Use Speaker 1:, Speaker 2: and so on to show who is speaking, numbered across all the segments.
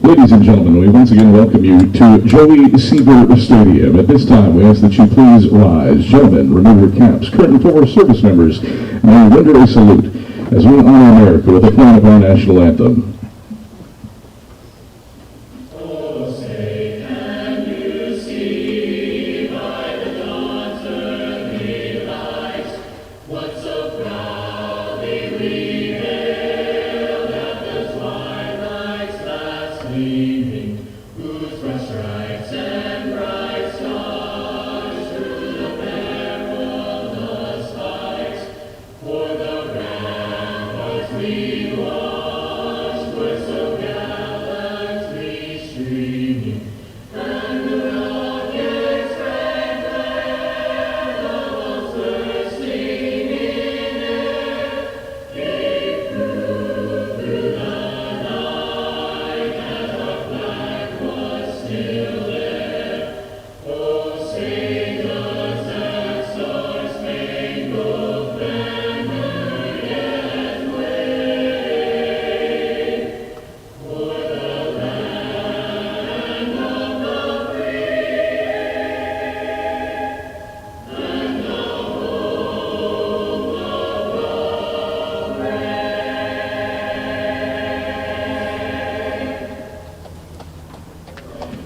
Speaker 1: Ladies and gentlemen, we once again welcome you to Joey Seaver Stadium. At this time, we ask that you please rise. Gentlemen, remove your caps. Current and former service members may render a salute as we honor America with a playing of our national anthem.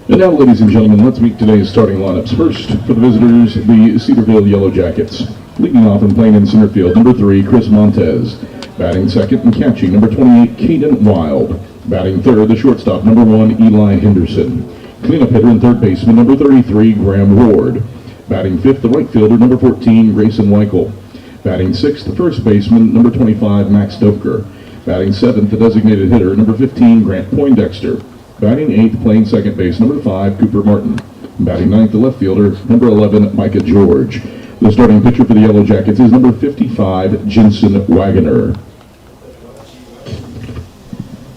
Speaker 1: And now, ladies and gentlemen, let's meet today's starting lineups. First, for the visitors, the Cedarville Yellow Jackets. Leading off and playing in center field, number 3, Chris Montez. Batting second and catching, number 28, Caden Wild. Batting third, the shortstop, number 1, Eli Henderson. Cleanup hitter and third baseman, number 33, Graham Ward. Batting fifth, the right fielder, number 14, Grayson Weichel. Batting sixth, the first baseman, number 25, Max Doepker. Batting seventh, the designated hitter, number 15, Grant Poindexter. Batting eighth, playing second base, number 5, Cooper Martin. Batting ninth, the left fielder, number 11, Micah George. The starting pitcher for the Yellow Jackets is number 55, Jensen Wagoner.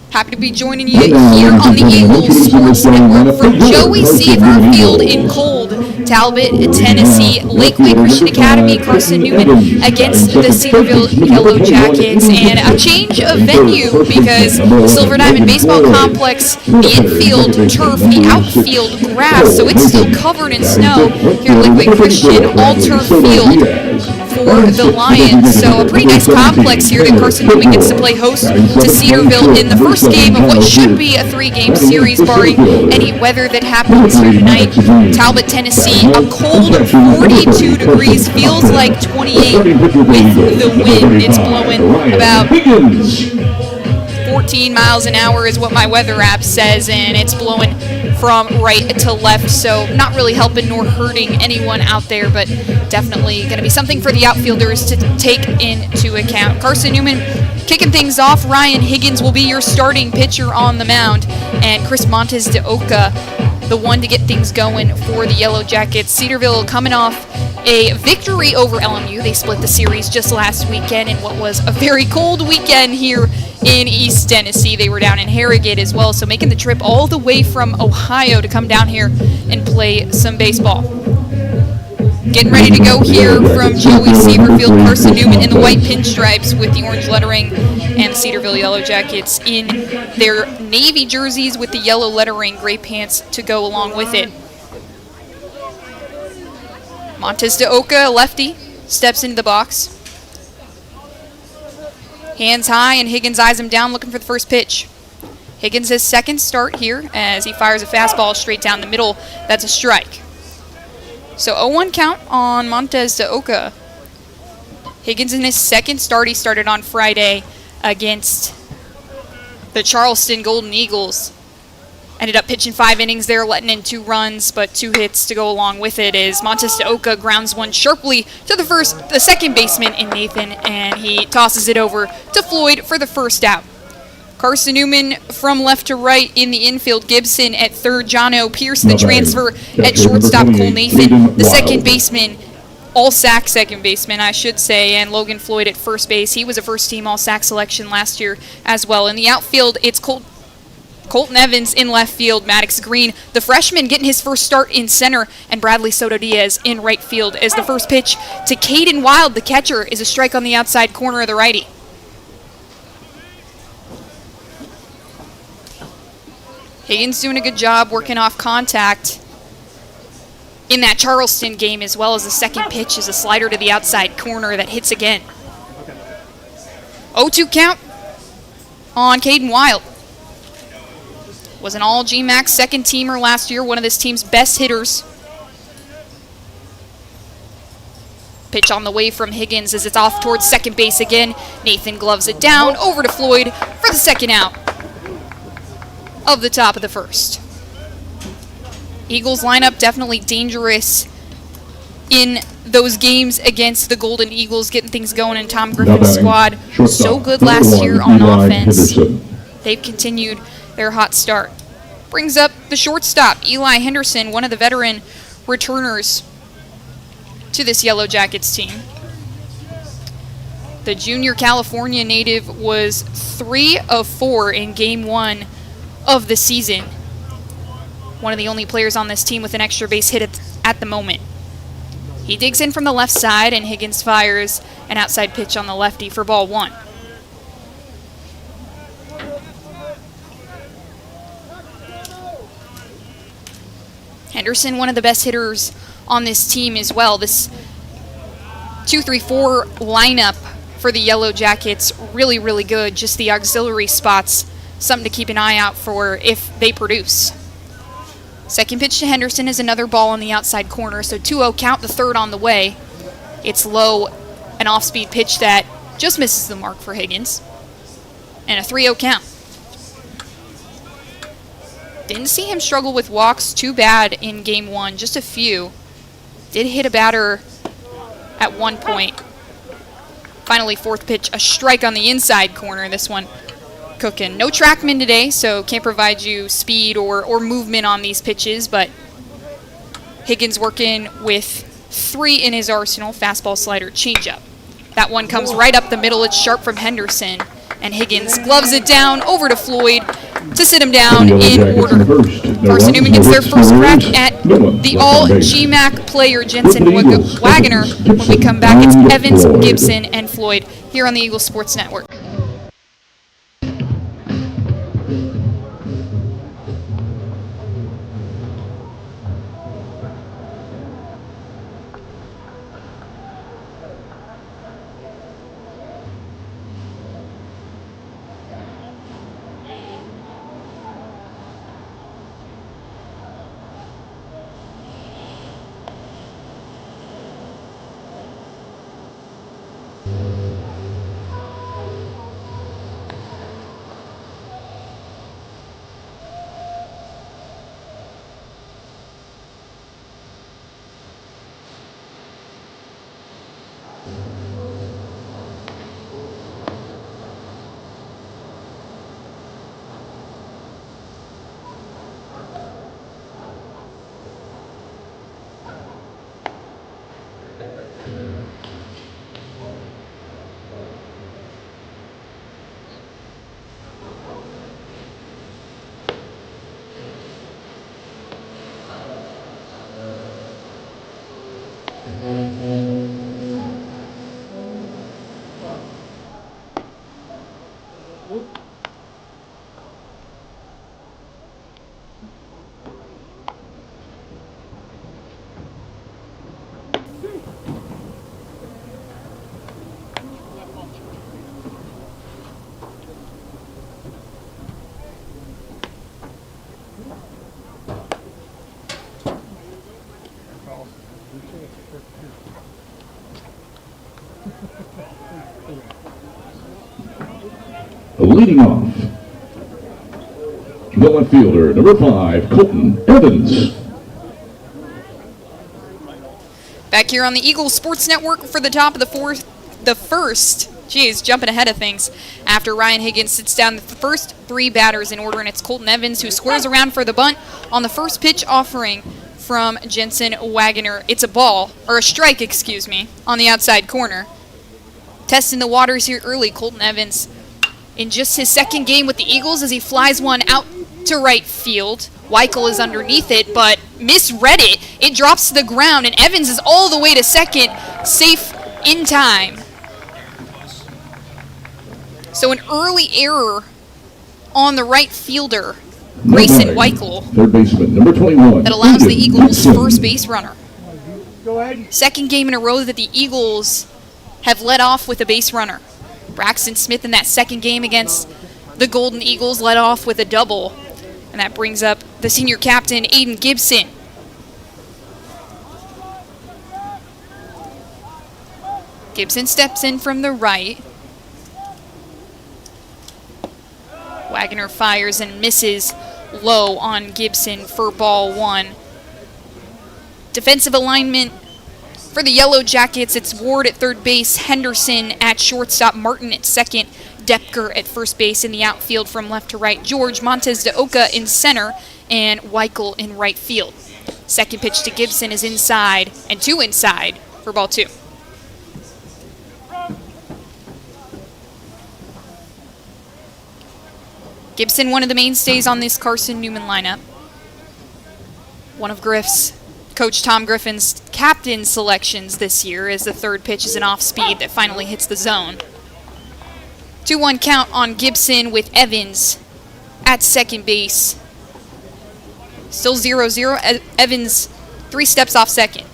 Speaker 2: Happy to be joining you here on the Eagles Sports Network from Joey Seaver Field in cold Talbot, Tennessee. Lakeway Christian Academy, Carson-Newman against the Cedarville Yellow Jackets. And a change of venue because Silver Diamond Baseball Complex, the infield turf, the outfield grass, so it's still covered in snow here at Lakeway Christian, all turf field for the Lions. So a pretty nice complex here that Carson-Newman gets to play host to Cedarville in the first game of what should be a 3-game series, barring any weather that happens here tonight. Talbot, Tennessee, a cold 42 degrees, feels like 28 with the wind. It's blowing about 14 miles an hour is what my weather app says, and it's blowing from right to left, so not really helping nor hurting anyone out there, but definitely going to be something for the outfielders to take into account. Carson-Newman kicking things off. Ryan Higgins will be your starting pitcher on the mound, and Chris Montes de Oca, the one to get things going for the Yellow Jackets. Cedarville coming off a victory over LMU. They split the series just last weekend in what was a very cold weekend here in East Tennessee. They were down in Harrogate as well, so making the trip all the way from Ohio to come down here and play some baseball. Getting ready to go here from Joey Seaver Field, Carson-Newman in the white pinstripes with the orange lettering, and the Cedarville Yellow Jackets in their navy jerseys with the yellow lettering, gray pants to go along with it. Montes de Oca, lefty, steps into the box. Hands high, and Higgins eyes him down, looking for the first pitch. Higgins' his second start here as he fires a fastball straight down the middle. That's a strike. So 0-1 count on Montes de Oca. Higgins in his second start. He started on Friday against the Charleston Golden Eagles. Ended up pitching 5 innings there, letting in 2 runs, but 2 hits to go along with it as Montes de Oca grounds one sharply to the second baseman in Nathan, and he tosses it over to Floyd for the first out. Carson-Newman from left to right in the infield. Gibson at third. Jono Pierce, the transfer, at shortstop. Cole Nathan, the second baseman, all-SAC second baseman, I should say, and Logan Floyd at first base. He was a first-team all-SAC selection last year as well. In the outfield, it's Colton Evans in left field. Maddox Green, the freshman, getting his first start in center, and Bradley Soto Diaz in right field as the first pitch to Caden Wild, the catcher, is a strike on the outside corner of the righty. Higgins doing a good job working off contact in that Charleston game, as well as the second pitch is a slider to the outside corner that hits again. 0-2 count on Caden Wild. Was an all-GMAC second teamer last year, one of this team's best hitters. Pitch on the way from Higgins as it's off towards second base again. Nathan gloves it down, over to Floyd for the second out of the top of the first. Eagles lineup definitely dangerous in those games against the Golden Eagles, getting things going in Tom Griffin's squad. So good last year on offense. They've continued their hot start. Brings up the shortstop, Eli Henderson, one of the veteran returners to this Yellow Jackets team. The junior California native was 3 of 4 in game 1 of the season. One of the only players on this team with an extra base hit at the moment. He digs in from the left side, and Higgins fires an outside pitch on the lefty for ball 1. Henderson, one of the best hitters on this team as well. This 2-3-4 lineup for the Yellow Jackets, really, really good. Just the auxiliary spots, something to keep an eye out for if they produce. Second pitch to Henderson is another ball on the outside corner, so 2-0 count, the third on the way. It's low, an off-speed pitch that just misses the mark for Higgins. And a 3-0 count. Didn't see him struggle with walks too bad in game 1, just a few. Did hit a batter at one point. Finally, fourth pitch, a strike on the inside corner. This one cooking. No trackman today, so can't provide you speed or movement on these pitches, but Higgins working with 3 in his arsenal. Fastball, slider, changeup. That one comes right up the middle. It's sharp from Henderson, and Higgins gloves it down over to Floyd to sit him down in order. Carson-Newman gets their first crack at the all-GMAC player, Jensen Wagner. When we come back, it's Evans, Gibson, and Floyd here on the Eagle Sports Network.
Speaker 1: Leading off, the left fielder, number 5, Colton Evans.
Speaker 2: Back here on the Eagle Sports Network for the top of the first. Geez, jumping ahead of things. After Ryan Higgins sits down the first 3 batters in order, and it's Colton Evans who squares around for the bunt on the first pitch offering from Jensen Wagner. It's a ball, or a strike, excuse me, on the outside corner. Testing the waters here early, Colton Evans in just his second game with the Eagles as he flies one out to right field. Weichel is underneath it, but misread it. It drops to the ground, and Evans is all the way to second, safe in time. So an early error on the right fielder Grayson Weichel.
Speaker 1: Third baseman, number 21.
Speaker 2: That allows the
Speaker 1: Hayden
Speaker 2: Eagles'
Speaker 1: Gibson.
Speaker 2: first base runner. Second game in a row that the Eagles have led off with a base runner. Braxton Smith in that second game against the Golden Eagles led off with a double. And that brings up the senior captain, Aiden Gibson. Gibson steps in from the right. Wagner fires and misses low on Gibson for ball one. Defensive alignment for the Yellow Jackets, it's Ward at third base, Henderson at shortstop, Martin at second, Depker at first base. In the outfield from left to right, George, Montez de Oca in center, and Weichel in right field. Second pitch to Gibson is inside, and two inside for ball two. Gibson, one of the mainstays on this Carson-Newman lineup. One of Coach Tom Griffin's captain selections this year, as the third pitch is an off-speed that finally hits the zone. 2-1 count on Gibson with Evans at second base. Still 0-0. Evans 3 steps off second.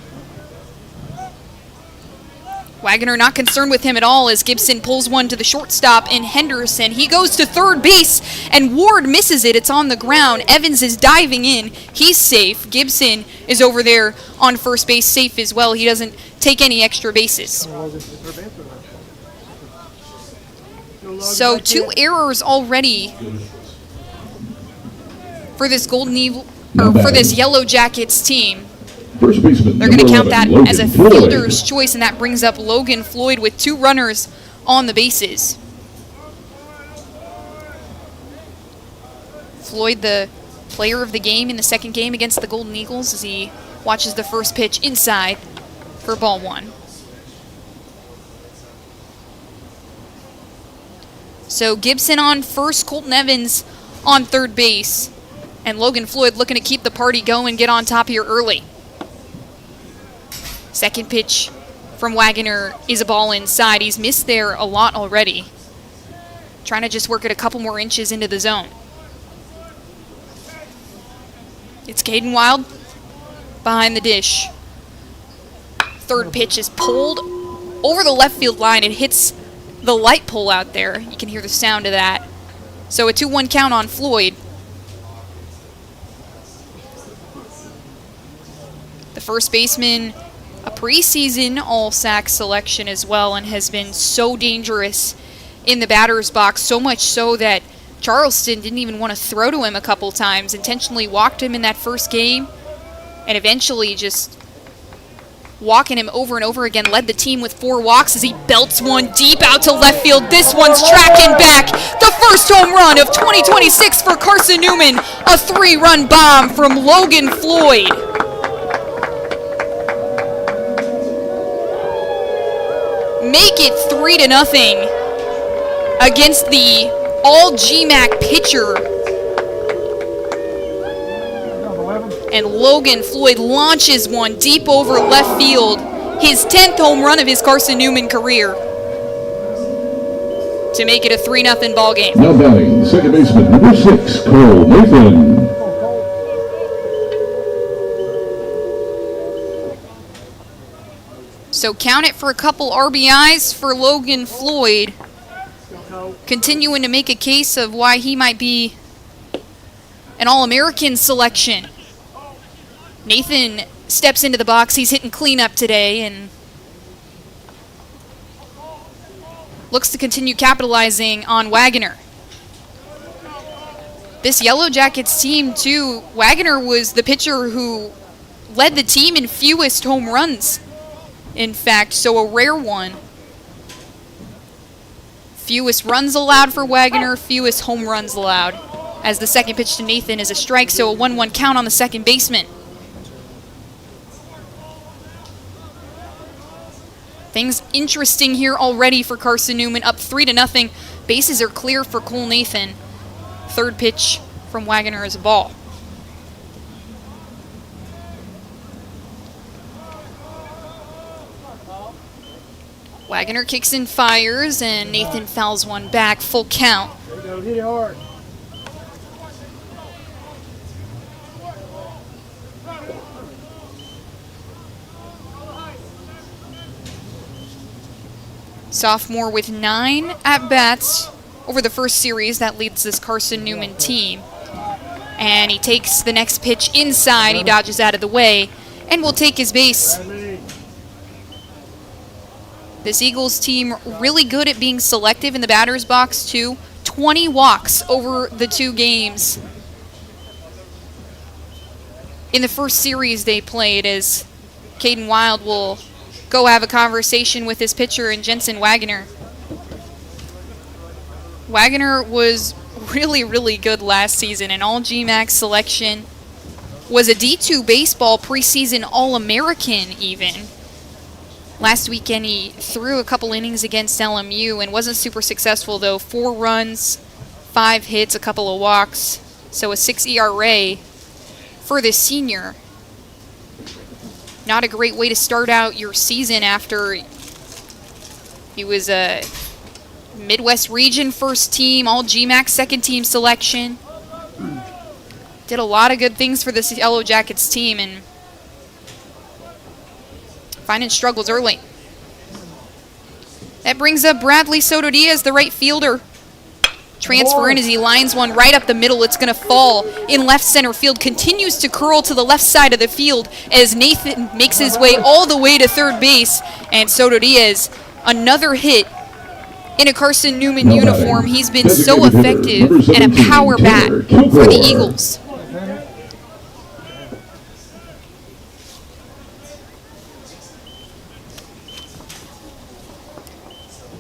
Speaker 2: Wagner not concerned with him at all as Gibson pulls one to the shortstop in Henderson. He goes to third base and Ward misses it. It's on the ground. Evans is diving in. He's safe. Gibson is over there on first base safe as well. He doesn't take any extra bases. So 2 errors already for this for this Yellow Jackets team.
Speaker 1: First baseman,
Speaker 2: they're going to count
Speaker 1: 11,
Speaker 2: that
Speaker 1: Logan
Speaker 2: as a
Speaker 1: Floyd.
Speaker 2: fielder's choice, and that brings up Logan Floyd with 2 runners on the bases. Floyd, the player of the game in the second game against the Golden Eagles, as he watches the first pitch inside for ball one. So Gibson on first, Colton Evans on third base, and Logan Floyd looking to keep the party going, get on top here early. Second pitch from Wagner is a ball inside. He's missed there a lot already. Trying to just work it a couple more inches into the zone. It's Caden Wild behind the dish. Third pitch is pulled over the left field line. It hits the light pole out there. You can hear the sound of that. So a 2-1 count on Floyd. The first baseman, a preseason all-sack selection as well, and has been so dangerous in the batter's box, so much so that Charleston didn't even want to throw to him a couple times, intentionally walked him in that first game, and eventually just walking him over and over again, led the team with 4 walks as he belts one deep out to left field. This one's tracking back. The first home run of 2026 for Carson-Newman, a 3-run bomb from Logan Floyd. Make it 3-0 against the all-GMAC pitcher. And Logan Floyd launches one deep over left field. His 10th home run of his Carson-Newman career. To make it a 3-0 ball game.
Speaker 1: Now batting, second baseman, number 6, Cole Nathan.
Speaker 2: So count it for a couple RBIs for Logan Floyd. Continuing to make a case of why he might be an All-American selection. Nathan steps into the box. He's hitting cleanup today and looks to continue capitalizing on Wagner. This Yellow Jackets team, too, Wagner was the pitcher who led the team in fewest home runs. In fact, so a rare one. Fewest runs allowed for Wagner, fewest home runs allowed. As the second pitch to Nathan is a strike, so a 1-1 count on the second baseman. Things interesting here already for Carson-Newman, up 3-0. Bases are clear for Cole Nathan. Third pitch from Wagner is a ball. Wagner kicks and fires, and Nathan fouls one back. Full count.
Speaker 3: There you go, hit it hard.
Speaker 2: Sophomore with 9 at-bats over the first series. That leads this Carson-Newman team. And he takes the next pitch inside. He dodges out of the way and will take his base. This Eagles team really good at being selective in the batter's box, too. 20 walks over the 2 games in the first series they played, as Caden Wild will go have a conversation with his pitcher and Jensen Wagoner. Wagoner was really, really good last season, an all-GMAC selection. Was a D2 baseball preseason All-American even. Last weekend he threw a couple innings against LMU and wasn't super successful though. 4 runs, 5 hits, a couple of walks. So a 6 ERA for the senior. Not a great way to start out your season after he was a Midwest region first team, all GMAC second team selection. Did a lot of good things for this Yellow Jackets team and finding struggles early. That brings up Bradley Soto Diaz, the right fielder. Transfer in as he lines one right up the middle. It's going to fall in left center field. Continues to curl to the left side of the field as Nathan makes his way all the way to third base. And Soto Diaz, another hit in a Carson-Newman uniform. He's been so effective and a power bat for the Eagles.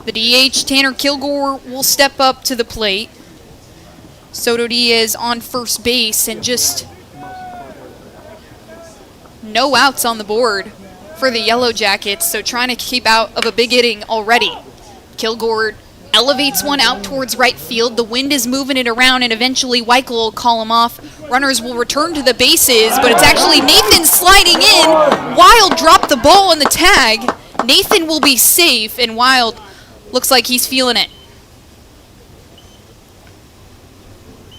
Speaker 2: The DH, Tanner Kilgore, will step up to the plate. Soto Diaz on first base and just no outs on the board for the Yellow Jackets, so trying to keep out of a big inning already. Kilgore elevates one out towards right field. The wind is moving it around, and eventually Weichel will call him off. Runners will return to the bases, but it's actually Nathan sliding in. Wild dropped the ball on the tag. Nathan will be safe, and Wild looks like he's feeling it.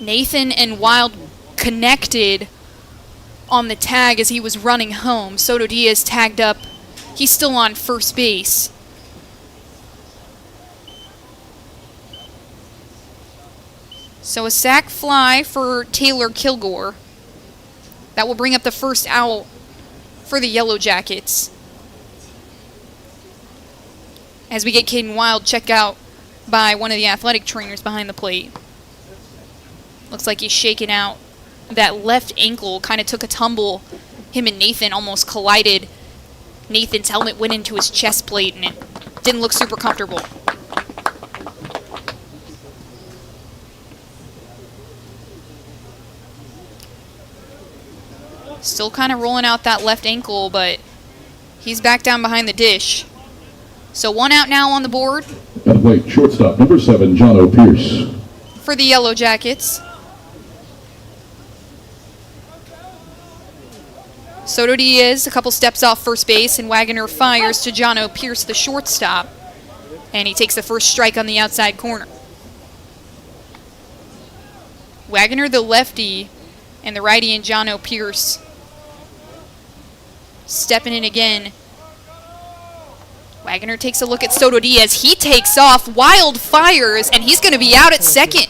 Speaker 2: Nathan and Wild connected on the tag as he was running home. Soto Diaz tagged up. He's still on first base. So a sac fly for Taylor Kilgore. That will bring up the first out for the Yellow Jackets. As we get Caden Wild checked out by one of the athletic trainers behind the plate. Looks like he's shaking out that left ankle, kind of took a tumble. Him and Nathan almost collided. Nathan's helmet went into his chest plate and it didn't look super comfortable. Still kind of rolling out that left ankle, but he's back down behind the dish. So 1 out now on the board.
Speaker 1: At the plate, shortstop, number 7, John O'Pierce.
Speaker 2: For the Yellow Jackets. Soto Diaz, a couple steps off first base, and Wagoner fires to John O'Pierce, the shortstop. And he takes the first strike on the outside corner. Wagoner, the lefty, and the righty and John O'Pierce stepping in again. Wagoner takes a look at Soto Diaz. He takes off. Wild fires, and he's going to be out at second.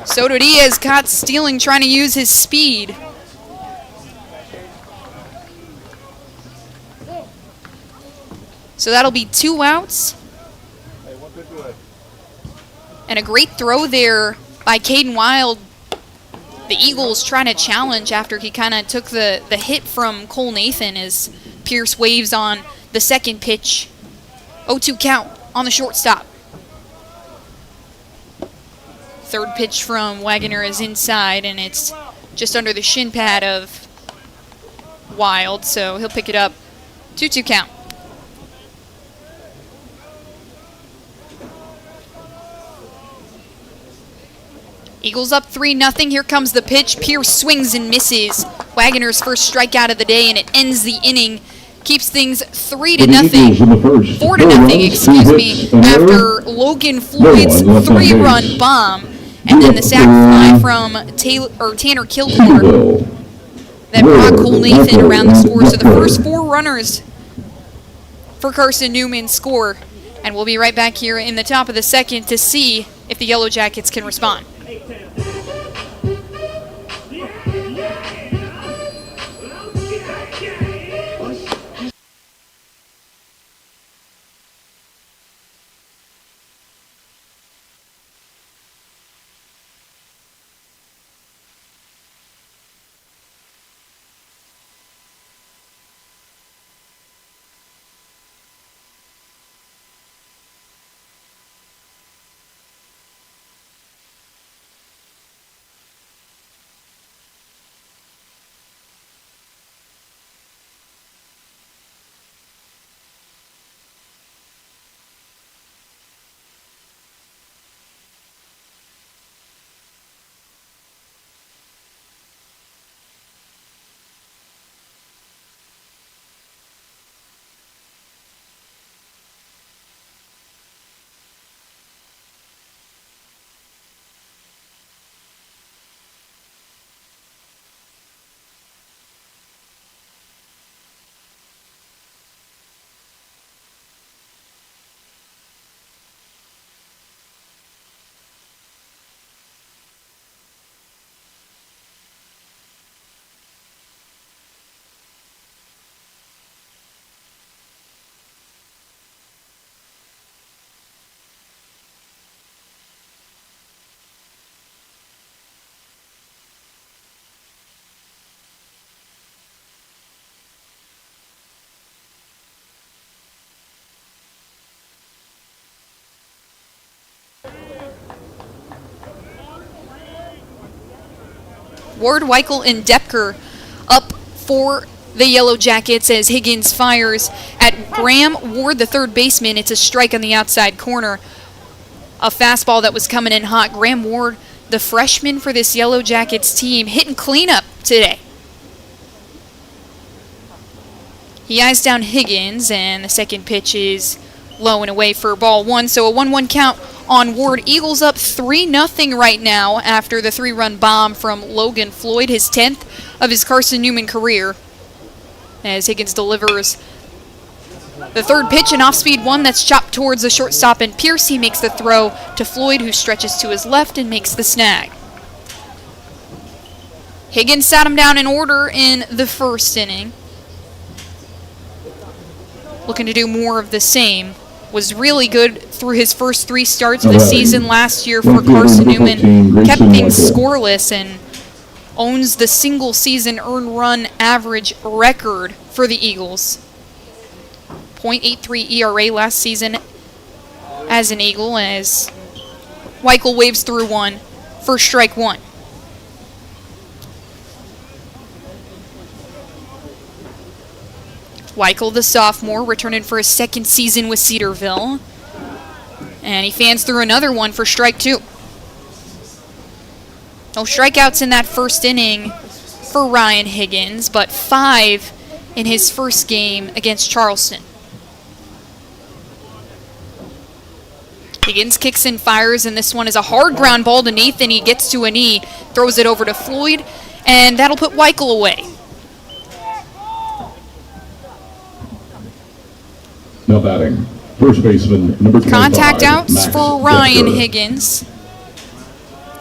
Speaker 2: Soto Diaz caught stealing, trying to use his speed. So that'll be 2 outs. And a great throw there by Caden Wild. The Eagles trying to challenge after he kind of took the hit from Cole Nathan as Pierce waves on the second pitch. 0-2 count on the shortstop. Third pitch from Wagoner is inside, and it's just under the shin pad of Wild, so he'll pick it up. 2-2 count. Eagles up 3-0. Here comes the pitch. Pierce swings and misses. Wagoner's first strikeout of the day, and it ends the inning. Keeps things 3-0. 4-0, excuse me, after Logan Floyd's 3-run bomb. And then the sac fly from Tanner Kilgore that brought Cole Nathan around the score. So the first 4 runners for Carson-Newman score. And we'll be right back here in the top of the second to see if the Yellow Jackets can respond. Ward, Weichel, and Depker up for the Yellow Jackets as Higgins fires at Graham Ward, the third baseman. It's a strike on the outside corner. A fastball that was coming in hot. Graham Ward, the freshman for this Yellow Jackets team, hitting cleanup today. He eyes down Higgins, and the second pitch is low and away for ball one. So a 1-1 count on Ward. Eagles up 3-0 right now after the 3-run bomb from Logan Floyd, his 10th of his Carson-Newman career. As Higgins delivers the third pitch, an off-speed one that's chopped towards the shortstop and Pierce. He makes the throw to Floyd, who stretches to his left and makes the snag. Higgins sat him down in order in the first inning. Looking to do more of the same. Was really good through his first 3 starts of the season last year for Carson-Newman. Kept things scoreless and owns the single season earned run average record for the Eagles. .83 ERA last season as an Eagle, as Weichel waves through one for strike one. Weichel, the sophomore, returning for his second season with Cedarville. And he fans through another one for strike two. No strikeouts in that first inning for Ryan Higgins, but 5 in his first game against Charleston. Higgins kicks and fires, and this one is a hard ground ball to Nathan. He gets to a knee, throws it over to Floyd, and that'll put Weichel away.
Speaker 1: Now batting, first baseman, number 25.
Speaker 2: Contact outs
Speaker 1: Max
Speaker 2: for Ryan
Speaker 1: Depker.
Speaker 2: Higgins.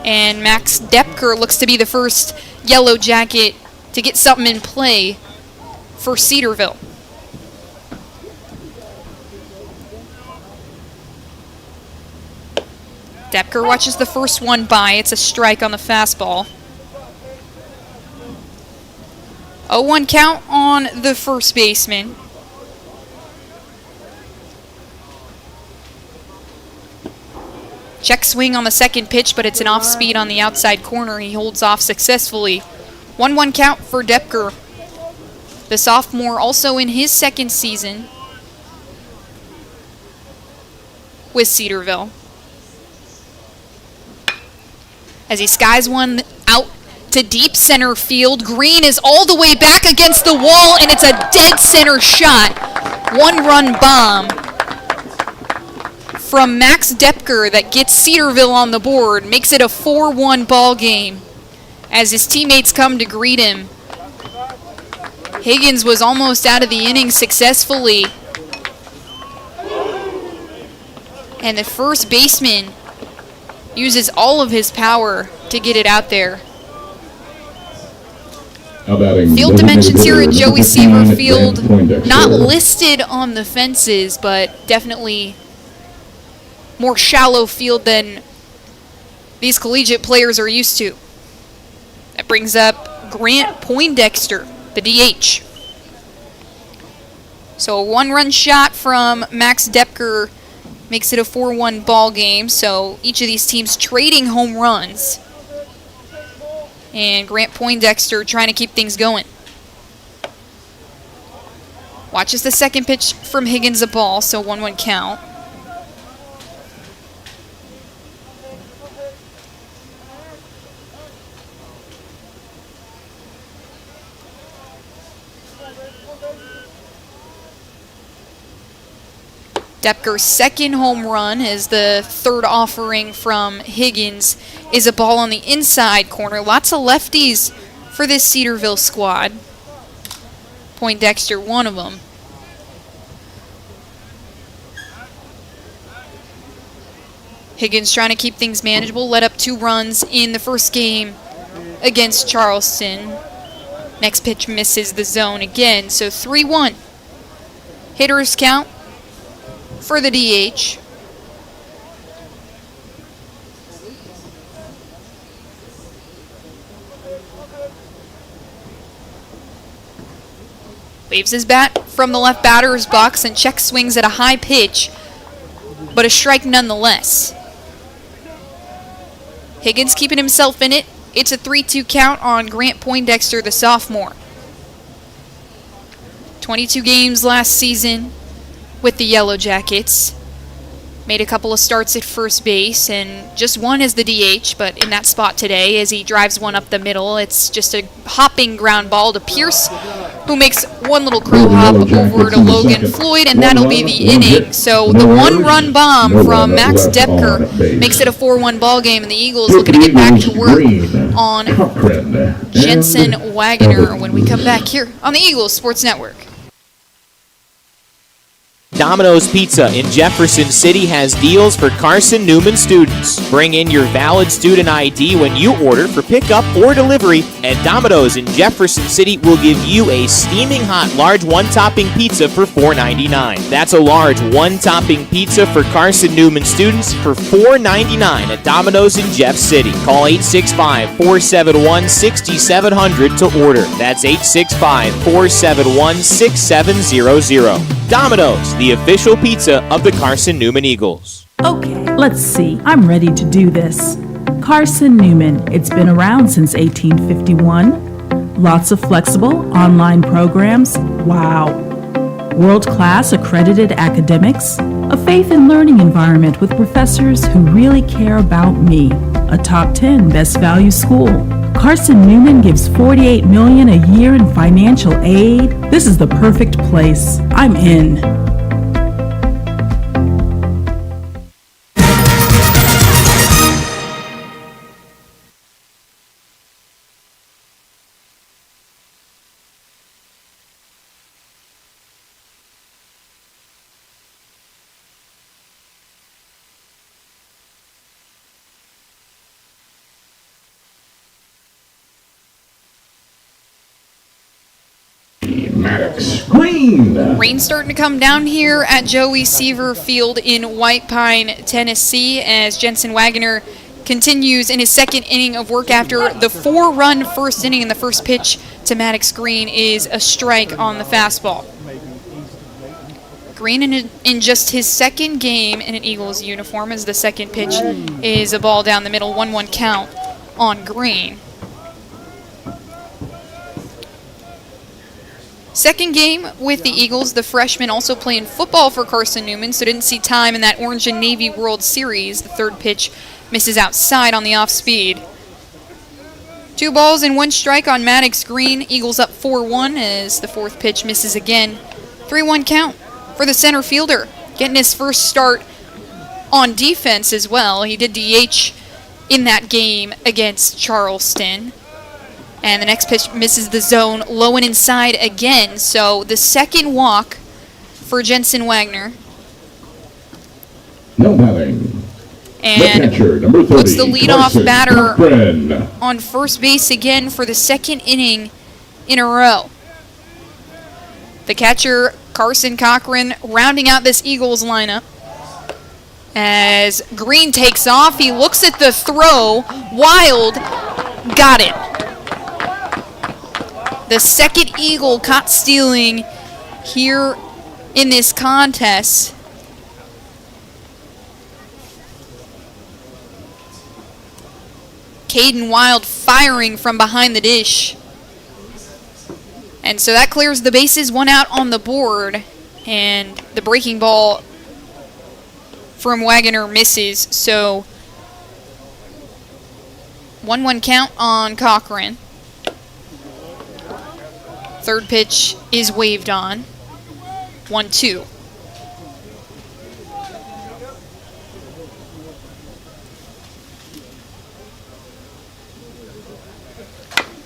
Speaker 2: And Max Depker looks to be the first Yellow Jacket to get something in play for Cedarville. Depker watches the first one by. It's a strike on the fastball. 0-1 count on the first baseman. Check swing on the second pitch, but it's an off speed on the outside corner. He holds off successfully. 1-1 count for Depker. The sophomore also in his second season with Cedarville. As he skies one out to deep center field. Green is all the way back against the wall, and it's a dead center shot. 1-run bomb from Max Depker that gets Cedarville on the board, makes it a 4-1 ball game as his teammates come to greet him. Higgins was almost out of the inning successfully And the first baseman uses all of his power to get it out there. Field dimensions here at Joey Seaver Field, not listed on the fences, but definitely more shallow field than these collegiate players are used to. That brings up Grant Poindexter, the DH. So a one-run shot from Max Depker makes it a 4-1 ball game. So each of these teams trading home runs. And Grant Poindexter trying to keep things going. Watches the second pitch from Higgins, a ball, so 1-1 count. Depker's second home run is the third offering from Higgins, is a ball on the inside corner. Lots of lefties for this Cedarville squad. Poindexter, one of them. Higgins trying to keep things manageable. Let up 2 runs in the first game against Charleston. Next pitch misses the zone again, so 3-1. Hitters count for the DH. Waves his bat from the left batter's box and check swings at a high pitch, but a strike nonetheless. Higgins keeping himself in it. It's a 3-2 count on Grant Poindexter, the sophomore. 22 games last season with the Yellow Jackets. Made a couple of starts at first base and just one as the DH, but in that spot today as he drives one up the middle. It's just a hopping ground ball to Pierce, who makes one little crow hop over to Logan Floyd, and that'll be the inning. So the one-run bomb from Max Depker makes it a 4-1 ball game, and the Eagles looking to get back to work on Jensen Wagner when we come back here on the Eagles Sports Network.
Speaker 3: Domino's Pizza in Jefferson City has deals for Carson-Newman students. Bring in your valid student ID when you order for pickup or delivery, and Domino's in Jefferson City will give you a steaming hot large one-topping pizza for $4.99. That's a large one-topping pizza for Carson-Newman students for $4.99 at Domino's in Jeff City. Call 865-471-6700 to order. That's 865-471-6700. Domino's, the official pizza of the Carson-Newman Eagles.
Speaker 4: Okay, let's see. I'm ready to do this. Carson-Newman. It's been around since 1851. Lots of flexible online programs. Wow. World-class accredited academics. A faith and learning environment with professors who really care about me. A top 10 best value school. Carson-Newman gives $48 million a year in financial aid. This is the perfect place. I'm in.
Speaker 2: Rain starting to come down here at Joey Seaver Field in White Pine, Tennessee, as Jensen Wagner continues in his second inning of work after the 4-run first inning, and the first pitch to Maddox Green is a strike on the fastball. Green in just his second game in an Eagles uniform, as the second pitch is a ball down the middle, 1-1 count on Green. Second game with the Eagles, the freshman also playing football for Carson-Newman, so didn't see time in that Orange and Navy World Series. The third pitch misses outside on the off-speed. 2 balls and 1 strike on Maddox Green. Eagles up 4-1 as the fourth pitch misses again. 3-1 count for the center fielder, getting his first start on defense as well. He did DH in that game against Charleston. And the next pitch misses the zone, low and inside again. So the second walk for Jensen Wagner.
Speaker 1: Now batting. The
Speaker 2: And
Speaker 1: catcher, number 30,
Speaker 2: puts the leadoff batter
Speaker 1: Carson-Newman.
Speaker 2: on first base again for the second inning in a row. The catcher, Carson Cochran, rounding out this Eagles lineup. As Green takes off, he looks at the throw. Wild got it. The second Eagle caught stealing here in this contest. Caden Wild firing from behind the dish. And so that clears the bases, one out on the board. And the breaking ball from Wagoner misses. So 1-1 count on Cochran. Third pitch is waved on. 1-2.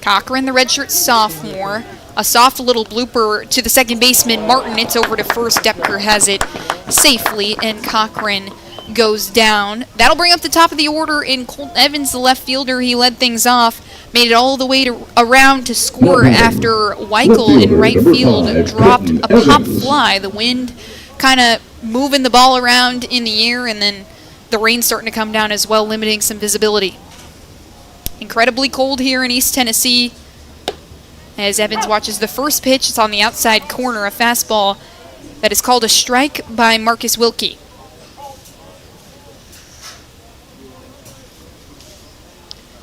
Speaker 2: Cochran, the redshirt sophomore. A soft little blooper to the second baseman, Martin. It's over to first. Depker has it safely, and Cochran goes down. That'll bring up the top of the order in Colt Evans, the left fielder. He led things off, made it all the way around to score after Weichel in right field dropped a pop fly. The wind kind of moving the ball around in the air, and then the rain starting to come down as well, limiting some visibility. Incredibly cold here in East Tennessee. As Evans watches the first pitch, it's on the outside corner, a fastball that is called a strike by Marcus Wilkie.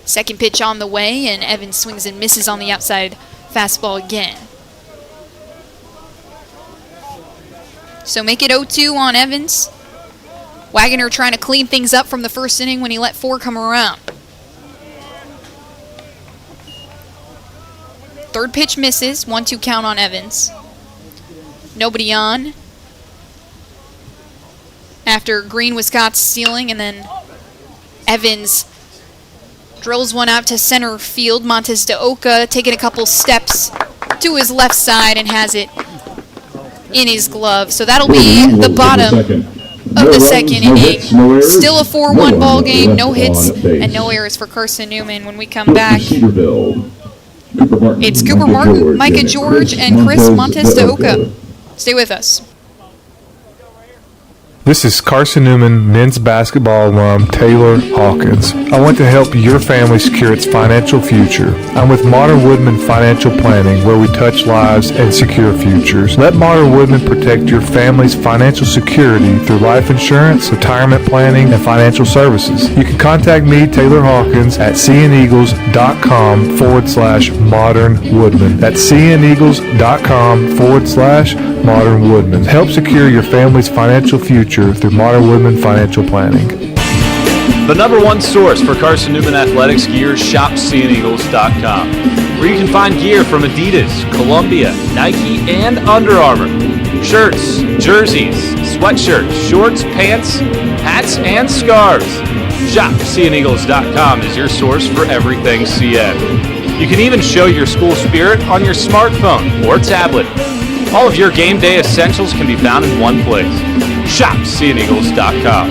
Speaker 2: Second pitch on the way, and Evans swings and misses on the outside fastball again. So make it 0-2 on Evans. Wagoner trying to clean things up from the first inning when he let 4 come around. Third pitch misses, 1-2 count on Evans. Nobody on. After Green was caught stealing, and then Evans drills one out to center field. Montez de Oca taking a couple steps to his left side and has it in his glove. So that'll be the bottom of the second inning. Still a 4-1 ball game, no hits and no errors for Carson-Newman. When we come back, it's Cooper Martin, Micah George, and Chris Montez de Oca. Stay with us.
Speaker 5: This is Carson-Newman men's basketball alum Taylor Hawkins. I want to help your family secure its financial future. I'm with Modern Woodman Financial Planning, where we touch lives and secure futures. Let Modern Woodman protect your family's financial security through life insurance, retirement planning, and financial services. You can contact me, Taylor Hawkins, at cneagles.com/Modern Woodman. That's cneagles.com/Modern Woodman. Help secure your family's financial future through Modern Woodman Financial Planning.
Speaker 6: The number one source for Carson-Newman athletics gear, shopcneagles.com, where you can find gear from Adidas, Columbia, Nike, and Under Armour. Shirts, jerseys, sweatshirts, shorts, pants, hats, and scarves. Shopcneagles.com is your source for everything CN. You can even show your school spirit on your smartphone or tablet. All of your game day essentials can be found in one place. ShopCneagles.com.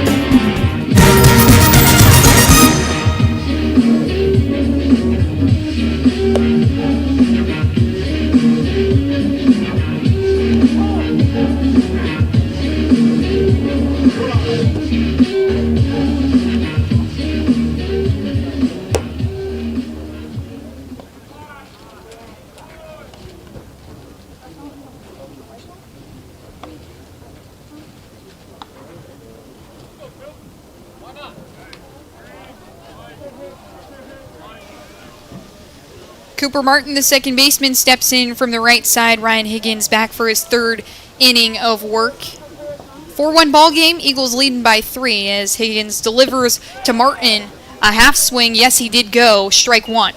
Speaker 2: Cooper Martin, the second baseman, steps in from the right side. Ryan Higgins back for his third inning of work. 4-1 ball game, Eagles leading by 3 as Higgins delivers to Martin. A half swing, yes he did go, strike 1.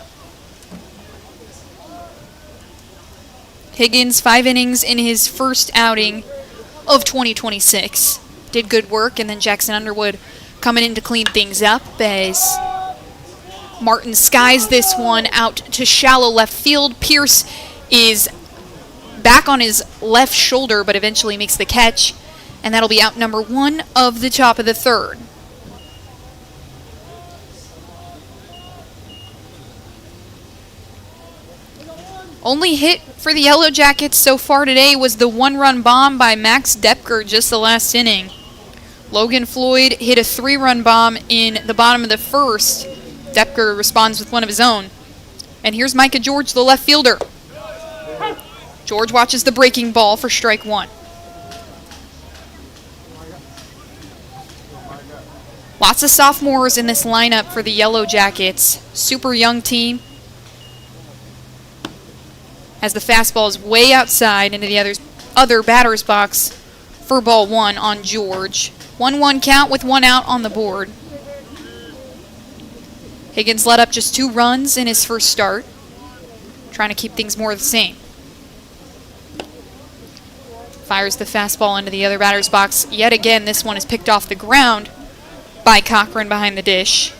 Speaker 2: Higgins, 5 innings in his first outing of 2026. Did good work, and then Jackson Underwood coming in to clean things up as Martin skies this one out to shallow left field. Pierce is back on his left shoulder, but eventually makes the catch and that'll be out number 1 of the top of the third. Only hit for the Yellow Jackets so far today was the 1-run bomb by Max Depker just the last inning. Logan Floyd hit a 3-run bomb in the bottom of the first. Depker responds with one of his own. And here's Micah George, the left fielder. George watches the breaking ball for strike 1. Lots of sophomores in this lineup for the Yellow Jackets. Super young team. As the fastball is way outside into the other batter's box for ball 1 on George. 1-1 count with 1 out on the board. Higgins let up just 2 runs in his first start, trying to keep things more the same. Fires the fastball into the other batter's box. Yet again, this one is picked off the ground by Cochran behind the dish.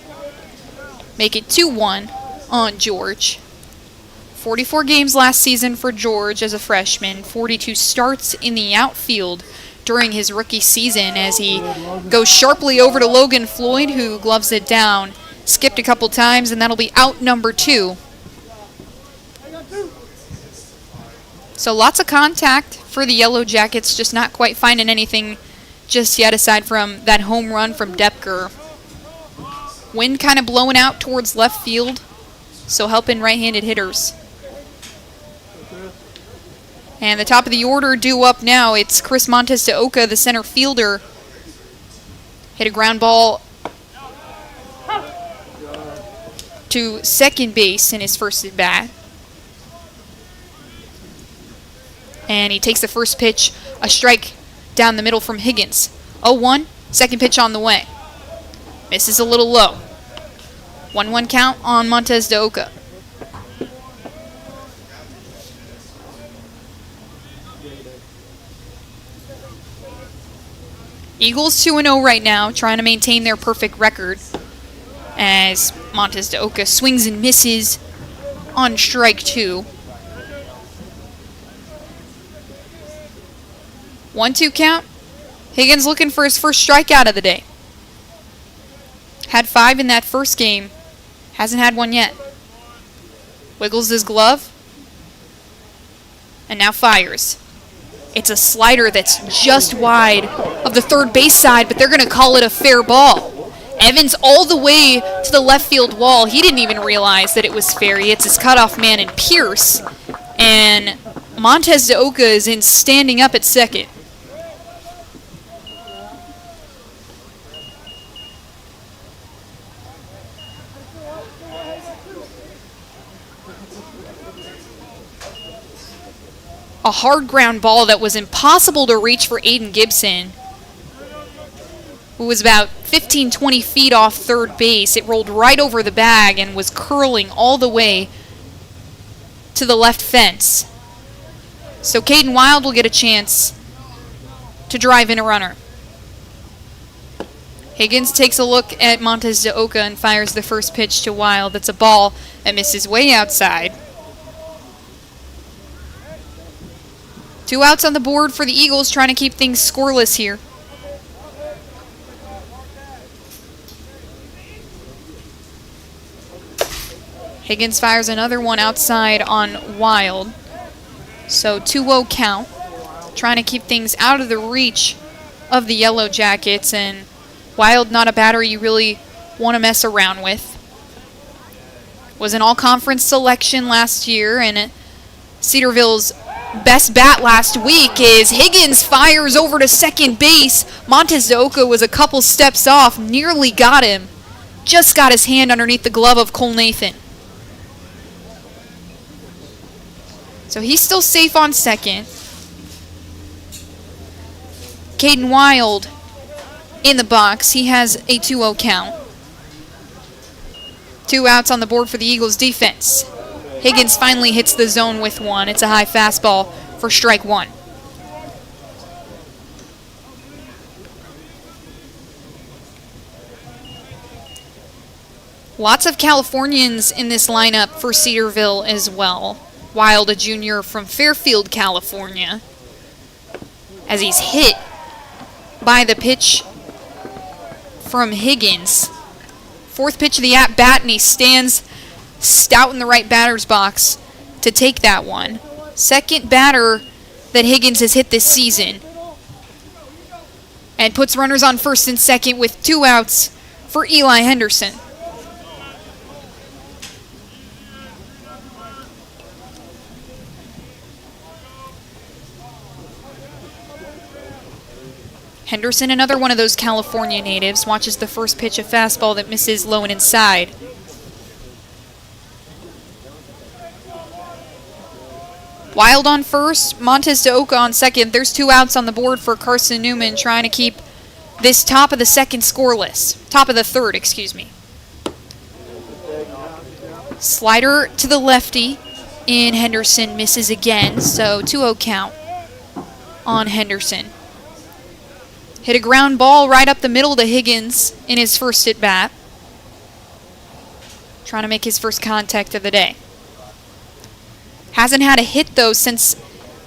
Speaker 2: Make it 2-1 on George. 44 games last season for George as a freshman, 42 starts in the outfield during his rookie season as he goes sharply over to Logan Floyd, who gloves it down. Skipped a couple times, and that'll be out number 2. So lots of contact for the Yellow Jackets, just not quite finding anything just yet aside from that home run from Depker. Wind kind of blowing out towards left field, so helping right-handed hitters. And the top of the order due up now. It's Chris Montes de Oca, the center fielder. Hit a ground ball to second base in his first at bat. And he takes the first pitch, a strike down the middle from Higgins. 0-1, second pitch on the way. Misses a little low. 1-1 count on Montes de Oca. Eagles 2-0 right now, trying to maintain their perfect record as Montes de Oca swings and misses on strike 2. 1-2 count. Higgins looking for his first strikeout of the day. Had 5 in that first game. Hasn't had one yet. Wiggles his glove. And now fires. It's a slider that's just wide of the third base side, but they're going to call it a fair ball. Evans all the way to the left field wall. He didn't even realize that it was fair. He hits his cutoff man in Pierce. And Montes de Oca is in standing up at second. A hard ground ball that was impossible to reach for Aiden Gibson, who was about 15-20 feet off third base. It rolled right over the bag and was curling all the way to the left fence. So Caden Wild will get a chance to drive in a runner. Higgins takes a look at Montes de Oca and fires the first pitch to Wild. That's a ball that misses way outside. 2 outs on the board for the Eagles, trying to keep things scoreless here. Higgins fires another one outside on Wild. So 2-0 count. Trying to keep things out of the reach of the Yellow Jackets, and Wild not a batter you really want to mess around with. Was an all-conference selection last year, and Cedarville's best bat last week is Higgins fires over to second base. Montes de Oca was a couple steps off, nearly got him. Just got his hand underneath the glove of Cole Nathan. So he's still safe on second. Caden Wild in the box. He has a 2-0 count. 2 outs on the board for the Eagles defense. Higgins finally hits the zone with one. It's a high fastball for strike 1. Lots of Californians in this lineup for Cedarville as well. Wild, a junior from Fairfield, California, as he's hit by the pitch from Higgins. Fourth pitch of the at-bat, and he stands stout in the right batter's box to take that one. Second batter that Higgins has hit this season. And puts runners on first and second with 2 outs for Eli Henderson. Henderson, another one of those California natives, watches the first pitch, a fastball that misses low and inside. Wild on first, Montez de Oca on second. There's 2 outs on the board for Carson-Newman, trying to keep this top of the second scoreless. Top of the third, excuse me. Slider to the lefty in Henderson, misses again, so 2-0 count on Henderson. Hit a ground ball right up the middle to Higgins in his first at-bat. Trying to make his first contact of the day. Hasn't had a hit, though, since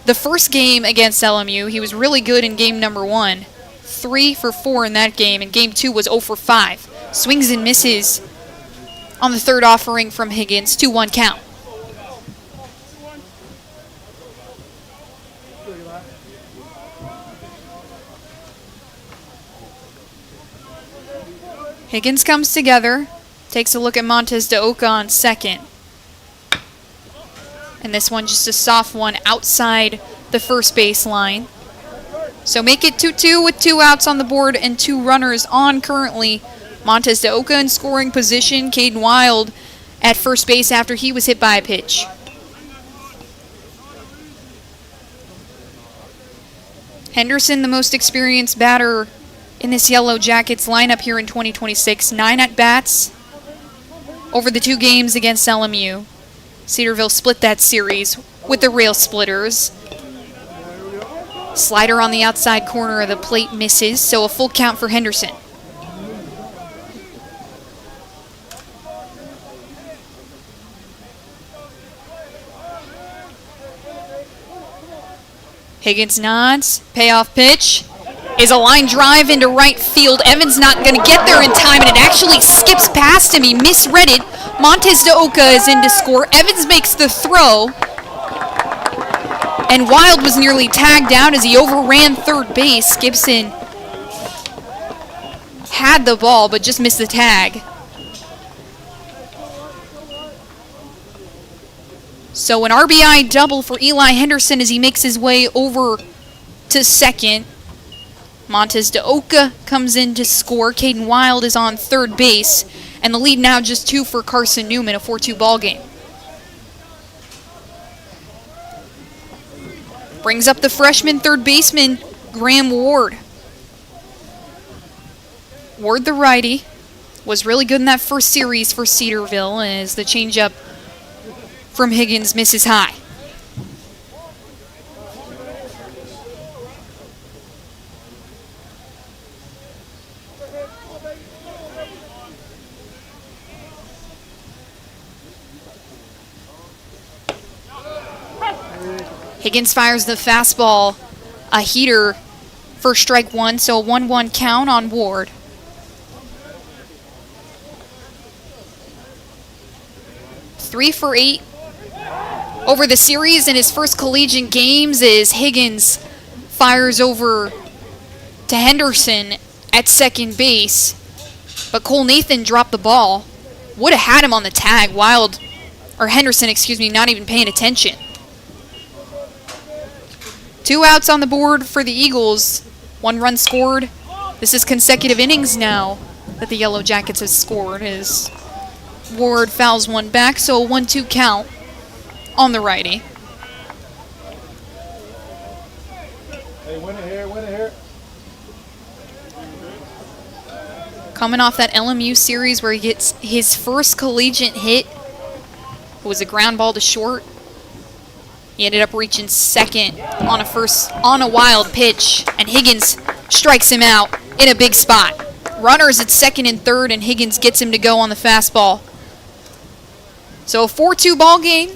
Speaker 2: the first game against LMU. He was really good in game number 1. 3 for 4 in that game, and game 2 was 0 for 5. Swings and misses on the third offering from Higgins. 2-1 count. Higgins comes together, takes a look at Montez de Oca on second. And this one just a soft one outside the first base line. So make it 2-2 with 2 outs on the board and 2 runners on currently. Montez de Oca in scoring position. Caden Wild at first base after he was hit by a pitch. Henderson, the most experienced batter in this Yellow Jackets lineup here in 2026. 9 at-bats over the 2 games against LMU. Cedarville split that series with the Rail Splitters. Slider on the outside corner of the plate misses, so a full count for Henderson. Higgins nods, payoff pitch is a line drive into right field. Evans not going to get there in time, and it actually skips past him. He misread it. Montez de Oca is in to score. Evans makes the throw, and Wild was nearly tagged out as he overran third base. Gibson had the ball, but just missed the tag. So an RBI double for Eli Henderson as he makes his way over to second. Montez de Oca comes in to score. Caden Wild is on third base. And the lead now just 2 for Carson-Newman, a 4-2 ball game. Brings up the freshman third baseman, Graham Ward. Ward, the righty, was really good in that first series for Cedarville as the changeup from Higgins misses high. Higgins fires the fastball, a heater for strike 1, so a 1-1 count on Ward. Three for 8 over the series in his first collegiate games as Higgins fires over to Henderson at second base. But Cole Nathan dropped the ball. Would have had him on the tag. Henderson, not even paying attention. 2 outs on the board for the Eagles. 1 run scored. This is consecutive innings now that the Yellow Jackets have scored as Ward fouls one back, so a 1-2 count on the righty.
Speaker 7: Hey, win it here.
Speaker 2: Coming off that LMU series where he gets his first collegiate hit. It was a ground ball to short. He ended up reaching second on a wild pitch, and Higgins strikes him out in a big spot. Runners at second and third, and Higgins gets him to go on the fastball. So a 4-2 ball game,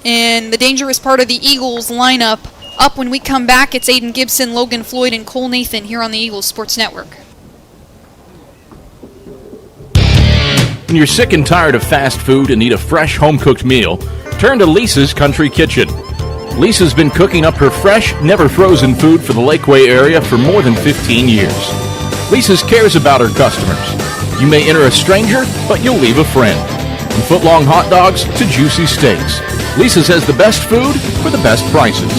Speaker 2: and the dangerous part of the Eagles lineup up when we come back. It's Aiden Gibson, Logan Floyd, and Cole Nathan here on the Eagles Sports Network.
Speaker 8: When you're sick and tired of fast food and need a fresh home-cooked meal, turn to Lisa's Country Kitchen. Lisa's been cooking up her fresh, never-frozen food for the Lakeway area for more than 15 years. Lisa's cares about her customers. You may enter a stranger, but you'll leave a friend. From foot-long hot dogs to juicy steaks, Lisa's has the best food for the best prices.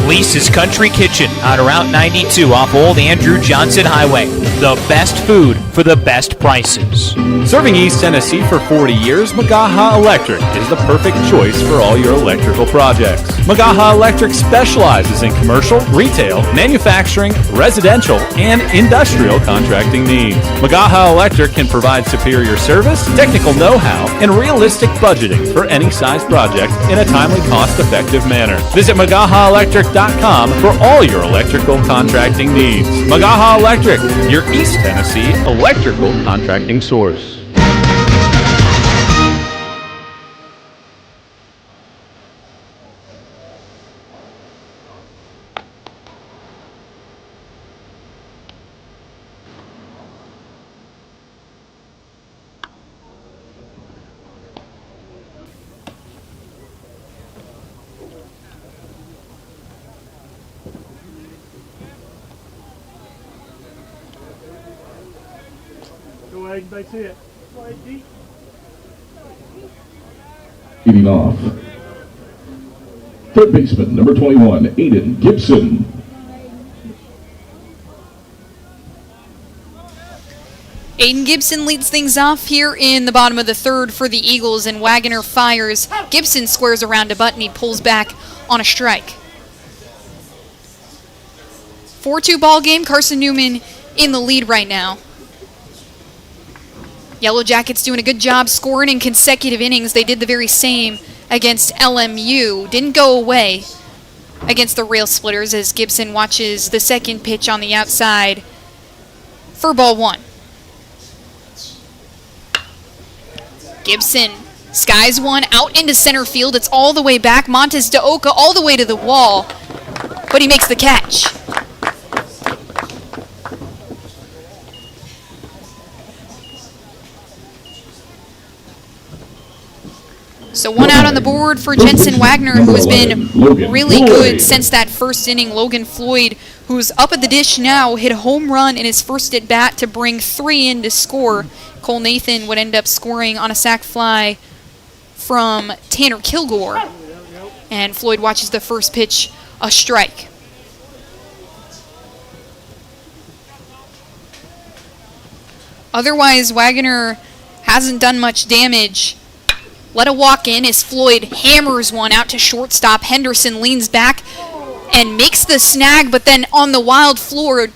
Speaker 3: Lisa's Country Kitchen on Route 92 off Old Andrew Johnson Highway. The best food for the best prices.
Speaker 6: Serving East Tennessee for 40 years, Magaha Electric is the perfect choice for all your electrical projects. Magaha Electric specializes in commercial, retail, manufacturing, residential, and industrial contracting needs. Magaha Electric can provide superior service, technical know-how, and realistic budgeting for any size project in a timely, cost-effective manner. Visit MagahaElectric.com for all your electrical contracting needs. Magaha Electric, your East Tennessee electrical contracting source.
Speaker 7: Go ahead, that's it. Play deep.
Speaker 1: Leading off, third baseman, number 21, Aiden Gibson.
Speaker 2: Aiden Gibson leads things off here in the bottom of the third for the Eagles, and Wagoner fires. Gibson squares around a butt and he pulls back on a strike. 4-2 ball game. Carson-Newman in the lead right now. Yellow Jackets doing a good job scoring in consecutive innings. They did the very same against LMU. Didn't go away against the Rail Splitters as Gibson watches the second pitch on the outside for ball one. Gibson skies one out into center field. It's all the way back. Montes de Oca all the way to the wall, but he makes the catch. So one out on the board for Jensen Wagner, who has been really good since that first inning. Logan Floyd, who's up at the dish now, hit a home run in his first at-bat to bring 3 in to score. Cole Nathan would end up scoring on a sac fly from Tanner Kilgore. And Floyd watches the first pitch, a strike. Otherwise, Wagner hasn't done much damage. Let a walk in as Floyd hammers one out to shortstop. Henderson leans back and makes the snag, but then on the wild throw,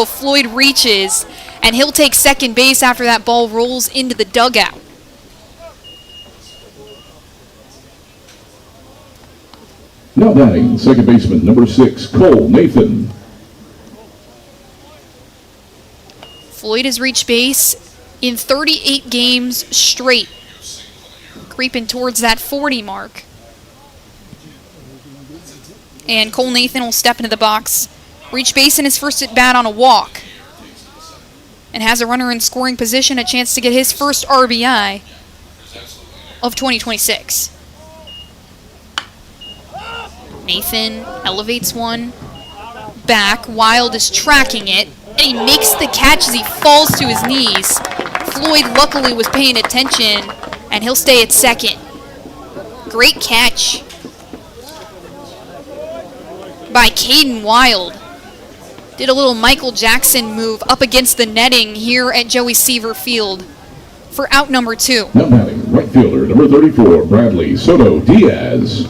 Speaker 2: Floyd reaches, and he'll take second base after that ball rolls into the dugout.
Speaker 1: Now batting, second baseman, number 6, Cole Nathan.
Speaker 2: Floyd has reached base in 38 games straight, creeping towards that 40 mark. And Cole Nathan will step into the box, reach base in his first at-bat on a walk, and has a runner in scoring position, a chance to get his first RBI of 2026. Nathan elevates one back. Wild is tracking it, and he makes the catch as he falls to his knees. Floyd luckily was paying attention, and he'll stay at second. Great catch by Caden Wild. Did a little Michael Jackson move up against the netting here at Joey Seaver Field for out number 2.
Speaker 1: Now batting, right fielder, number 34, Bradley Soto Diaz.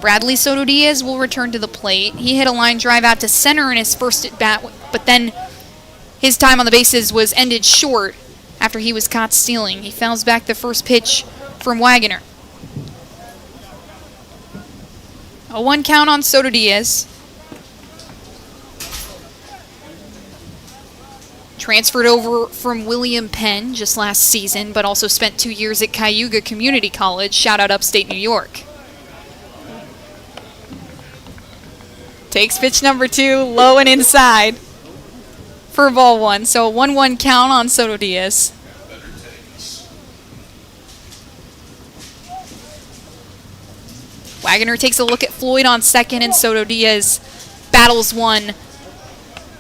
Speaker 2: Bradley Soto Diaz will return to the plate. He hit a line drive out to center in his first at-bat, but then his time on the bases was ended short after he was caught stealing. He fouls back the first pitch from Wagoner. A 1 count on Soto Diaz. Transferred over from William Penn just last season, but also spent 2 years at Cayuga Community College. Shout out upstate New York. Takes pitch number 2, low and inside for ball 1. So a 1-1 count on Soto Diaz. Wagoner takes a look at Floyd on second, and Soto Diaz battles one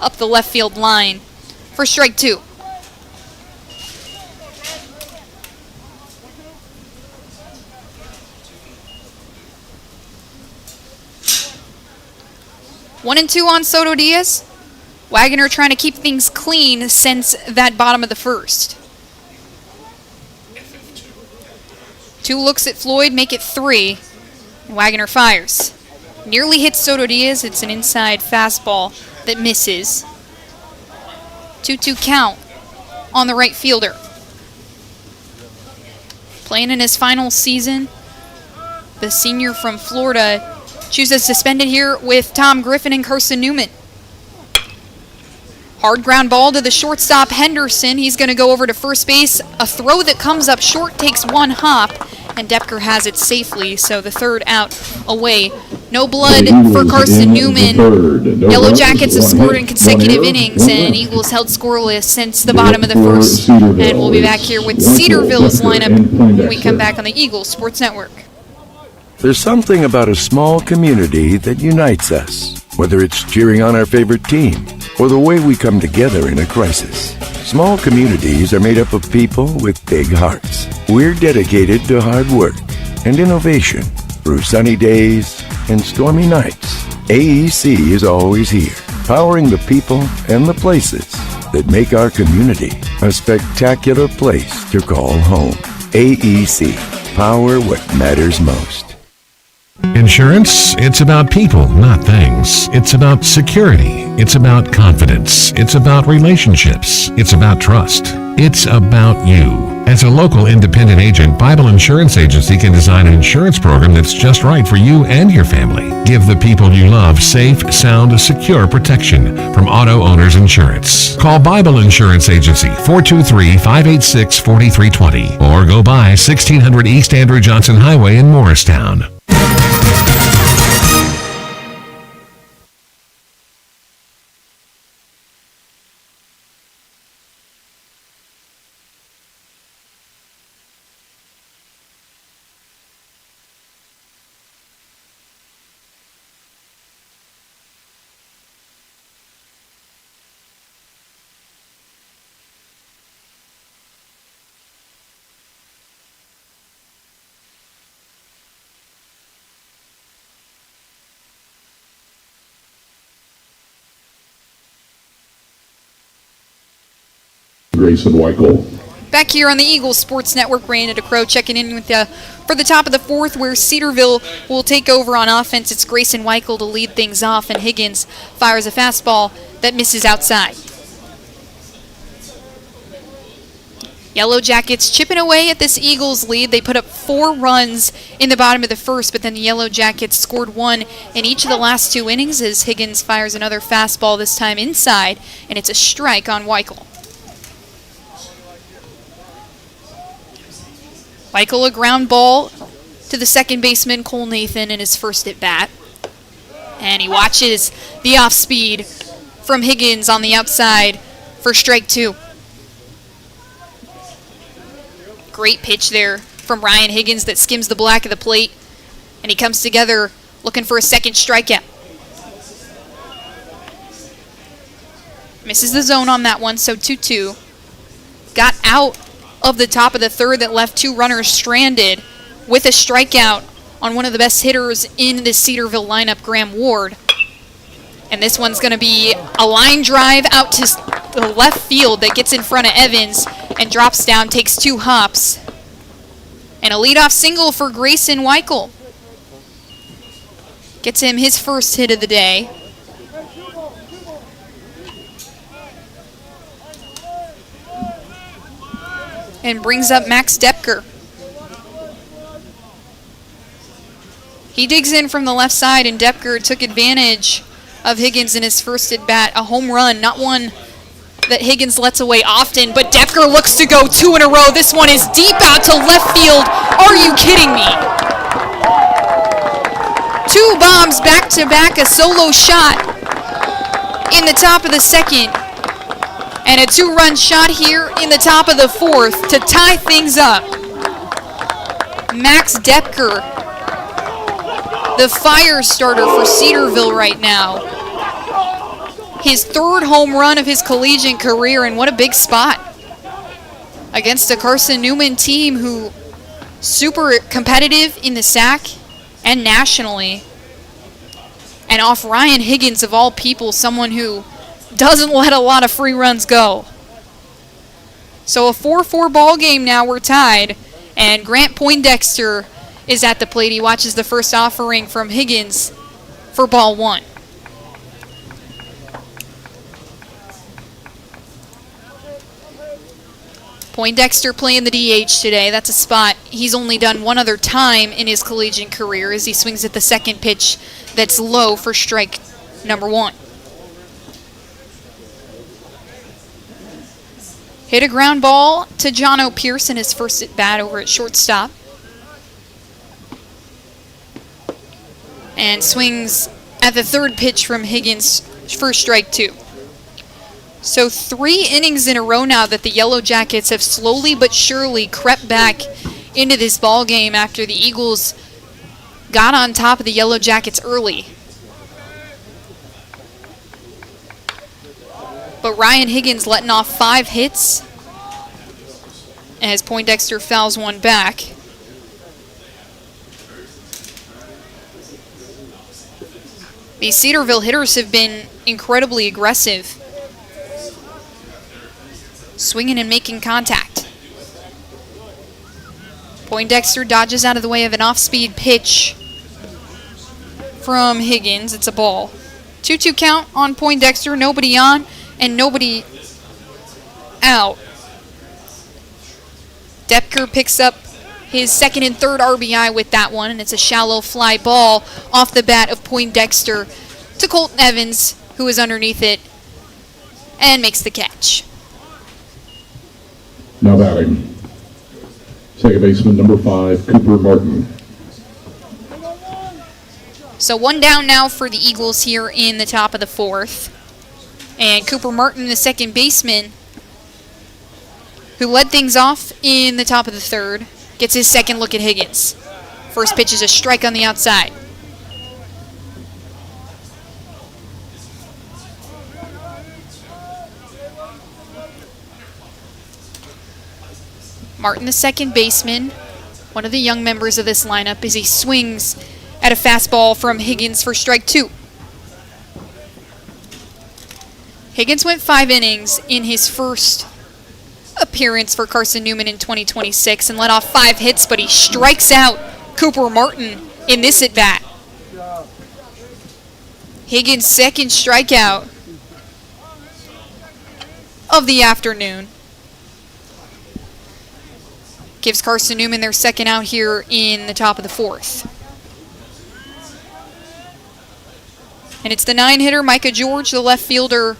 Speaker 2: up the left field line for strike 2. One and 2 on Soto Diaz. Wagoner trying to keep things clean since that bottom of the first. 2 looks at Floyd, make it 3. And Wagoner fires. Nearly hits Soto Diaz. It's an inside fastball that misses. 2-2 count on the right fielder. Playing in his final season, the senior from Florida chooses suspended here with Tom Griffin and Carson-Newman. Hard ground ball to the shortstop Henderson. He's going to go over to first base. A throw that comes up short takes 1 hop, and Depker has it safely, so the third out away. No blood for Carson-Newman. Yellow Jackets have scored in consecutive innings, and Eagles held scoreless since the bottom of the first. And we'll be back here with Cedarville's lineup when we come back on the Eagles Sports Network.
Speaker 9: There's something about a small community that unites us, whether it's cheering on our favorite team or the way we come together in a crisis. Small communities are made up of people with big hearts. We're dedicated to hard work and innovation through sunny days and stormy nights. AEC is always here, powering the people and the places that make our community a spectacular place to call home. AEC, power what matters most.
Speaker 10: Insurance, it's about people, not things. It's about security. It's about confidence. It's about relationships. It's about trust. It's about you. As a local independent agent, Bible Insurance Agency can design an insurance program that's just right for you and your family. Give the people you love safe, sound, secure protection from Auto Owners Insurance. Call Bible Insurance Agency 423-586-4320 or go by 1600 East Andrew Johnson Highway in Morristown.
Speaker 1: Grayson Weichel.
Speaker 2: Back here on the Eagles Sports Network, Brandon DeCrow checking in with you for the top of the fourth, where Cedarville will take over on offense. It's Grayson Weichel to lead things off, and Higgins fires a fastball that misses outside. Yellow Jackets chipping away at this Eagles lead. They put up 4 runs in the bottom of the first, but then the Yellow Jackets scored 1 in each of the last 2 innings as Higgins fires another fastball, this time inside, and it's a strike on Weichel. Weichel, a ground ball to the second baseman, Cole Nathan, in his first at bat. And he watches the off speed from Higgins on the outside for strike 2. Great pitch there from Ryan Higgins that skims the black of the plate. And he comes together looking for a second strikeout. Misses the zone on that one, so 2-2. Got out of the top of the third that left 2 runners stranded with a strikeout on one of the best hitters in the Cedarville lineup, Graham Ward. And this one's going to be a line drive out to the left field that gets in front of Evans and drops down, takes 2 hops. And a leadoff single for Grayson Weichel. Gets him his first hit of the day. And brings up Max Depker. He digs in from the left side, and Depker took advantage of Higgins in his first at bat. A home run, not one that Higgins lets away often, but Depker looks to go 2 in a row. This one is deep out to left field. Are you kidding me? 2 2 bombs back-to-back, a solo shot in the top of the second, and a 2-run shot here in the top of the fourth to tie things up. Max Depker, the fire starter for Cedarville right now. His 3rd home run of his collegiate career, and what a big spot against a Carson-Newman team who super competitive in the SAC and nationally. And off Ryan Higgins, of all people, someone who doesn't let a lot of free runs go. So a 4-4 ball game now, we're tied, and Grant Poindexter is at the plate. He watches the first offering from Higgins for ball 1. Poindexter playing the DH today. That's a spot he's only done one other time in his collegiate career as he swings at the second pitch that's low for strike number 1. Hit a ground ball to Jono Pearson, his first at bat over at shortstop. And swings at the 3rd pitch from Higgins for strike 2. So 3 innings in a row now that the Yellow Jackets have slowly but surely crept back into this ball game after the Eagles got on top of the Yellow Jackets early. But Ryan Higgins letting off 5 hits as Poindexter fouls one back. These Cedarville hitters have been incredibly aggressive, swinging and making contact. Poindexter dodges out of the way of an off-speed pitch from Higgins. It's a ball. 2-2 count on Poindexter. Nobody on and nobody out. Depker picks up his 2nd and 3rd RBI with that one, and it's a shallow fly ball off the bat of Poindexter to Colton Evans, who is underneath it and makes the catch.
Speaker 1: Now batting, second baseman number 5, Cooper Martin.
Speaker 2: So 1 down now for the Eagles here in the top of the 4th. And Cooper Martin, the second baseman, who led things off in the top of the 3rd, gets his second look at Higgins. First pitch is a strike on the outside. Martin, the second baseman, one of the young members of this lineup, as he swings at a fastball from Higgins for strike 2. Higgins went 5 innings in his first appearance for Carson-Newman in 2026 and let off 5 hits, but he strikes out Cooper Martin in this at-bat. Higgins' second strikeout of the afternoon. Gives Carson-Newman their second out here in the top of the 4th. And it's the 9-hitter, Micah George, the left fielder,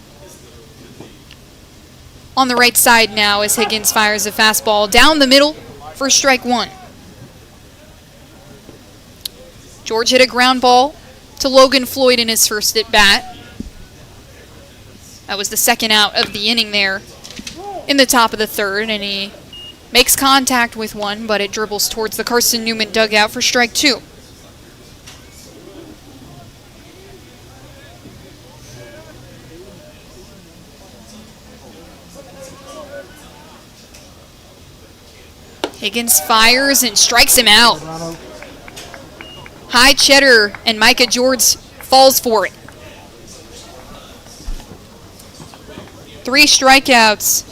Speaker 2: on the right side now as Higgins fires a fastball down the middle for strike 1. George hit a ground ball to Logan Floyd in his first at-bat. That was the second out of the inning there in the top of the 3rd, and he makes contact with one, but it dribbles towards the Carson-Newman dugout for strike 2. Higgins fires and strikes him out. High cheddar, and Micah George falls for it. 3 strikeouts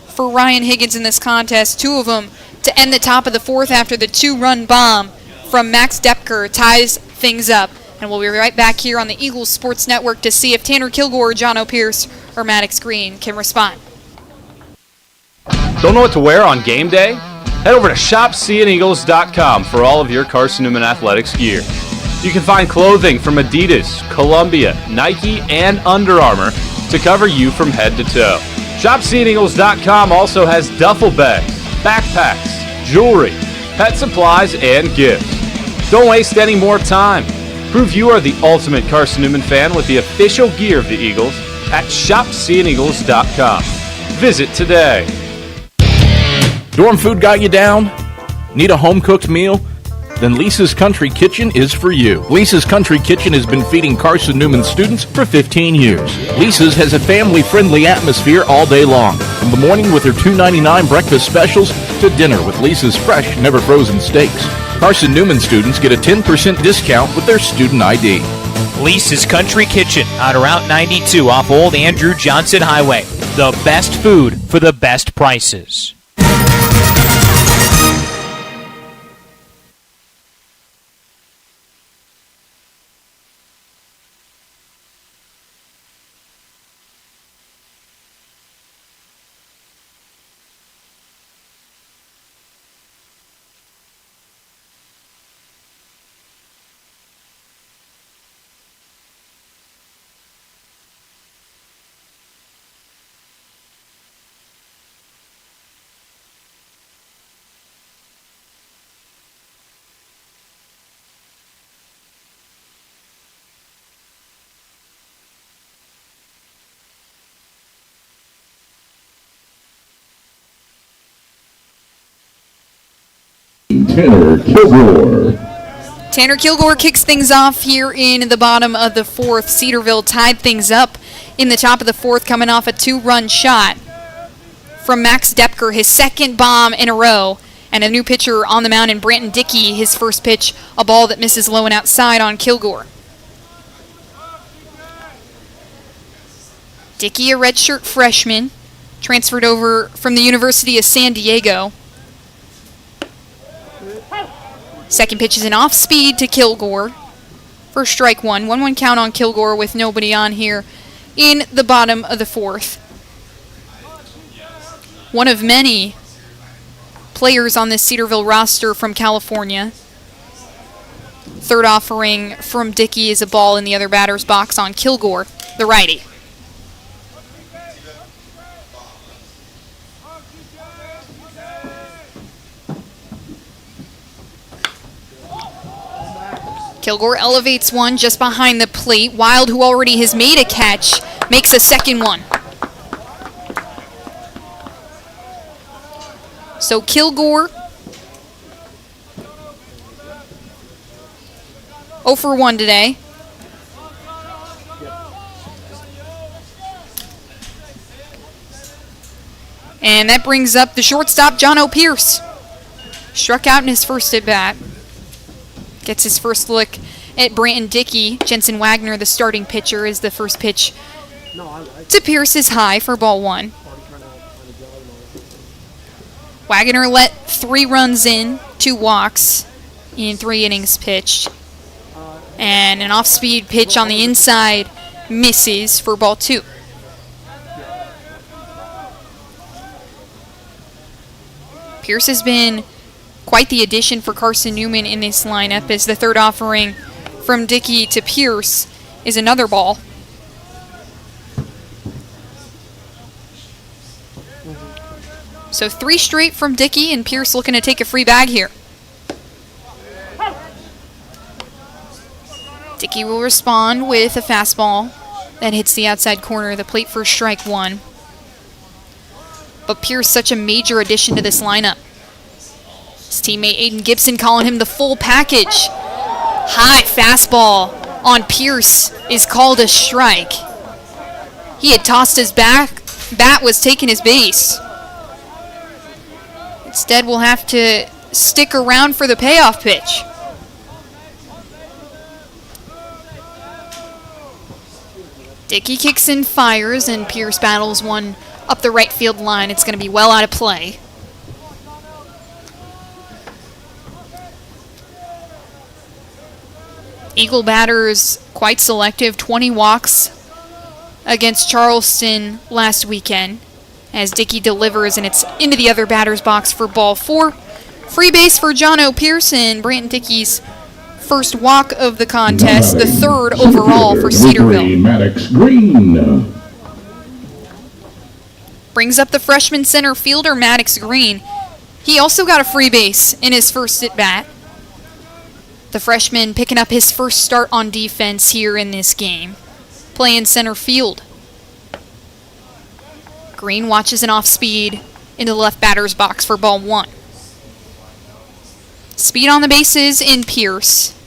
Speaker 2: for Ryan Higgins in this contest, 2 of them to end the top of the 4th after the 2-run bomb from Max Depker ties things up. And we'll be right back here on the Eagles Sports Network to see if Tanner Kilgore, Jono Pierce, or Maddox Green can respond.
Speaker 6: Don't know what to wear on game day? Head over to shopseeandeagles.com for all of your Carson-Newman athletics gear. You can find clothing from Adidas, Columbia, Nike, and Under Armour to cover you from head to toe. ShopSeeingEagles.com also has duffel bags, backpacks, jewelry, pet supplies, and gifts. Don't waste any more time. Prove you are the ultimate Carson-Newman fan with the official gear of the Eagles at shopseeandeagles.com. Visit today.
Speaker 8: Dorm food got you down? Need a home-cooked meal? Then Lisa's Country Kitchen is for you. Lisa's Country Kitchen has been feeding Carson-Newman students for 15 years. Lisa's has a family-friendly atmosphere all day long, from the morning with their $2.99 breakfast specials to dinner with Lisa's fresh, never-frozen steaks. Carson-Newman students get a 10% discount with their student ID.
Speaker 3: Lisa's Country Kitchen on Route 92 off Old Andrew Johnson Highway. The best food for the best prices.
Speaker 1: Tanner Kilgore.
Speaker 2: Tanner Kilgore kicks things off here in the bottom of the fourth. Cedarville tied things up in the top of the fourth, coming off a 2-run shot from Max Depker, his second bomb in a row. And a new pitcher on the mound in Branton Dickey, his first pitch, a ball that misses low and outside on Kilgore. Dickey, a redshirt freshman, transferred over from the University of San Diego. Second pitch is an off-speed to Kilgore for strike one. 1-1 count on Kilgore with nobody on here in the bottom of the fourth. One of many players on this Cedarville roster from California. Third offering from Dickey is a ball in the other batter's box on Kilgore, the righty. Kilgore elevates one just behind the plate. Wild, who already has made a catch, makes a second one. So Kilgore 0 for 1 today. And that brings up the shortstop, John O'Pierce. Struck out in his first at-bat. Gets his first look at Branton Dickey. Jensen Wagner, the starting pitcher, is the first pitch to Pierce is high for ball one. Wagner let 3 runs in, 2 walks in 3 innings pitched. And an off-speed pitch on the inside misses for ball 2. Pierce has been quite the addition for Carson-Newman in this lineup, as the third offering from Dickey to Pierce is another ball. So 3 straight from Dickey, and Pierce looking to take a free bag here. Dickey will respond with a fastball that hits the outside corner of the plate for strike 1. But Pierce, such a major addition to this lineup. His teammate Aiden Gibson calling him the full package. High fastball on Pierce is called a strike. He had tossed his bat was taking his base. Instead, we'll have to stick around for the payoff pitch. Dickey kicks and fires, and Pierce battles one up the right field line. It's going to be well out of play. Eagle batters quite selective, 20 walks against Charleston last weekend, as Dickey delivers, and it's into the other batter's box for ball 4. Free base for John O'Pierce, Branton Dickey's first walk of the contest, the third overall for Cedarville.
Speaker 1: Maddox Green.
Speaker 2: Brings up the freshman center fielder, Maddox Green. He also got a free base in his first at-bat. The freshman picking up his first start on defense here in this game. Playing center field. Green watches an off-speed into the left batter's box for ball 1. Speed on the bases in Pierce.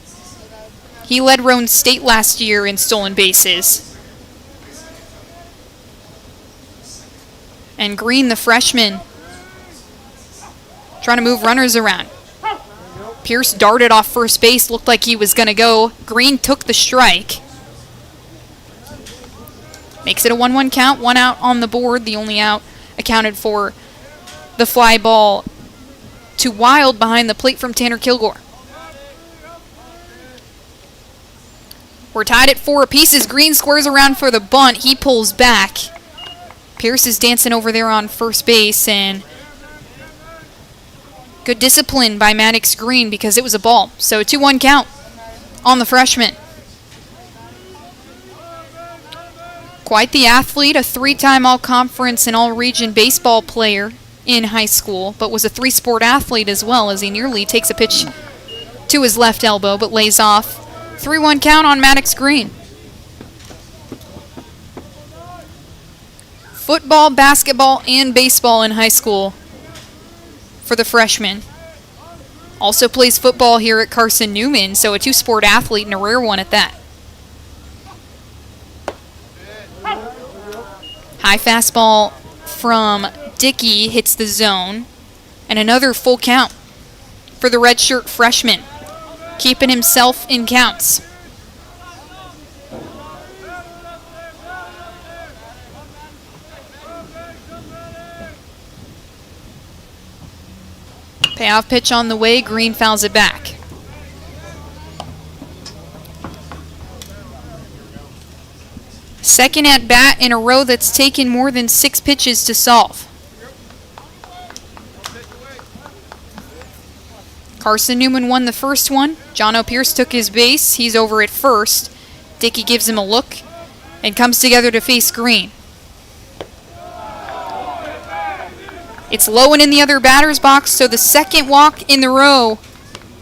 Speaker 2: He led Roane State last year in stolen bases. And Green, the freshman, trying to move runners around. Pierce darted off first base, looked like he was going to go. Green took the strike. Makes it a 1-1 count, 1 out on the board. The only out accounted for the fly ball to Wild behind the plate from Tanner Kilgore. We're tied at 4 apiece. Green squares around for the bunt. He pulls back. Pierce is dancing over there on first base, and good discipline by Maddox Green because it was a ball. So a 2-1 count on the freshman. Quite the athlete, a 3-time all-conference and all-region baseball player in high school, but was a 3-sport athlete as well, as he nearly takes a pitch to his left elbow but lays off. 3-1 count on Maddox Green. Football, basketball, and baseball in high school for the freshman. Also plays football here at Carson-Newman, so a 2-sport athlete and a rare one at that. High fastball from Dickey hits the zone, and another full count for the redshirt freshman, keeping himself in counts. Payoff pitch on the way. Green fouls it back. Second at bat in a row that's taken more than 6 pitches to solve. Carson-Newman won the first one. John O'Pierce took his base. He's over at first. Dickey gives him a look and comes together to face Green. It's low and in the other batter's box, so the second walk in the row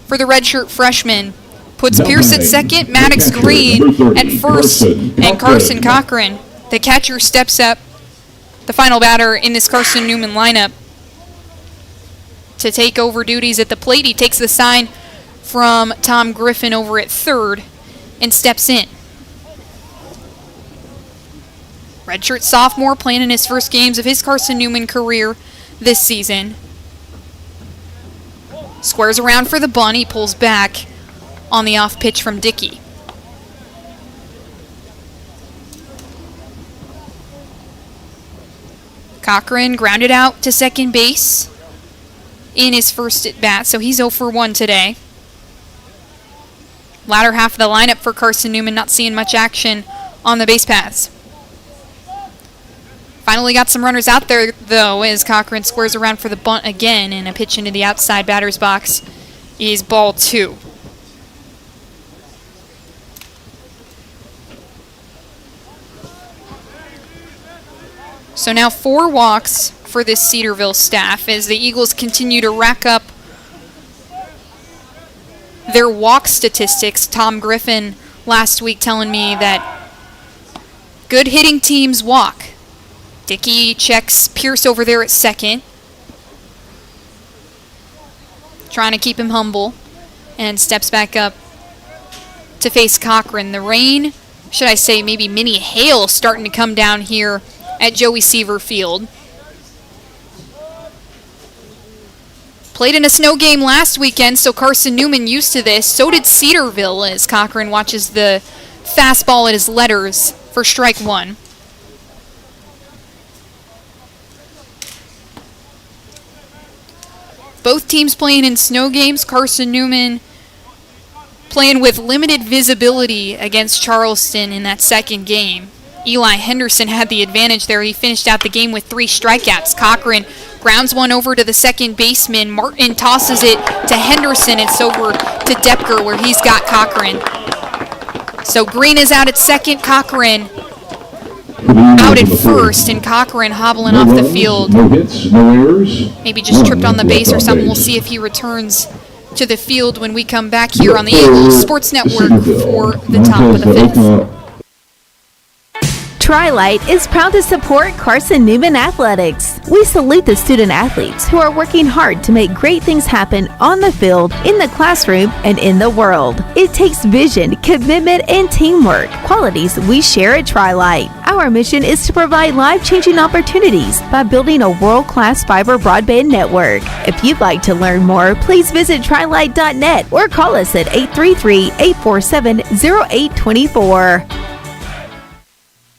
Speaker 2: for the redshirt freshman puts Pierce at second, Maddox Green at first, and Carson Cochran, the catcher, steps up, the final batter in this Carson-Newman lineup, to take over duties at the plate. He takes the sign from Tom Griffin over at third and steps in. Redshirt sophomore playing in his first games of his Carson-Newman career this season. Squares around for the bunt. He pulls back on the off pitch from Dickey. Cochran grounded out to second base in his first at bat, so he's 0 for 1 today. Latter half of the lineup for Carson-Newman, not seeing much action on the base paths. Finally got some runners out there, though, as Cochran squares around for the bunt again, and a pitch into the outside batter's box is ball 2. So now 4 walks for this Cedarville staff as the Eagles continue to rack up their walk statistics. Tom Griffin last week telling me that good hitting teams walk. Dickey checks Pierce over there at second, trying to keep him humble, and steps back up to face Cochran. The rain, should I say maybe mini hail, starting to come down here at Joey Seaver Field. Played in a snow game last weekend, so Carson-Newman used to this. So did Cedarville, as Cochran watches the fastball at his letters for strike 1. Both teams playing in snow games. Carson-Newman playing with limited visibility against Charleston in that second game. Eli Henderson had the advantage there. He finished out the game with 3 strikeouts. Cochran grounds one over to the second baseman. Martin tosses it to Henderson. It's over to Depker, where he's got Cochran. So Green is out at second. Cochran out at first, and Cochran hobbling off the field.
Speaker 1: No hits, no errors.
Speaker 2: Maybe just tripped on the base or something. We'll see if he returns to the field when we come back here on the Eagles Sports Network for the top of the fifth.
Speaker 11: Tri-Light is proud to support Carson-Newman Athletics. We salute the student athletes who are working hard to make great things happen on the field, in the classroom, and in the world. It takes vision, commitment, and teamwork, qualities we share at Tri-Light. Our mission is to provide life-changing opportunities by building a world-class fiber broadband network. If you'd like to learn more, please visit trilight.net or call us at 833-847-0824.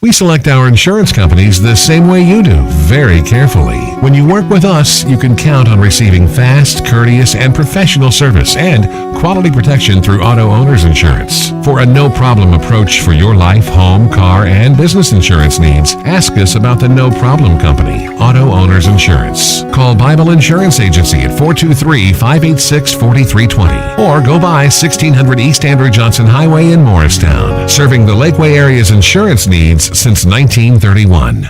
Speaker 10: We select our insurance companies the same way you do, very carefully. When you work with us, you can count on receiving fast, courteous, and professional service and quality protection through Auto Owners Insurance. For a no-problem approach for your life, home, car, and business insurance needs, ask us about the No Problem Company, Auto Owners Insurance. Call Bible Insurance Agency at 423-586-4320 or go by 1600 East Andrew Johnson Highway in Morristown, serving the Lakeway area's insurance needs since 1931.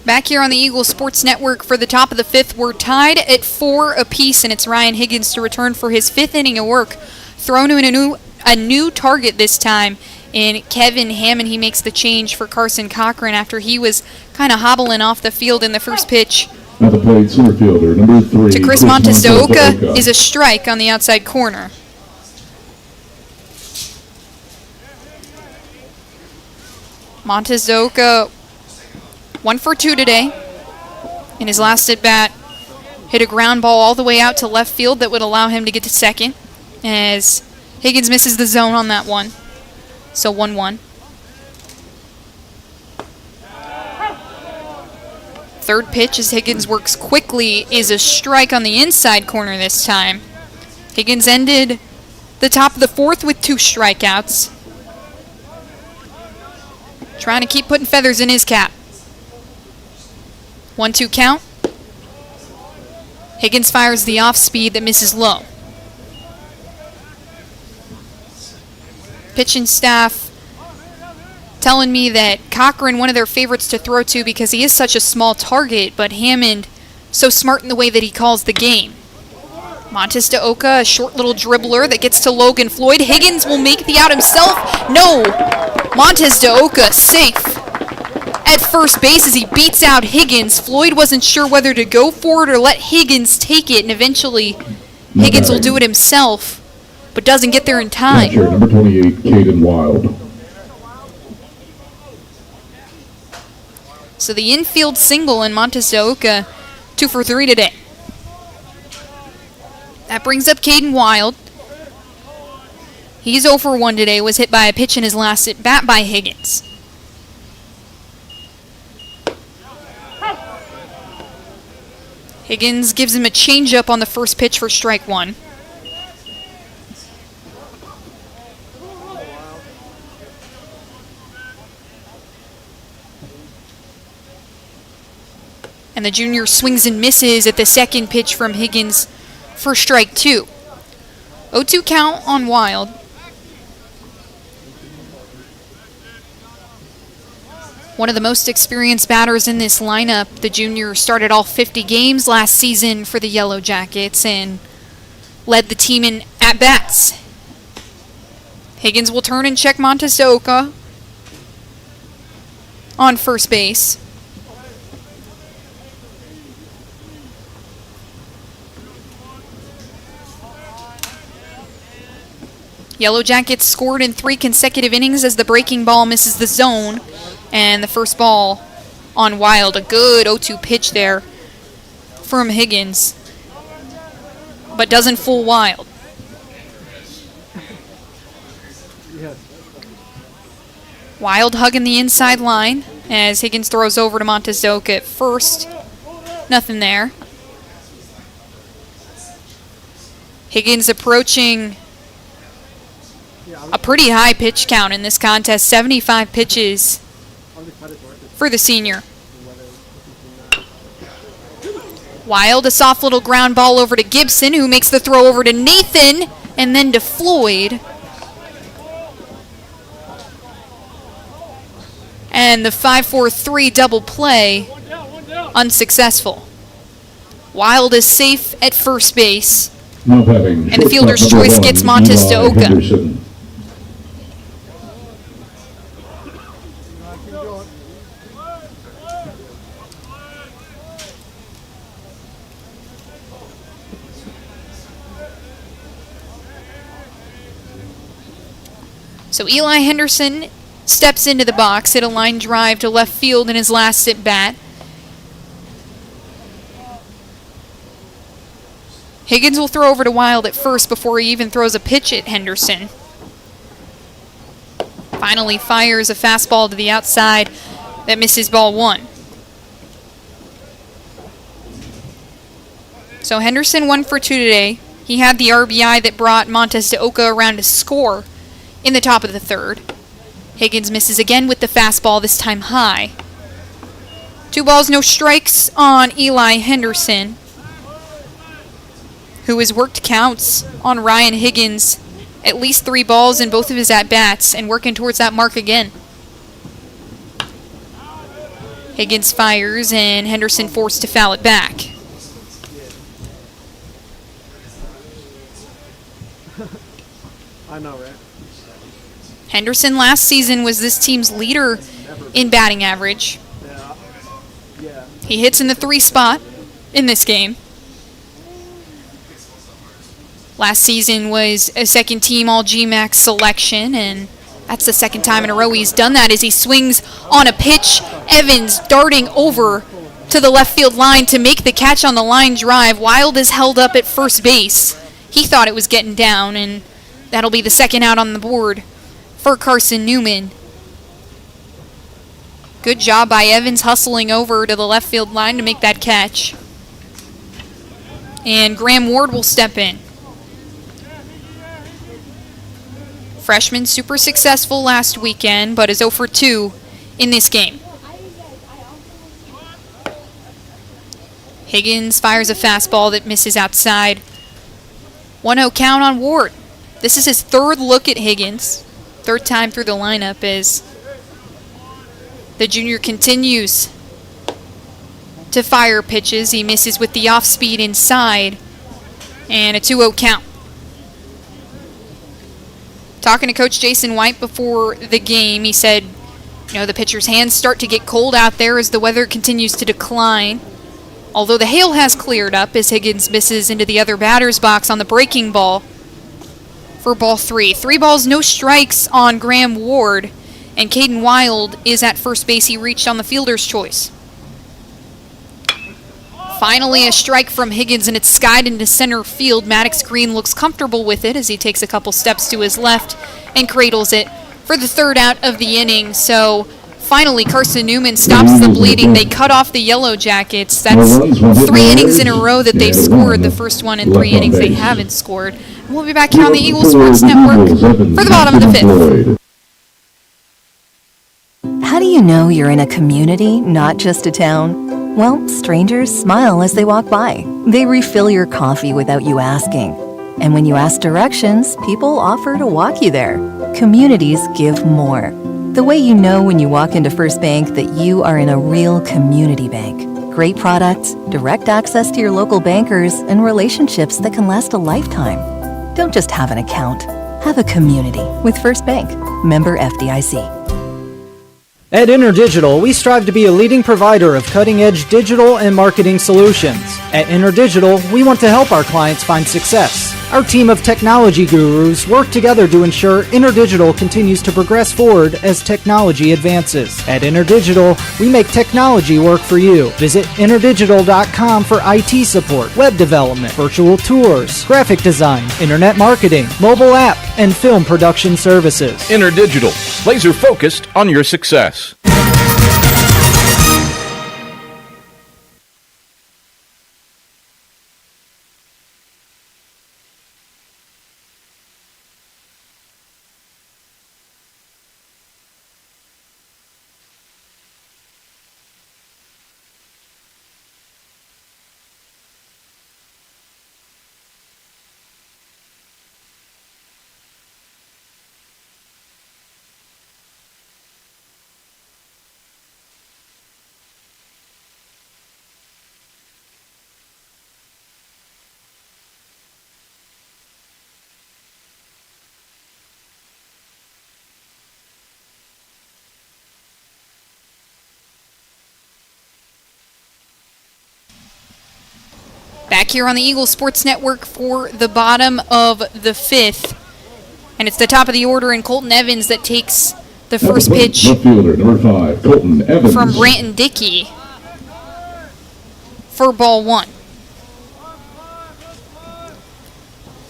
Speaker 2: Back here on the Eagles Sports Network for the top of the fifth, we're tied at 4 apiece, and it's Ryan Higgins to return for his fifth inning of work. Thrown in a new target this time in Kevin Hammond. He makes the change for Carson Cochran after he was kind of hobbling off the field in the first pitch.
Speaker 1: At the plate, center fielder, number 3.
Speaker 2: To Chris Montes de Oca is a strike on the outside corner. Montes de Oca 1 for 2 today. In his last at bat, hit a ground ball all the way out to left field that would allow him to get to second, as Higgins misses the zone on that one. So 1-1. Third pitch as Higgins works quickly is a strike on the inside corner this time. Higgins ended the top of the fourth with 2 strikeouts. Trying to keep putting feathers in his cap. 1-2 count. Higgins fires the off speed that misses low. Pitching staff telling me that Cochran, one of their favorites to throw to because he is such a small target, but Hammond so smart in the way that he calls the game. Montes de Oca, a short little dribbler that gets to Logan Floyd. Higgins will make the out himself. No! Montes de Oca safe at first base as he beats out Higgins. Floyd wasn't sure whether to go for it or let Higgins take it, and eventually Higgins will do it himself, but doesn't get there in time.
Speaker 1: Catcher, number 28, Caden Wild.
Speaker 2: So the infield single in Montes de Oca, 2 for 3 today. That brings up Caden Wild. He's 0 for 1 today, was hit by a pitch in his last at bat by Higgins. Higgins gives him a changeup on the first pitch for strike 1. And the junior swings and misses at the second pitch from Higgins for strike 2. 0-2 count on Wild. One of the most experienced batters in this lineup, the junior started all 50 games last season for the Yellow Jackets and led the team in at-bats. Higgins will turn and check Montes de Oca on first base. Yellow Jackets scored in 3 consecutive innings as the breaking ball misses the zone. And the first ball on Wild, a good 0-2 pitch there from Higgins, but doesn't fool Wild. Wild hugging the inside line as Higgins throws over to Montez de Oca at first. Nothing there. Higgins approaching a pretty high pitch count in this contest, 75 pitches for the senior. Wild, a soft little ground ball over to Gibson, who makes the throw over to Nathan, and then to Floyd. And the 5-4-3 double play, unsuccessful. Wild is safe at first base. And the fielder's choice gets Montez de Oca. So Eli Henderson steps into the box, hit a line drive to left field in his last at-bat. Higgins will throw over to Wild at first before he even throws a pitch at Henderson. Finally fires a fastball to the outside that misses ball 1. So Henderson 1 for 2 today. He had the RBI that brought Montez de Oca around to score in the top of the third. Higgins misses again with the fastball, this time high. 2 balls, no strikes on Eli Henderson, who has worked counts on Ryan Higgins, at least 3 balls in both of his at-bats, and working towards that mark again. Higgins fires, and Henderson forced to foul it back.
Speaker 7: I know, right?
Speaker 2: Henderson last season was this team's leader in batting average. He hits in the 3 spot in this game. Last season was a second-team All-GMAC selection, and that's the second time in a row he's done that as he swings on a pitch. Evans darting over to the left field line to make the catch on the line drive. Wild is held up at first base. He thought it was getting down, and that'll be the second out on the board for Carson-Newman. Good job by Evans hustling over to the left field line to make that catch. And Graham Ward will step in. Freshman super successful last weekend, but is 0 for 2 in this game. Higgins fires a fastball that misses outside. 1-0 count on Ward. This is his 3rd look at Higgins. 3rd time through the lineup as the junior continues to fire pitches. He misses with the off-speed inside, and a 2-0 count. Talking to Coach Jason White before the game, he said, the pitcher's hands start to get cold out there as the weather continues to decline. Although the hail has cleared up as Higgins misses into the other batter's box on the breaking ball for ball 3. 3 balls, no strikes on Graham Ward, and Caden Wild is at first base. He reached on the fielder's choice. Finally a strike from Higgins, and it's skied into center field. Maddox Green looks comfortable with it as he takes a couple steps to his left and cradles it for the 3rd out of the inning. So finally Carson-Newman stops the bleeding. They cut off the Yellow Jackets. That's 3 innings in a row that they've scored. The first one in 3 innings they haven't scored. We'll be back here on the Eagle Sports Network for the bottom of the 5th.
Speaker 12: How do you know you're in a community, not just a town? Well, strangers smile as they walk by. They refill your coffee without you asking. And when you ask directions, people offer to walk you there. Communities give more. The way you know when you walk into First Bank that you are in a real community bank. Great products, direct access to your local bankers, and relationships that can last a lifetime. Don't just have an account. Have a community with First Bank. Member FDIC.
Speaker 13: At InterDigital, we strive to be a leading provider of cutting-edge digital and marketing solutions. At InterDigital, we want to help our clients find success. Our team of technology gurus work together to ensure InterDigital continues to progress forward as technology advances. At InterDigital, we make technology work for you. Visit interdigital.com for IT support, web development, virtual tours, graphic design, internet marketing, mobile app, and film production services.
Speaker 8: InterDigital, laser focused on your success.
Speaker 2: Back here on the Eagle Sports Network for the bottom of the fifth. And it's the top of the order in Colton Evans that takes the first pitch
Speaker 1: Left fielder, number 5, Colton Evans.
Speaker 2: from Branton Dickey for ball 1.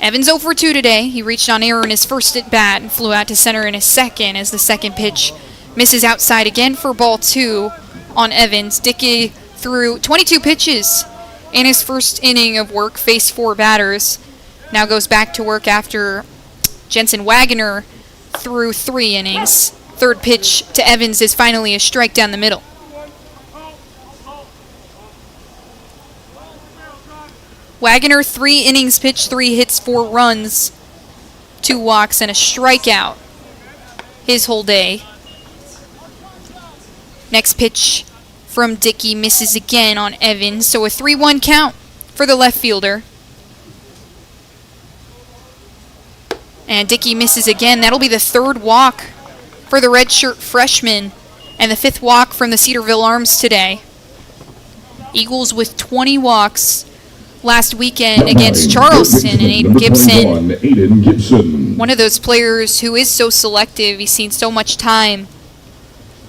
Speaker 2: Evans 0 for 2 today. He reached on error in his first at bat and flew out to center in his second as the second pitch misses outside again for ball 2 on Evans. Dickey threw 22 pitches in his first inning of work, faced 4 batters. Now goes back to work after Jensen Wagner threw 3 innings. Third pitch to Evans is finally a strike down the middle. Wagner, 3 innings pitched, 3 hits, 4 runs, 2 walks, and a strikeout his whole day. Next pitch from Dickey misses again on Evans, so a 3-1 count for the left fielder. And Dickey misses again. That'll be the 3rd walk for the redshirt freshman and the 5th walk from the Cedarville Arms today. Eagles with 20 walks last weekend against Charleston and Aiden Gibson. One of those players who is so selective. He's seen so much time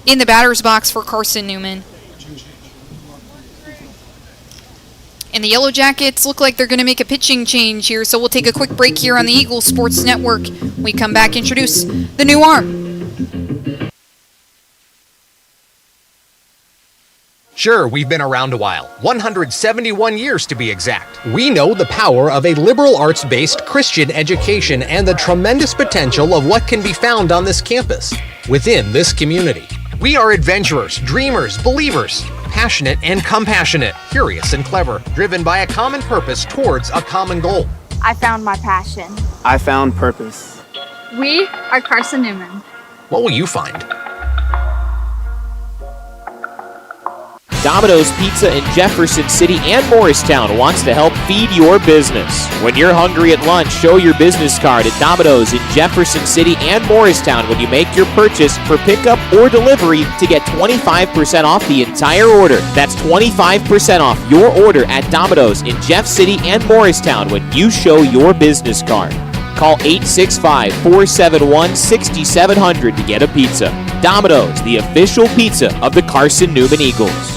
Speaker 2: in the batter's box for Carson-Newman. And the Yellow Jackets look like they're going to make a pitching change here, so we'll take a quick break here on the Eagle Sports Network. When we come back, introduce the new arm.
Speaker 14: Sure, we've been around a while, 171 years to be exact. We know the power of a liberal arts-based Christian education and the tremendous potential of what can be found on this campus, within this community. We are adventurers, dreamers, believers, passionate and compassionate, curious and clever, driven by a common purpose towards a common goal.
Speaker 15: I found my passion.
Speaker 16: I found purpose.
Speaker 15: We are Carson-Newman.
Speaker 14: What will you find?
Speaker 3: Domino's Pizza in Jefferson City and Morristown wants to help feed your business. When you're hungry at lunch, show your business card at Domino's in Jefferson City and Morristown when you make your purchase for pickup or delivery to get 25% off the entire order. That's 25% off your order at Domino's in Jeff City and Morristown when you show your business card. Call 865-471-6700 to get a pizza. Domino's, the official pizza of the Carson-Newman Eagles.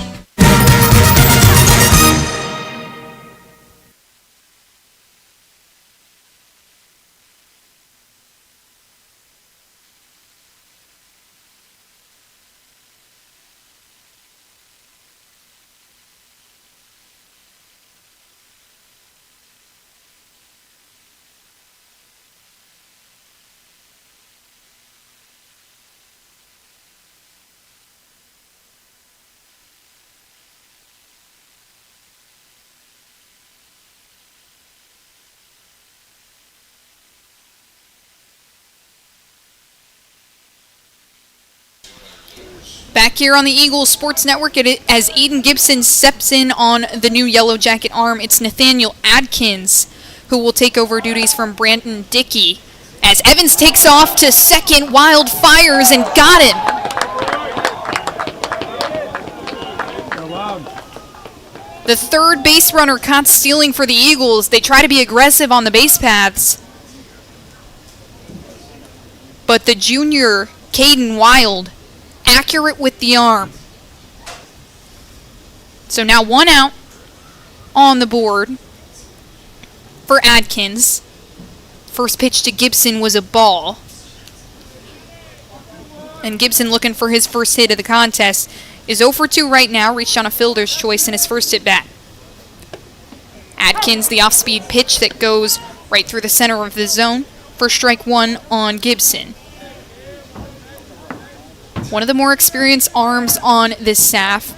Speaker 2: Back here on the Eagles Sports Network, as Aiden Gibson steps in on the new Yellow Jacket arm, it's Nathaniel Adkins who will take over duties from Branton Dickey. As Evans takes off to second, Wild fires and got him. The third base runner caught stealing for the Eagles. They try to be aggressive on the base paths. But the junior, Caden Wild, accurate with the arm. So now 1 out on the board for Adkins. First pitch to Gibson was a ball. And Gibson, looking for his first hit of the contest, is 0 for 2 right now, reached on a fielder's choice in his first at bat. Adkins, the off-speed pitch that goes right through the center of the zone for strike 1 on Gibson. One of the more experienced arms on this staff.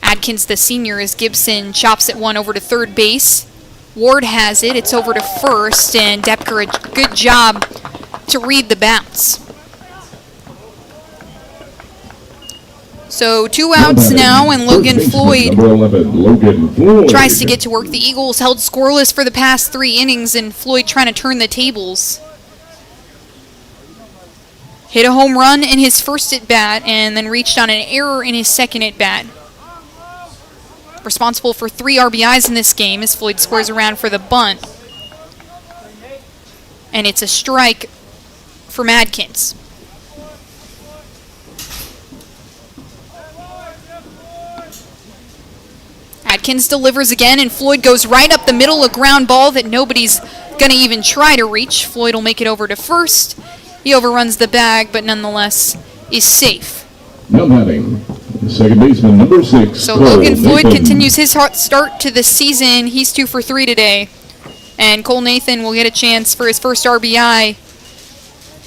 Speaker 2: Adkins, the senior, as Gibson chops it 1 over to third base. Ward has it. It's over to first, and Depker, a good job to read the bounce. So 2 outs now, and Logan Floyd tries to get to work. The Eagles held scoreless for the past 3 innings, and Floyd trying to turn the tables. Hit a home run in his first at-bat and then reached on an error in his second at-bat. Responsible for 3 RBIs in this game as Floyd squares around for the bunt. And it's a strike from Adkins. Adkins delivers again, and Floyd goes right up the middle, a ground ball that nobody's going to even try to reach. Floyd will make it over to first. He overruns the bag, but nonetheless is safe.
Speaker 1: Now batting, second baseman number 6.
Speaker 2: So Logan Floyd continues his hot start to the season. He's 2 for 3 today. And Cole Nathan will get a chance for his first RBI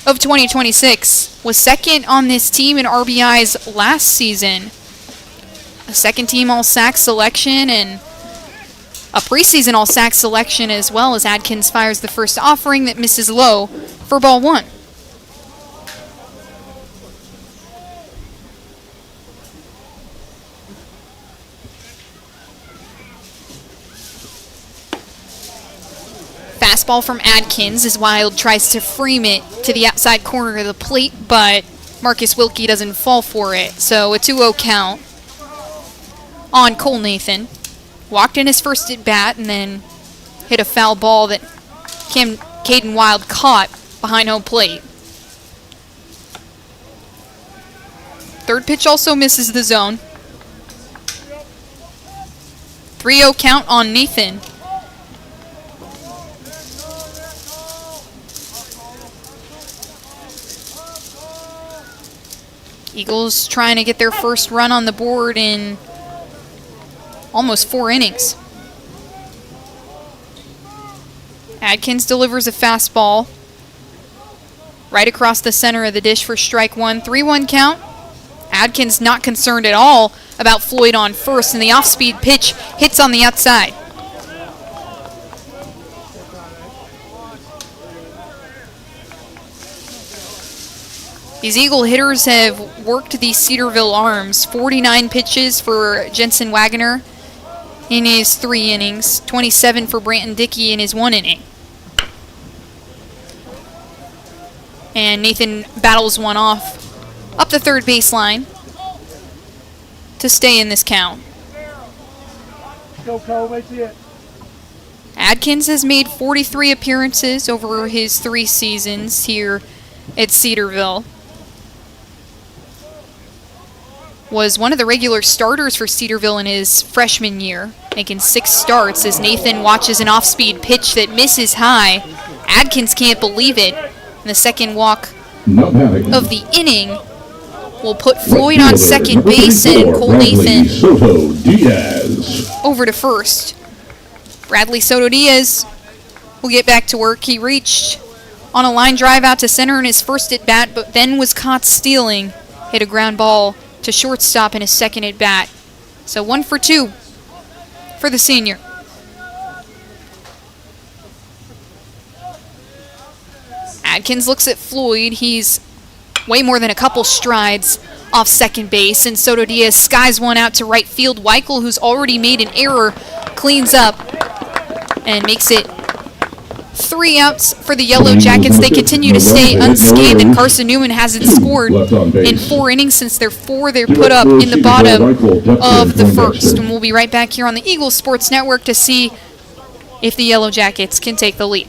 Speaker 2: of 2026. Was second on this team in RBIs last season. A second-team All-SAC selection and a preseason All-SAC selection as well, as Adkins fires the first offering that misses low for ball 1. Fastball from Adkins as Wild tries to frame it to the outside corner of the plate, but Marcus Wilkie doesn't fall for it. So a 2-0 count on Cole Nathan. Walked in his first at bat and then hit a foul ball that Caden Wild caught behind home plate. Third pitch also misses the zone. 3-0 count on Nathan. Eagles trying to get their first run on the board in almost 4 innings. Adkins delivers a fastball right across the center of the dish for strike 1. 3-1 count. Adkins not concerned at all about Floyd on first, and the off-speed pitch hits on the outside. These Eagle hitters have worked these Cedarville arms. 49 pitches for Jensen Wagoner in his 3 innings. 27 for Branton Dickey in his 1 inning. And Nathan battles one off up the third baseline to stay in this count.
Speaker 7: Go, Cole, let's see it.
Speaker 2: Adkins has made 43 appearances over his 3 seasons here at Cedarville. Was one of the regular starters for Cedarville in his freshman year, making 6 starts as Nathan watches an off-speed pitch that misses high. Adkins can't believe it. And the second walk of the inning will put Floyd on second base and Cole Nathan over to first. Bradley Soto Diaz will get back to work. He reached on a line drive out to center in his first at bat, but then was caught stealing. Hit a ground ball to shortstop in his second at bat. So 1 for 2 for the senior. Adkins looks at Floyd. He's way more than a couple strides off second base, and Soto Diaz skies one out to right field. Weichel, who's already made an error, cleans up and makes it 3 outs for the Yellow Jackets. They continue to stay unscathed, and Carson-Newman hasn't scored in 4 innings since their 4 they put up in the bottom of the first. And we'll be right back here on the Eagles Sports Network to see if the Yellow Jackets can take the lead.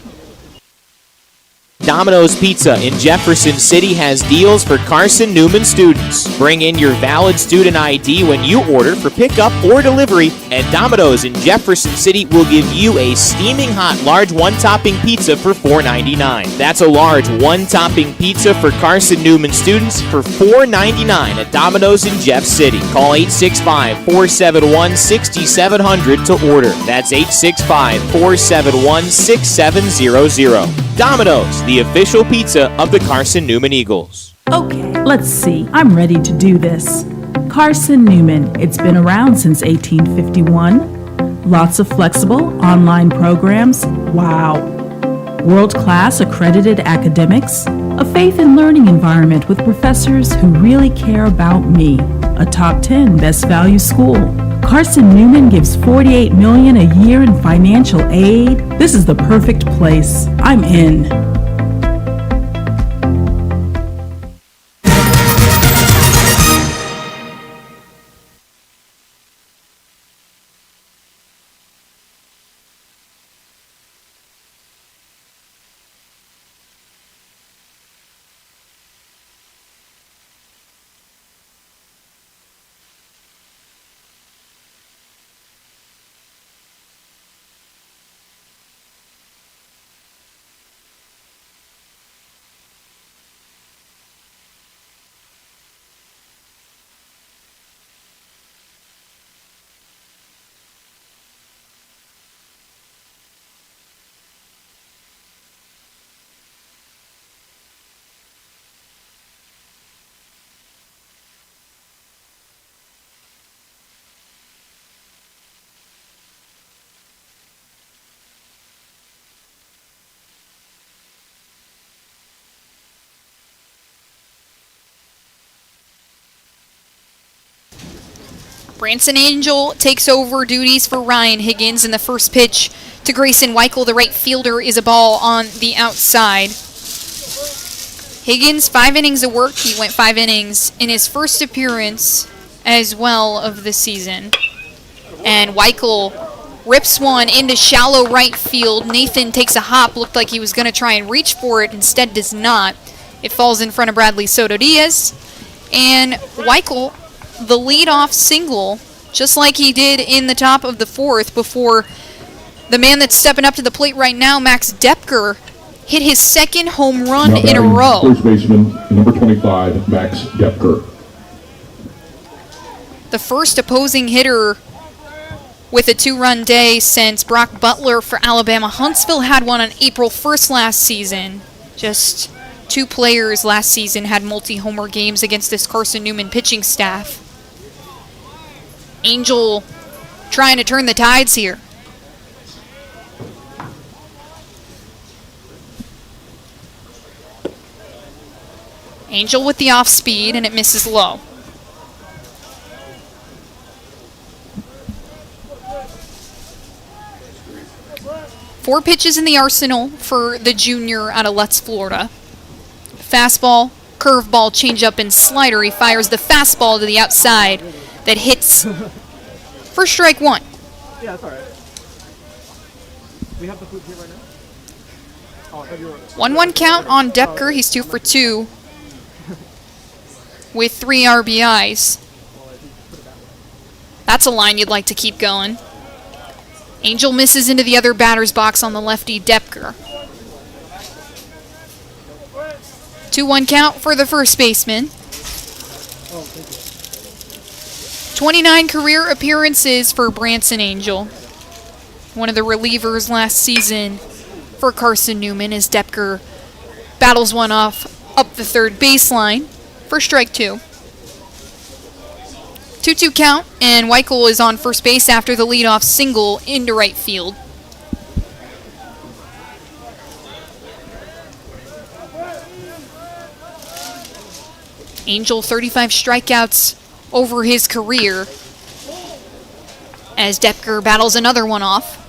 Speaker 3: Domino's Pizza in Jefferson City has deals for Carson-Newman students. Bring in your valid student ID when you order for pickup or delivery, and Domino's in Jefferson City will give you a steaming hot large one-topping pizza for $4.99. That's a large one-topping pizza for Carson-Newman students for $4.99 at Domino's in Jeff City. Call 865-471-6700 to order. That's 865-471-6700. Domino's, the official pizza of the Carson-Newman Eagles.
Speaker 4: Okay, let's see. I'm ready to do this. Carson-Newman. It's been around since 1851. Lots of flexible online programs. Wow. World-class accredited academics. A faith and learning environment with professors who really care about me. A top 10 best value school. Carson-Newman gives $48 million a year in financial aid. This is the perfect place. I'm in.
Speaker 2: Branson Angel takes over duties for Ryan Higgins, in the first pitch to Grayson Weichel, the right fielder, is a ball on the outside. Higgins, 5 innings of work. He went 5 innings in his first appearance as well of the season. And Weichel rips one into shallow right field. Nathan takes a hop, looked like he was going to try and reach for it, instead does not. It falls in front of Bradley Soto Diaz. And Weichel, the leadoff single, just like he did in the top of the 4th, before the man that's stepping up to the plate right now, Max Depker, hit his 2nd home run in a row.
Speaker 1: First baseman, number 25, Max Depker.
Speaker 2: The first opposing hitter with a 2-run day since Brock Butler for Alabama. Huntsville had one on April 1st last season. Just 2 players last season had multi-homer games against this Carson-Newman pitching staff. Angel trying to turn the tides here. Angel with the off speed, and it misses low. Four pitches in the arsenal for the junior out of Lutz, Florida. Fastball, curveball, changeup, and slider. He fires the fastball to the outside that hits for strike 1.
Speaker 7: Yeah, that's all right. We have the food here right now? Oh, I thought you were...
Speaker 2: 1-1 count on Depker. He's 2 for 2 with 3 RBIs. That's a line you'd like to keep going. Angel misses into the other batter's box on the lefty Depker. 2-1 count for the first baseman. 29 career appearances for Branson Angel. One of the relievers last season for Carson-Newman, as Depker battles one off up the third baseline for strike 2. 2-2 count, and Weichel is on first base after the leadoff single into right field. Angel, 35 strikeouts over his career, as Depker battles another one off.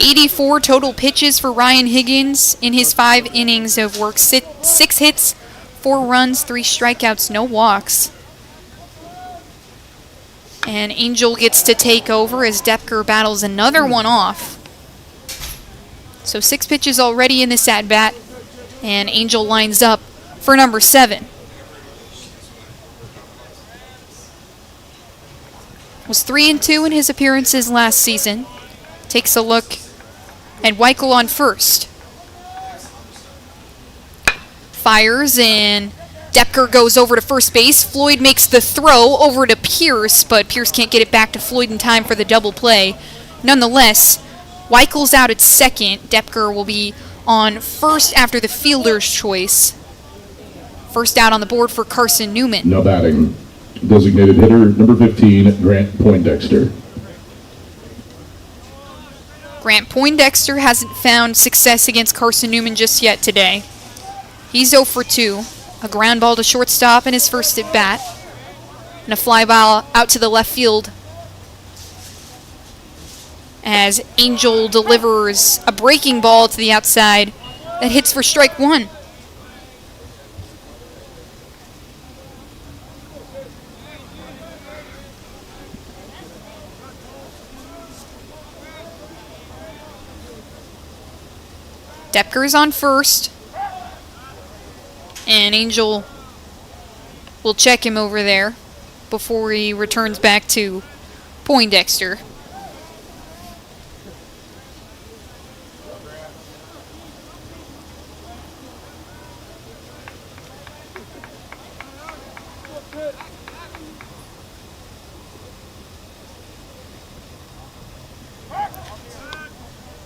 Speaker 2: ...84 total pitches for Ryan Higgins in his 5 innings of work. 6 hits, 4 runs, 3 strikeouts, no walks. And Angel gets to take over as Depker battles another one off. So 6 pitches already in this at-bat, and Angel lines up for number 7. Was 3-2 in his appearances last season. Takes a look, and Weichel on first. Fires, and Depker goes over to first base. Floyd makes the throw over to Pierce, but Pierce can't get it back to Floyd in time for the double play. Nonetheless, Weichel's out at second. Depker will be on first after the fielder's choice. First out on the board for Carson-Newman.
Speaker 1: Now batting, designated hitter number 15, Grant Poindexter.
Speaker 2: Grant Poindexter hasn't found success against Carson-Newman just yet today. He's 0 for 2. A ground ball to shortstop in his first at bat. And a fly ball out to the left field as Angel delivers a breaking ball to the outside that hits for strike 1. Depker's on first, and Angel will check him over there before he returns back to Poindexter.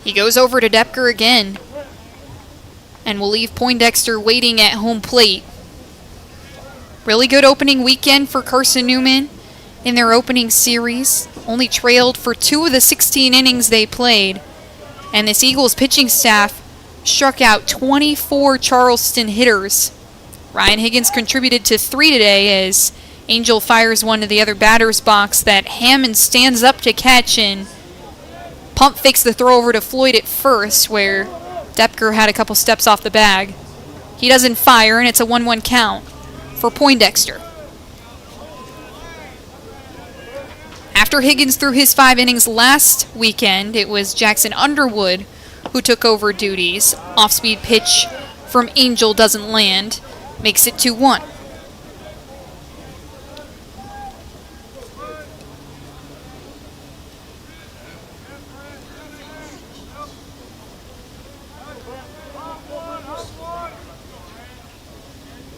Speaker 2: He goes over to Depker again, and will leave Poindexter waiting at home plate. Really good opening weekend for Carson-Newman in their opening series. Only trailed for 2 of the 16 innings they played. And this Eagles pitching staff struck out 24 Charleston hitters. Ryan Higgins contributed to 3 today as Angel fires one to the other batter's box that Hammond stands up to catch, and pump fakes the throw over to Floyd at first, where Depker had a couple steps off the bag. He doesn't fire, and it's a 1-1 count for Poindexter. After Higgins threw his 5 innings last weekend, it was Jackson Underwood who took over duties. Off-speed pitch from Angel doesn't land. Makes it 2-1.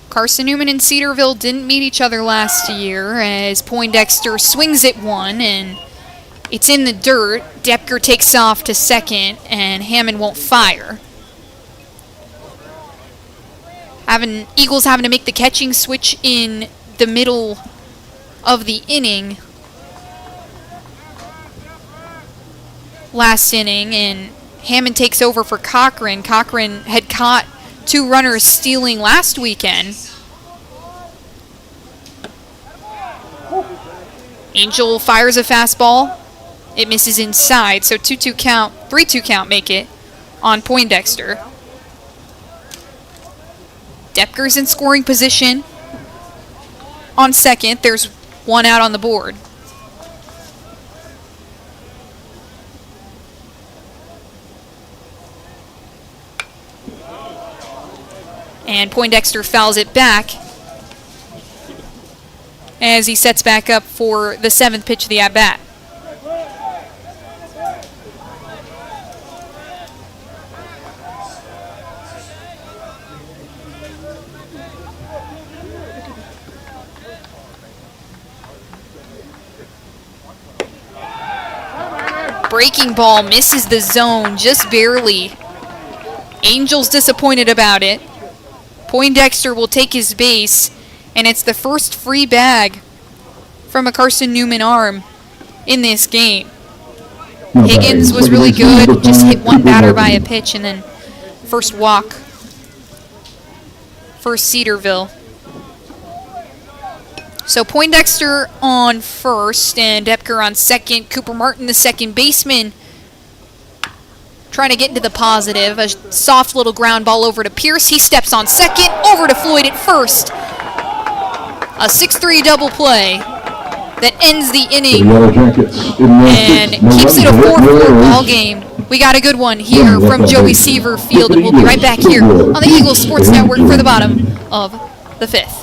Speaker 2: Carson-Newman and Cedarville didn't meet each other last year as Poindexter swings at one, and it's in the dirt. Depker takes off to second, and Hammond won't fire. Eagles having to make the catching switch in the middle of the inning. Last inning, and Hammond takes over for Cochran. Cochran had caught 2 runners stealing last weekend. Angel fires a fastball. It misses inside, so 2-2 count, 3-2 count make it on Poindexter. Depker's in scoring position on second. There's 1 out on the board. And Poindexter fouls it back as he sets back up for the 7th pitch of the at-bat. Breaking ball misses the zone just barely. Angel's disappointed about it. Poindexter will take his base, and it's the first free bag from a Carson-Newman arm in this game. Higgins was really good, just hit 1 batter by a pitch, and then first walk for Cedarville. So Poindexter on first and Epker on second. Cooper Martin, the second baseman, trying to get into the positive. A soft little ground ball over to Pierce. He steps on second, over to Floyd at first. A 6-3 double play that ends the inning and keeps it a 4-4 ball game. We got a good one here from Joey Seaver Field, and we'll be right back here on the Eagles Sports Network for the bottom of the fifth.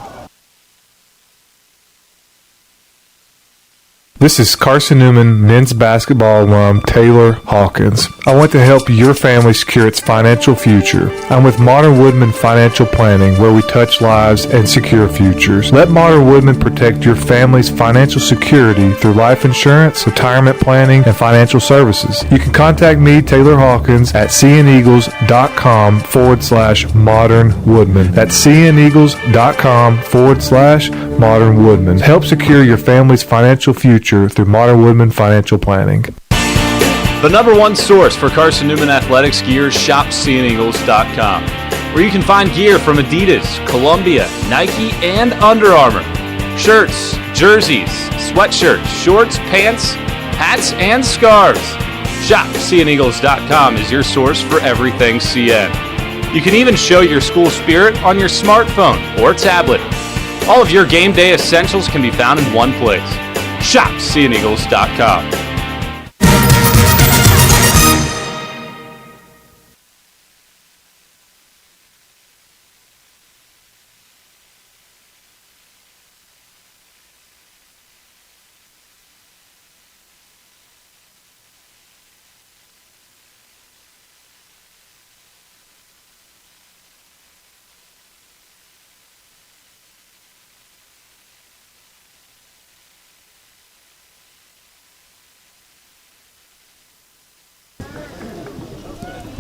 Speaker 5: This is Carson-Newman men's basketball alum Taylor Hawkins. I want to help your family secure its financial future. I'm with Modern Woodman Financial Planning, where we touch lives and secure futures. Let Modern Woodman protect your family's financial security through life insurance, retirement planning, and financial services. You can contact me, Taylor Hawkins, at cneagles.com/Modern Woodman. That's cneagles.com/Modern Woodman. Help secure your family's financial future through Modern Woodman Financial Planning.
Speaker 6: The number one source for Carson-Newman athletics gear is shopseeandeagles.com, where you can find gear from Adidas, Columbia, Nike, and Under Armour. Shirts, jerseys, sweatshirts, shorts, pants, hats, and scarves. Shopseeandeagles.com is your source for everything CN. You can even show your school spirit on your smartphone or tablet. All of your game day essentials can be found in one place. ShopSeeAndEagles.com.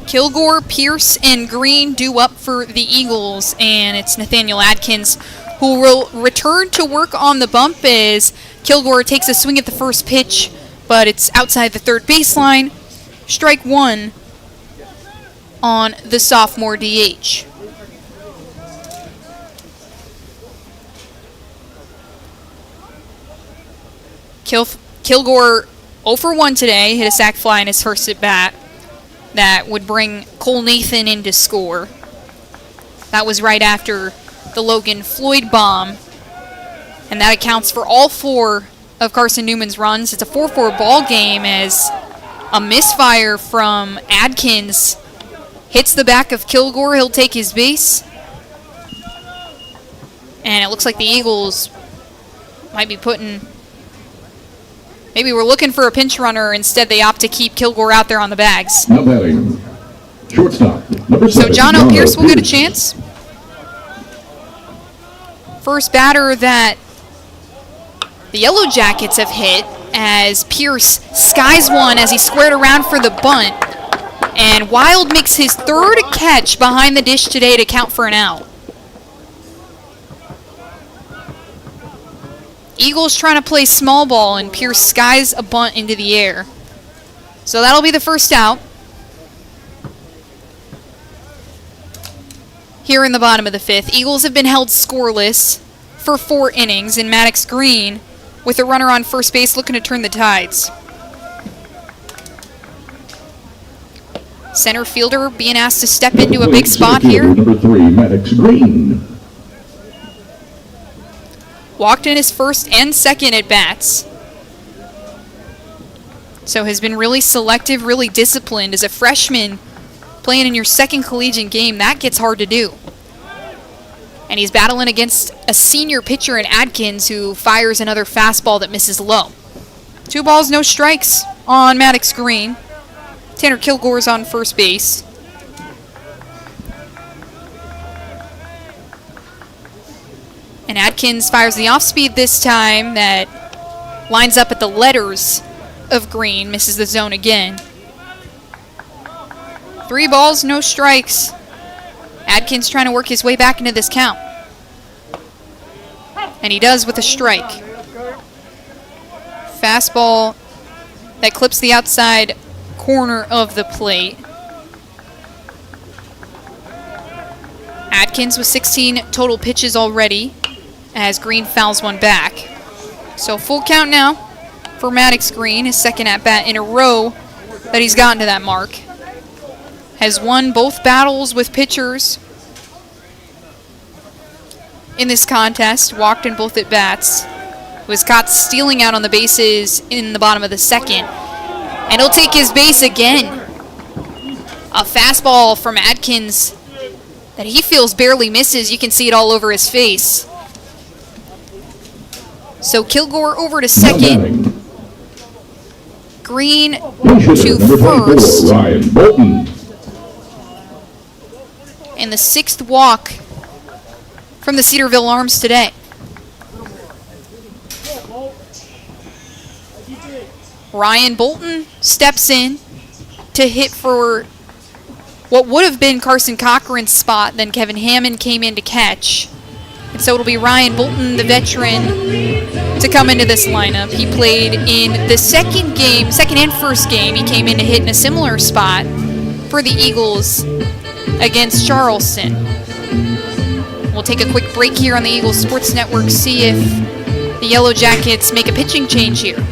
Speaker 2: Kilgore, Pierce, and Green due up for the Eagles, and it's Nathaniel Adkins who will return to work on the bump as Kilgore takes a swing at the first pitch, but it's outside the third baseline. Strike one on the sophomore DH. Kilgore 0 for 1 today, hit a sac fly in his first at bat. That would bring Cole Nathan in to score. That was right after the Logan Floyd bomb. And that accounts for all 4 of Carson-Newman's runs. It's a 4-4 ball game as a misfire from Adkins hits the back of Kilgore. He'll take his base. And it looks like the Eagles might be maybe we're looking for a pinch runner. Instead, they opt to keep Kilgore out there on the bags.
Speaker 1: Now batting, shortstop, number 7.
Speaker 2: So John O'Pierce will get a chance. First batter that the Yellow Jackets have hit as Pierce skies one as he squared around for the bunt. And Wild makes his 3rd catch behind the dish today to count for an out. Eagles trying to play small ball, and Pierce skies a bunt into the air. So that'll be the first out. Here in the bottom of the 5th, Eagles have been held scoreless for 4 innings, and Maddox Green, with a runner on first base, looking to turn the tides. Center fielder being asked to step into a big spot here.
Speaker 1: Number 3, Maddox Green.
Speaker 2: Walked in his first and second at bats. So has been really selective, really disciplined. As a freshman playing in your second collegiate game, that gets hard to do. And he's battling against a senior pitcher in Adkins who fires another fastball that misses low. 2 balls, no strikes on Maddox Green. Tanner Kilgore's on first base. And Adkins fires the off-speed this time that lines up at the letters of Green, misses the zone again. 3 balls, no strikes. Adkins trying to work his way back into this count. And he does with a strike. Fastball that clips the outside corner of the plate. Adkins with 16 total pitches already. as Green fouls one back. So full count now for Maddox Green, his second at-bat in a row that he's gotten to that mark. Has won both battles with pitchers in this contest, walked in both at-bats. Was caught stealing out on the bases in the bottom of the second. And he'll take his base again. A fastball from Adkins that he feels barely misses. You can see it all over his face. So Kilgore over to second. Green to first.
Speaker 1: Ryan Bolton.
Speaker 2: And the 6th walk from the Cedarville Arms today. Ryan Bolton steps in to hit for what would have been Carson Cochran's spot. Then Kevin Hammond came in to catch. And so it'll be Ryan Bolton, the veteran, to come into this lineup. He played in the second and first game. He came in to hit in a similar spot for the Eagles against Charleston. We'll take a quick break here on the Eagles Sports Network, see if the Yellow Jackets make a pitching change here.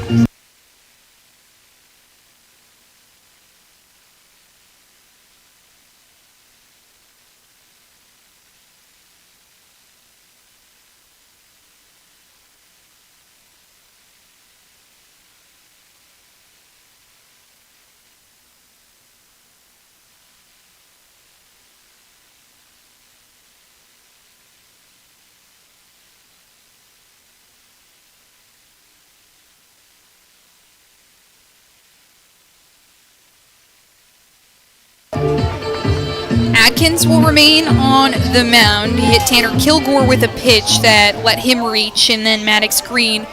Speaker 2: Adkins will remain on the mound. He hit Tanner Kilgore with a pitch that let him reach, and then Maddox Green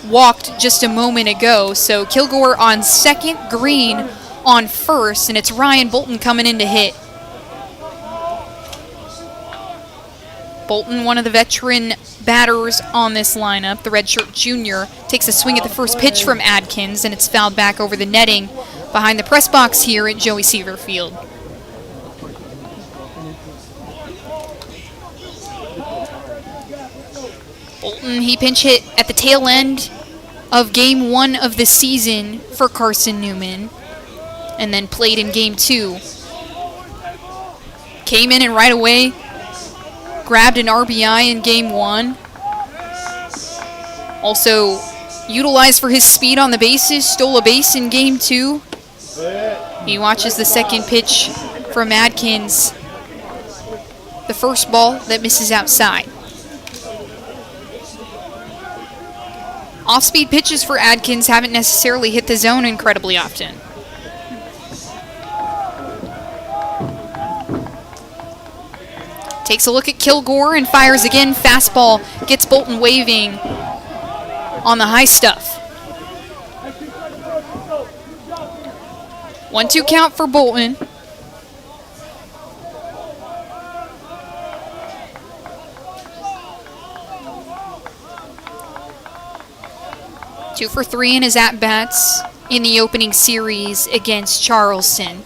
Speaker 2: walked just a moment ago. So Kilgore on second, Green on first, and it's Ryan Bolton coming in to hit. Bolton, one of the veteran batters on this lineup, the redshirt junior, takes a swing at the first pitch from Adkins, and it's fouled back over the netting behind the press box here at Joey Seaver Field. Bolton, he pinch hit at the tail end of Game 1 of the season for Carson-Newman, and then played in Game 2. Came in and right away grabbed an RBI in Game 1. Also utilized for his speed on the bases, stole a base in Game 2. He watches the second pitch from Adkins, the first ball that misses outside. Off-speed pitches for Adkins haven't necessarily hit the zone incredibly often. Takes a look at Kilgore and fires again. Fastball gets Bolton waving on the high stuff. 1-2 count for Bolton. Two for 3 in his at-bats in the opening series against Charleston.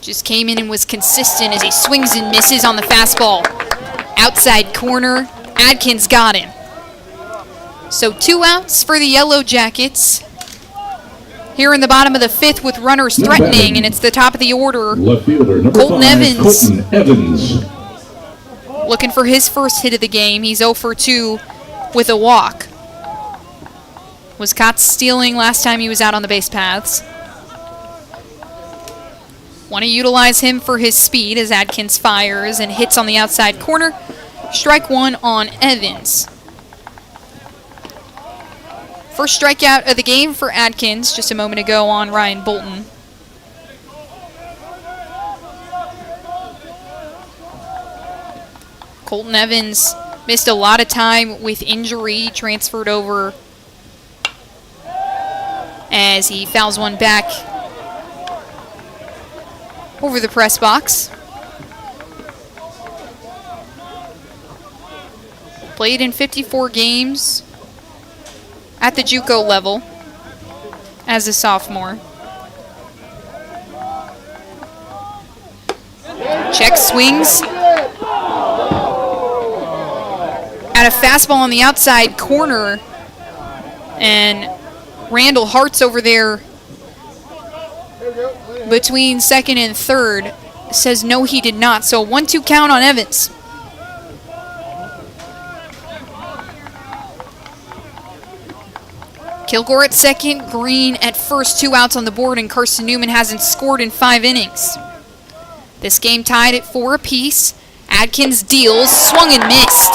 Speaker 2: Just came in and was consistent as he swings and misses on the fastball. Outside corner, Adkins got him. So 2 outs for the Yellow Jackets. Here in the bottom of the 5th with runners threatening, and it's the top of the order.
Speaker 1: Left fielder, number
Speaker 2: Colton
Speaker 1: 5,
Speaker 2: Evans.
Speaker 1: Colton Evans.
Speaker 2: Looking for his first hit of the game. He's 0 for 2 with a walk. Was caught stealing last time he was out on the base paths. Want to utilize him for his speed as Adkins fires and hits on the outside corner. Strike 1 on Evans. First strikeout of the game for Adkins just a moment ago on Ryan Bolton. Colton Evans missed a lot of time with injury, transferred over as he fouls one back over the press box. Played in 54 games at the JUCO level as a sophomore. Check swings. Had a fastball on the outside corner, and Randall Hart's over there between second and third says no, he did not. So 1-2 count on Evans. Kilgore at second, Green at first, 2 outs on the board, and Carson-Newman hasn't scored in 5 innings. This game tied at 4 apiece. Adkins deals, swung and missed.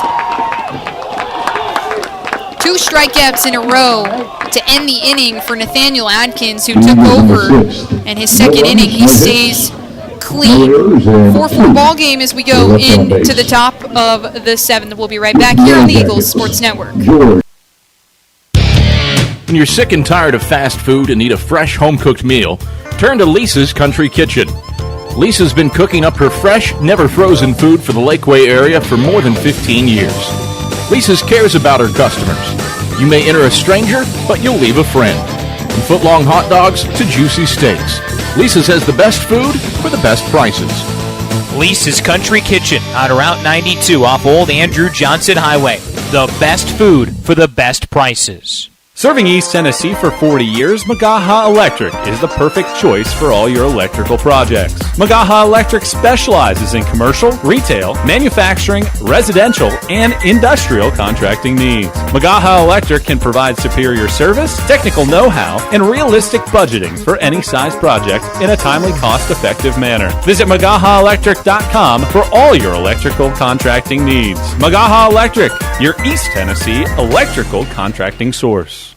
Speaker 2: 2 strikeouts in a row to end the inning for Nathaniel Adkins, who took over. And his second inning, he stays clean. 4-4 ball game as we go into the top of the 7th. We'll be right back here on the Eagles Sports Network.
Speaker 8: When you're sick and tired of fast food and need a fresh home-cooked meal, turn to Lisa's Country Kitchen. Lisa's been cooking up her fresh, never-frozen food for the Lakeway area for more than 15 years. Lisa's cares about her customers. You may enter a stranger, but you'll leave a friend. From foot-long hot dogs to juicy steaks, Lisa's has the best food for the best prices.
Speaker 3: Lisa's Country Kitchen on Route 92 off Old Andrew Johnson Highway. The best food for the best prices.
Speaker 6: Serving East Tennessee for 40 years, Magaha Electric is the perfect choice for all your electrical projects. Magaha Electric specializes in commercial, retail, manufacturing, residential, and industrial contracting needs. Magaha Electric can provide superior service, technical know-how, and realistic budgeting for any size project in a timely, cost-effective manner. Visit MagahaElectric.com for all your electrical contracting needs. Magaha Electric, your East Tennessee electrical contracting source.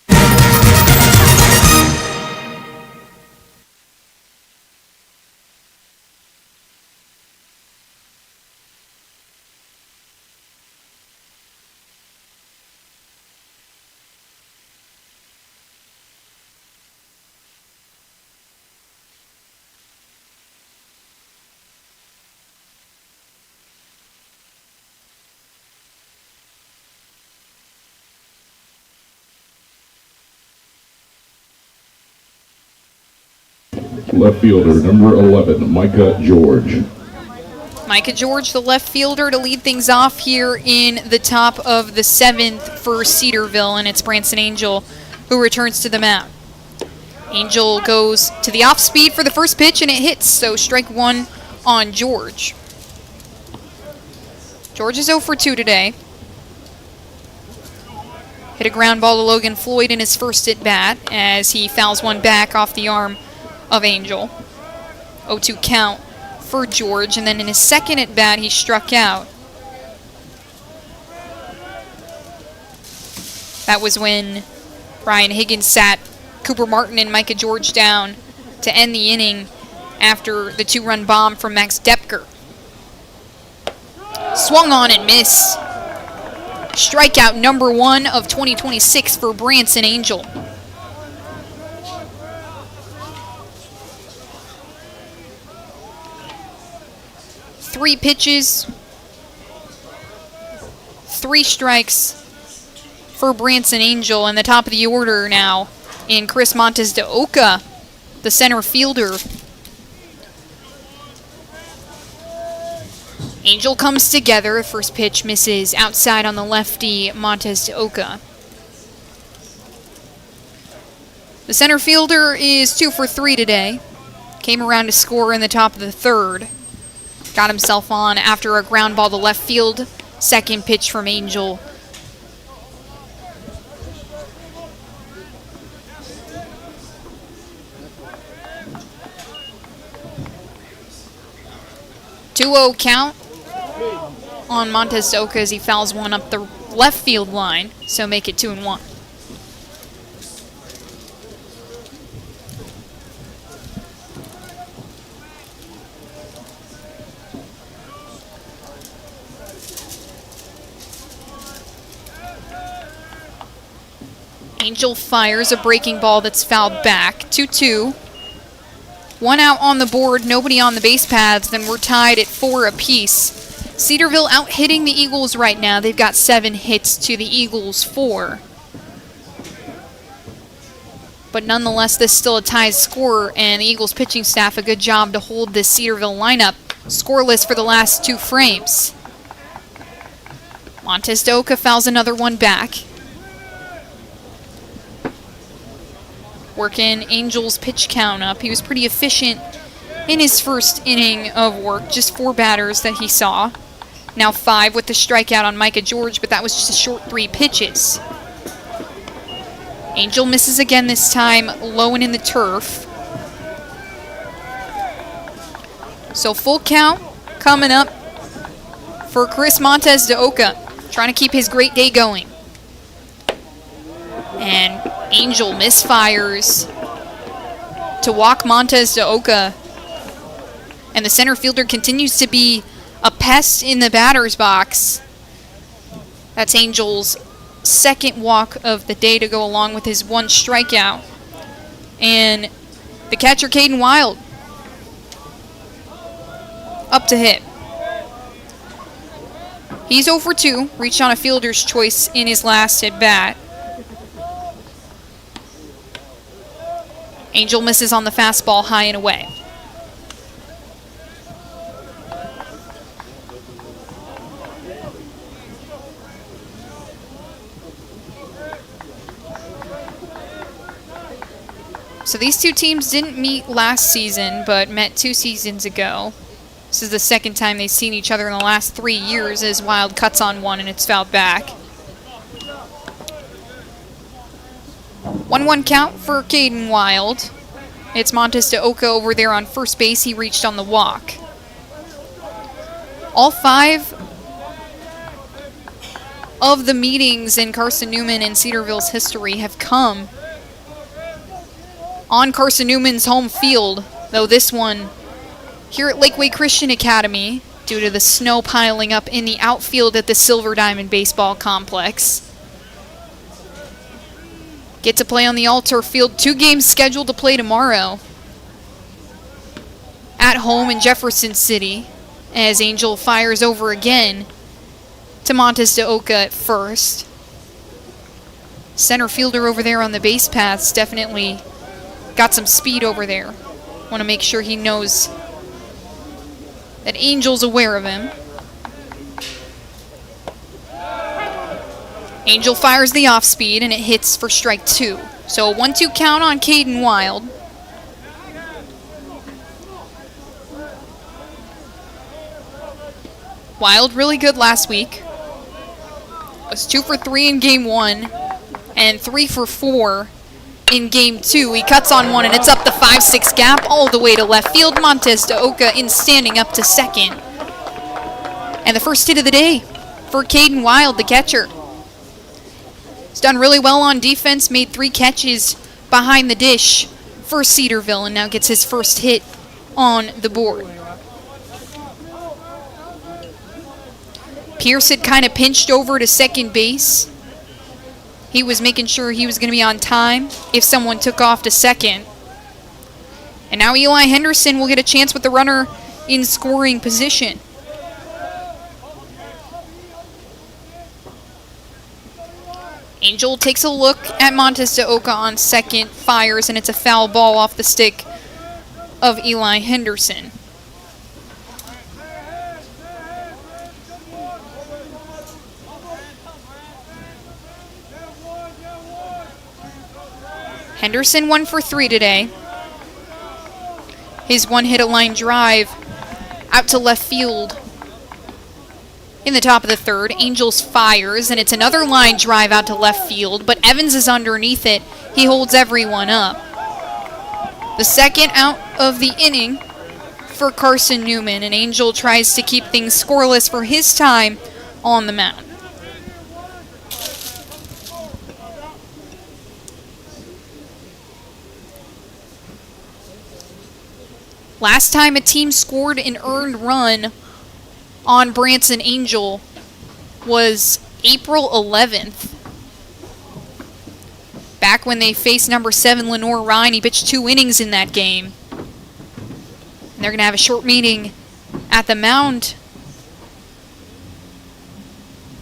Speaker 1: Left fielder, number 11, Micah George.
Speaker 2: Micah George, the left fielder, to lead things off here in the top of the 7th for Cedarville, and it's Branson Angel who returns to the mound. Angel goes to the off speed for the first pitch, and it hits, so strike 1 on George. George is 0 for 2 today. Hit a ground ball to Logan Floyd in his first at bat as he fouls one back off the arm of Angel. 0-2 count for George, and then in his second at bat he struck out. That was when Ryan Higgins sat Cooper Martin and Micah George down to end the inning after the 2-run bomb from Max Depker. Swung on and missed. Strikeout number 1 of 2026 for Branson Angel. Three pitches, 3 strikes for Branson Angel, and the top of the order now in Chris Montes de Oca, the center fielder. Angel comes together. First pitch misses outside on the lefty Montes de Oca. The center fielder is 2 for 3 today. Came around to score in the top of the 3rd. Got himself on after a ground ball to left field. Second pitch from Angel. Two-0 count on Montes de Oca as he fouls one up the left field line, so make it 2-1. Angel fires a breaking ball that's fouled back. 2-2. 1 out on the board, nobody on the base paths, then we're tied at 4 apiece. Cedarville out hitting the Eagles right now. They've got 7 hits to the Eagles 4. But nonetheless, this is still a tie score, and the Eagles pitching staff a good job to hold this Cedarville lineup scoreless for the last 2 frames. Montez de Oca fouls another one back. Working Angel's pitch count up. He was pretty efficient in his first inning of work. Just 4 batters that he saw. Now 5 with the strikeout on Micah George, but that was just a short 3 pitches. Angel misses again this time, low and in the turf. So full count coming up for Chris Montez de Oca, trying to keep his great day going. And Angel misfires to walk Montez de Oca. And the center fielder continues to be a pest in the batter's box. That's Angel's second walk of the day to go along with his 1 strikeout. And the catcher, Caden Wild, up to hit. He's 0 for 2, reached on a fielder's choice in his last at bat. Angel misses on the fastball high and away. So these two teams didn't meet last season, but met 2 seasons ago. This is the second time they've seen each other in the last 3 years as Wild cuts on one and it's fouled back. 1-1 count for Caden Wild. It's Montez de Oca over there on first base. He reached on the walk. All 5 of the meetings in Carson-Newman and Cedarville's history have come on Carson-Newman's home field, though this one here at Lakeway Christian Academy due to the snow piling up in the outfield at the Silver Diamond Baseball Complex. Get to play on the all-turf field. 2 games scheduled to play tomorrow at home in Jefferson City as Angel fires over again to Montez de Oca at first. Center fielder over there on the base paths definitely got some speed over there. Want to make sure he knows that Angel's aware of him. Angel fires the off speed and it hits for strike 2. So a 1-2 count on Caden Wild. Wild really good last week. Was 2 for 3 in game 1 and 3 for 4 in game 2. He cuts on one and it's up the 5-6 gap all the way to left field. Montez de Oca in standing up to second. And the first hit of the day for Caden Wild, the catcher. He's done really well on defense, made 3 catches behind the dish for Cedarville, and now gets his first hit on the board. Pierce had kind of pinched over to second base. He was making sure he was going to be on time if someone took off to second. And now Eli Henderson will get a chance with the runner in scoring position. Angel takes a look at Montez de Oca on second, fires, and it's a foul ball off the stick of Eli Henderson. Henderson 1 for 3 today. His 1-hit line drive out to left field in the top of the third. Angels fires, and it's another line drive out to left field, but Evans is underneath it. He holds everyone up. The second out of the inning for Carson-Newman, and Angel tries to keep things scoreless for his time on the mound. Last time a team scored an earned run on Branson Angel was April 11th. Back when they faced number 7 Lenore Ryan, he pitched 2 innings in that game. And they're going to have a short meeting at the mound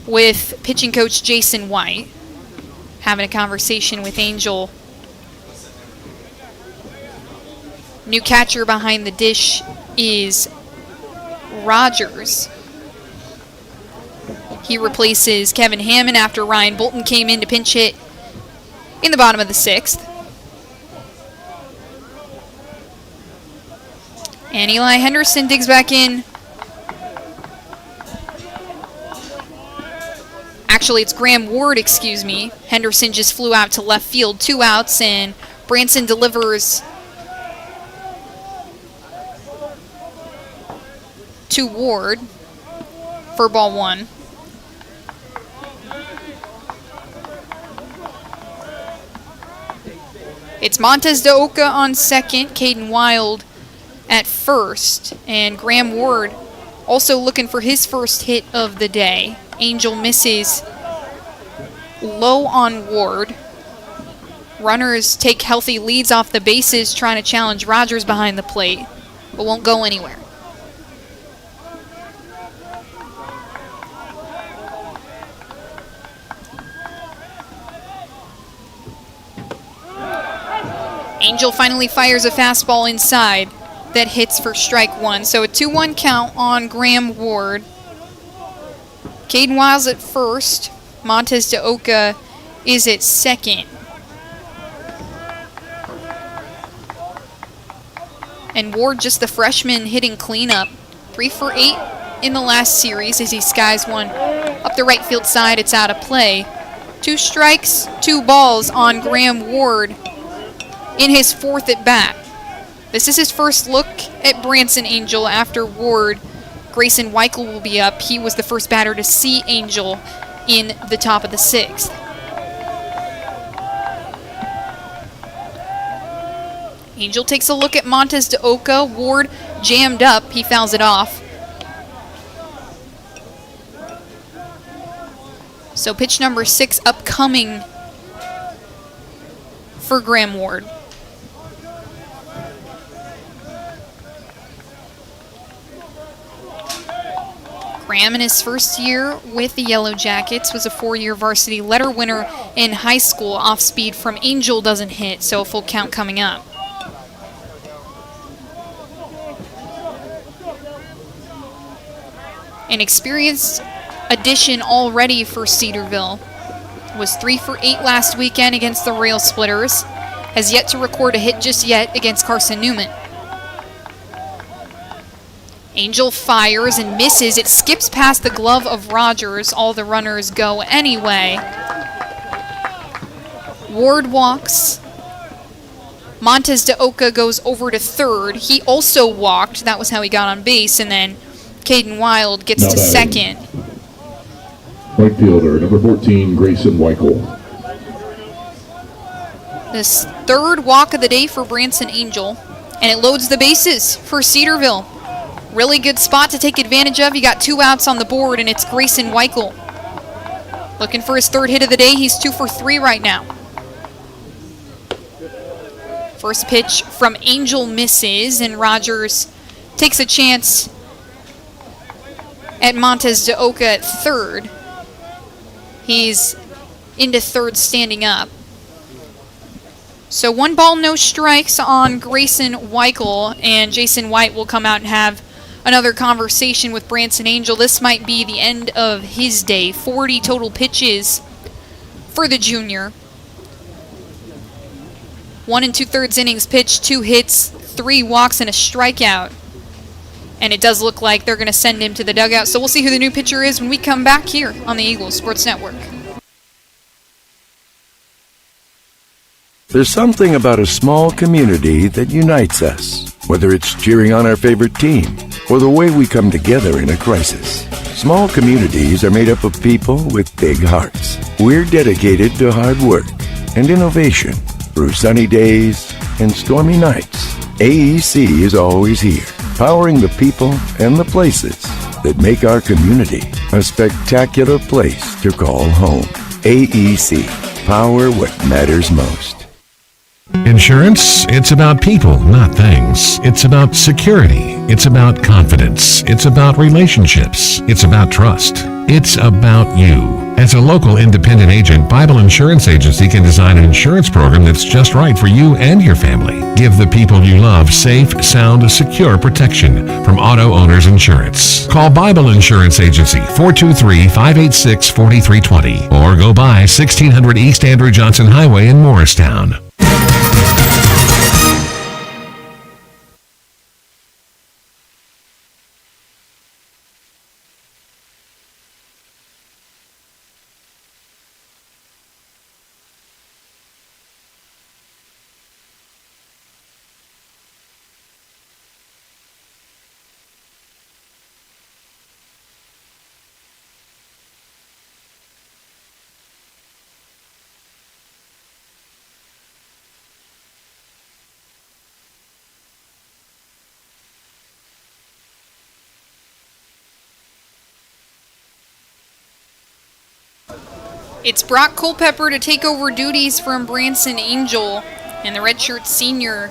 Speaker 2: with pitching coach Jason White, having a conversation with Angel. New catcher behind the dish is Rogers. He replaces Kevin Hammond after Ryan Bolton came in to pinch hit in the bottom of the 6th. And Eli Henderson digs back in. Actually, it's Graham Ward, excuse me. Henderson just flew out to left field, 2 outs, and Branson delivers to Ward for ball 1. It's Montez de Oca on second, Caden Wild at first, and Graham Ward also looking for his first hit of the day. Angel misses low on Ward. Runners take healthy leads off the bases, trying to challenge Rogers behind the plate, but won't go anywhere. Angel finally fires a fastball inside that hits for strike 1. So a 2-1 count on Graham Ward. Caden Wiles at first. Montez de Oca is at second. And Ward, just the freshman, hitting cleanup. 3 for 8 in the last series as he skies one up the right field side. It's out of play. 2 strikes, 2 balls on Graham Ward in his 4th at bat. This is his first look at Branson Angel after Ward. Grayson Weichel will be up. He was the first batter to see Angel in the top of the 6th. Angel takes a look at Montez de Oca. Ward jammed up. He fouls it off. So pitch number 6 upcoming for Graham Ward. Graham, in his first year with the Yellow Jackets, was a 4-year varsity letter winner in high school. Off speed from Angel doesn't hit, so a full count coming up. An experienced addition already for Cedarville. Was 3 for 8 last weekend against the Rail Splitters. Has yet to record a hit just yet against Carson-Newman. Angel fires and misses. It skips past the glove of Rogers. All the runners go anyway. Ward walks. Montez de Oca goes over to third. He also walked. That was how he got on base. And then Caden Wild gets to second.
Speaker 1: Right fielder, number 14, Grayson Weichel.
Speaker 2: This 3rd walk of the day for Branson Angel. And it loads the bases for Cedarville. Really good spot to take advantage of. You got 2 outs on the board, and it's Grayson Weichel. Looking for his 3rd hit of the day. He's 2 for 3 right now. First pitch from Angel misses, and Rogers takes a chance at Montez de Oca at third. He's into third standing up. So 1 ball, no strikes on Grayson Weichel, and Jason White will come out and have another conversation with Branson Angel. This might be the end of his day. 40 total pitches for the junior. 1 2/3 innings pitched, 2 hits, 3 walks, and a strikeout. And it does look like they're going to send him to the dugout. So we'll see who the new pitcher is when we come back here on the Eagles Sports Network.
Speaker 9: There's something about a small community that unites us, whether it's cheering on our favorite team or the way we come together in a crisis. Small communities are made up of people with big hearts. We're dedicated to hard work and innovation through sunny days and stormy nights. AEC is always here, powering the people and the places that make our community a spectacular place to call home. AEC, power what matters most.
Speaker 10: Insurance, it's about people, not things. It's about security. It's about confidence. It's about relationships. It's about trust. It's about you. As a local independent agent, Bible Insurance Agency can design an insurance program that's just right for you and your family. Give the people you love safe, sound, secure protection from Auto Owners Insurance. Call Bible Insurance Agency 423-586-4320 or go by 1600 East Andrew Johnson Highway in Morristown.
Speaker 2: It's Brock Culpepper to take over duties from Branson Angel, and the redshirt senior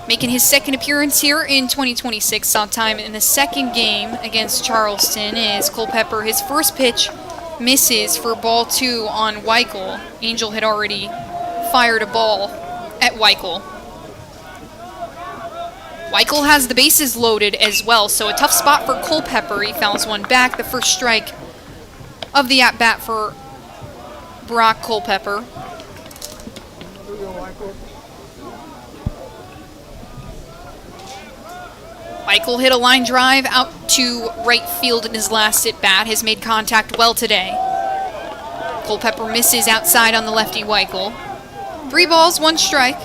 Speaker 2: making his second appearance here in 2026. Saw time in the second game against Charleston as Culpepper, his first pitch, misses for ball 2 on Weichel. Angel had already fired a ball at Weichel. Weichel has the bases loaded as well, so a tough spot for Culpepper. He fouls one back, the first strike of the at-bat for Brock Culpepper. Weichel hit a line drive out to right field in his last at-bat, has made contact well today. Culpepper misses outside on the lefty Weichel. 3 balls, 1 strike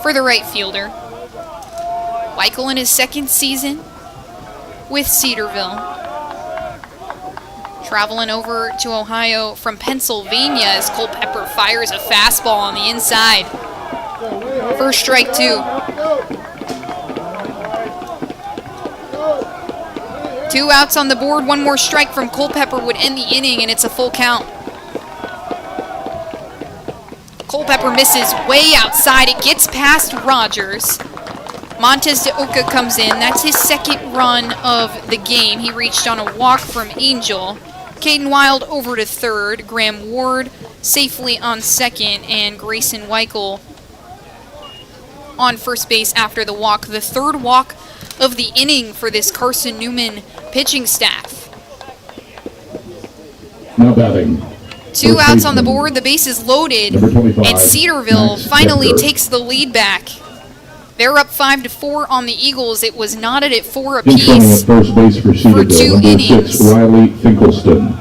Speaker 2: for the right fielder. Weichel in his second season with Cedarville. Traveling over to Ohio from Pennsylvania as Culpepper fires a fastball on the inside. First strike 2. 2 outs on the board, 1 more strike from Culpepper would end the inning, and it's a full count. Culpepper misses way outside. It gets past Rogers. Montez de Oca comes in. That's his second run of the game. He reached on a walk from Angel. Caden Wild over to third. Graham Ward safely on second. And Grayson Weichel on first base after the walk. The third walk of the inning for this Carson-Newman pitching staff.
Speaker 1: Now batting.
Speaker 2: 2 outs on the board. The base is loaded. And Cedarville finally takes the lead back. They're up 5-4 on the Eagles. It was knotted at 4 apiece
Speaker 1: at first base for Cedarville,
Speaker 2: 2
Speaker 1: number
Speaker 2: innings.
Speaker 1: 6, Riley Finkelstein.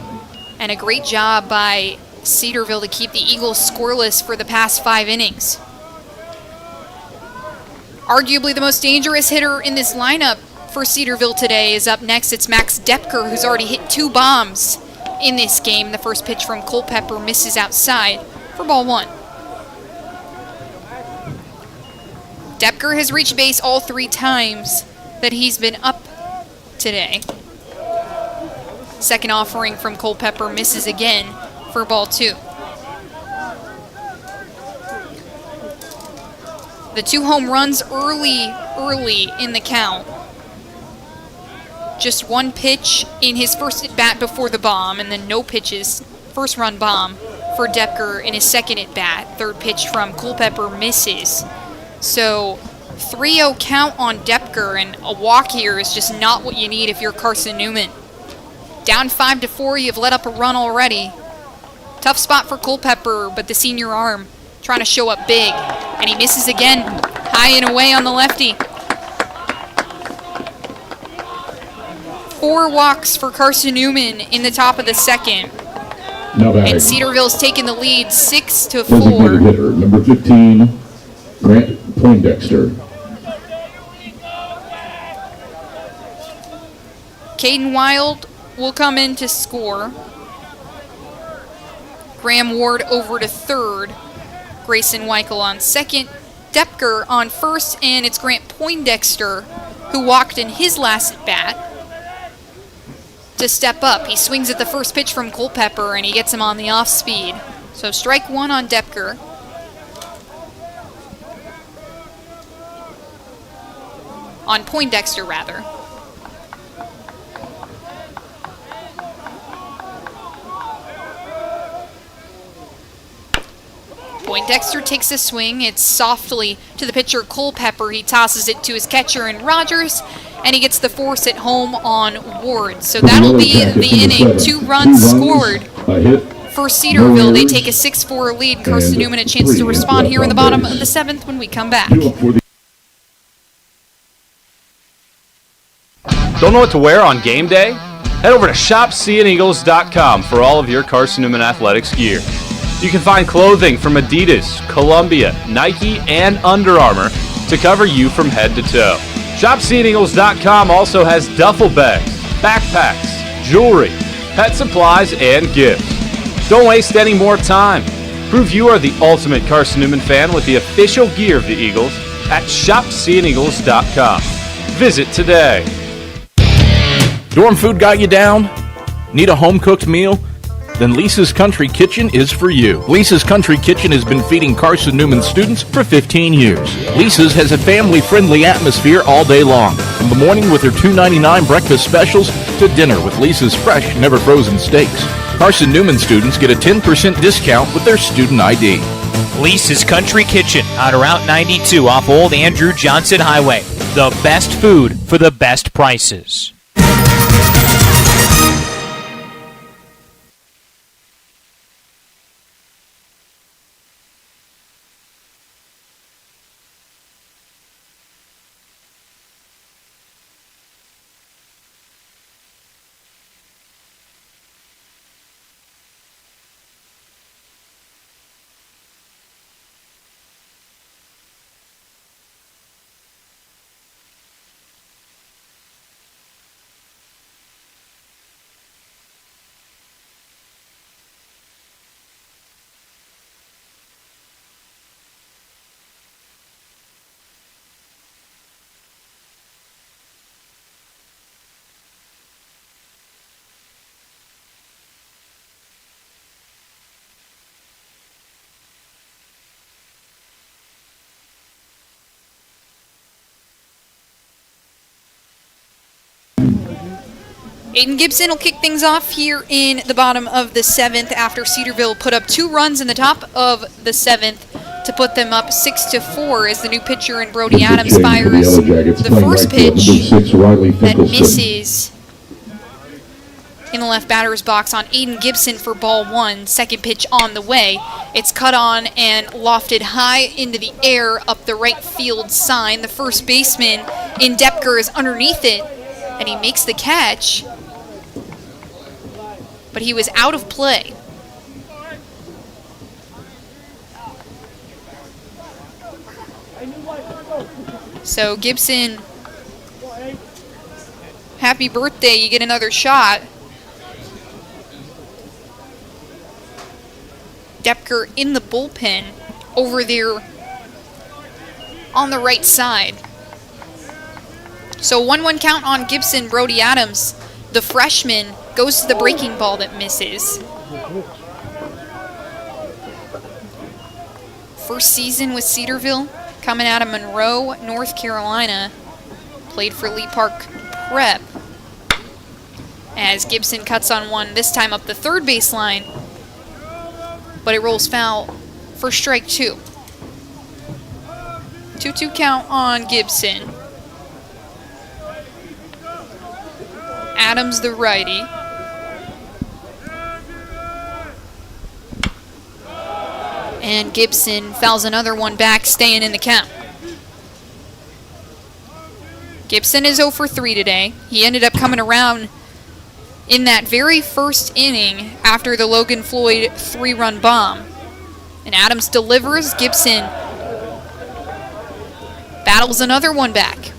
Speaker 2: And a great job by Cedarville to keep the Eagles scoreless for the past 5 innings. Arguably the most dangerous hitter in this lineup for Cedarville today is up next. It's Max Depker, who's already hit 2 bombs in this game. The first pitch from Culpepper misses outside for ball 1. Depker has reached base all 3 times that he's been up today. Second offering from Culpepper misses again for ball 2. The 2 home runs early in the count. Just 1 pitch in his first at-bat before the bomb, and then no pitches. First run bomb for Depker in his second at-bat. Third pitch from Culpepper misses. So 3-0 count on Depker, and a walk here is just not what you need if you're Carson-Newman. Down 5-4, you've let up a run already. Tough spot for Culpepper, but the senior arm trying to show up big. And he misses again, high and away on the lefty. 4 walks for Carson-Newman in the top of the second. And Cedarville's taking the lead 6-4.
Speaker 1: Designated hitter, number 15, Grant Poindexter.
Speaker 2: Caden Wild will come in to score. Graham Ward over to third. Grayson Weichel on second. Depker on first, and it's Grant Poindexter who walked in his last at-bat to step up. He swings at the first pitch from Culpepper, and he gets him on the off-speed. So strike 1 on Depker. On Poindexter, rather. Poindexter takes a swing. It's softly to the pitcher, Culpepper. He tosses it to his catcher, and Rogers, and he gets the force at home on Ward. So that'll be the inning. 2 runs scored for Cedarville. They take a 6-4 lead. Carson-Newman a chance to respond here in the bottom of the 7th when we come back.
Speaker 6: Don't know what to wear on game day? Head over to shopseeandeagles.com for all of your Carson-Newman Athletics gear. You can find clothing from Adidas, Columbia, Nike, and Under Armour to cover you from head to toe. ShopSeeAndEagles.com also has duffel bags, backpacks, jewelry, pet supplies, and gifts. Don't waste any more time. Prove you are the ultimate Carson-Newman fan with the official gear of the Eagles at ShopSeeAndEagles.com. Visit today.
Speaker 8: Dorm food got you down? Need a home-cooked meal? Then Lisa's Country Kitchen is for you. Lisa's Country Kitchen has been feeding Carson-Newman students for 15 years. Lisa's has a family-friendly atmosphere all day long, from the morning with their $2.99 breakfast specials to dinner with Lisa's fresh, never-frozen steaks. Carson-Newman students get a 10% discount with their student ID.
Speaker 3: Lisa's Country Kitchen on Route 92 off Old Andrew Johnson Highway. The best food for the best prices.
Speaker 2: Aiden Gibson will kick things off here in the bottom of the 7th after Cedarville put up 2 runs in the top of the 7th to put them up 6-4 as the new pitcher and Brody Adams fires the first pitch that misses in the left batter's box on Aiden Gibson for ball 1. Second pitch on the way. It's cut on and lofted high into the air up the right field sign. The first baseman in Depker is underneath it, and he makes the catch, but he was out of play. So Gibson, happy birthday, you get another shot. Depker in the bullpen over there on the right side. So 1-1 count on Gibson. Brody Adams, the freshman, goes to the breaking ball that misses. First season with Cedarville, coming out of Monroe, North Carolina. Played for Lee Park Prep. As Gibson cuts on one, this time up the third baseline, but it rolls foul for strike 2. 2-2 count on Gibson. Adams, the righty. And Gibson fouls another one back, staying in the count. Gibson is 0 for 3 today. He ended up coming around in that very first inning after the Logan Floyd 3-run bomb. And Adams delivers. Gibson battles another one back.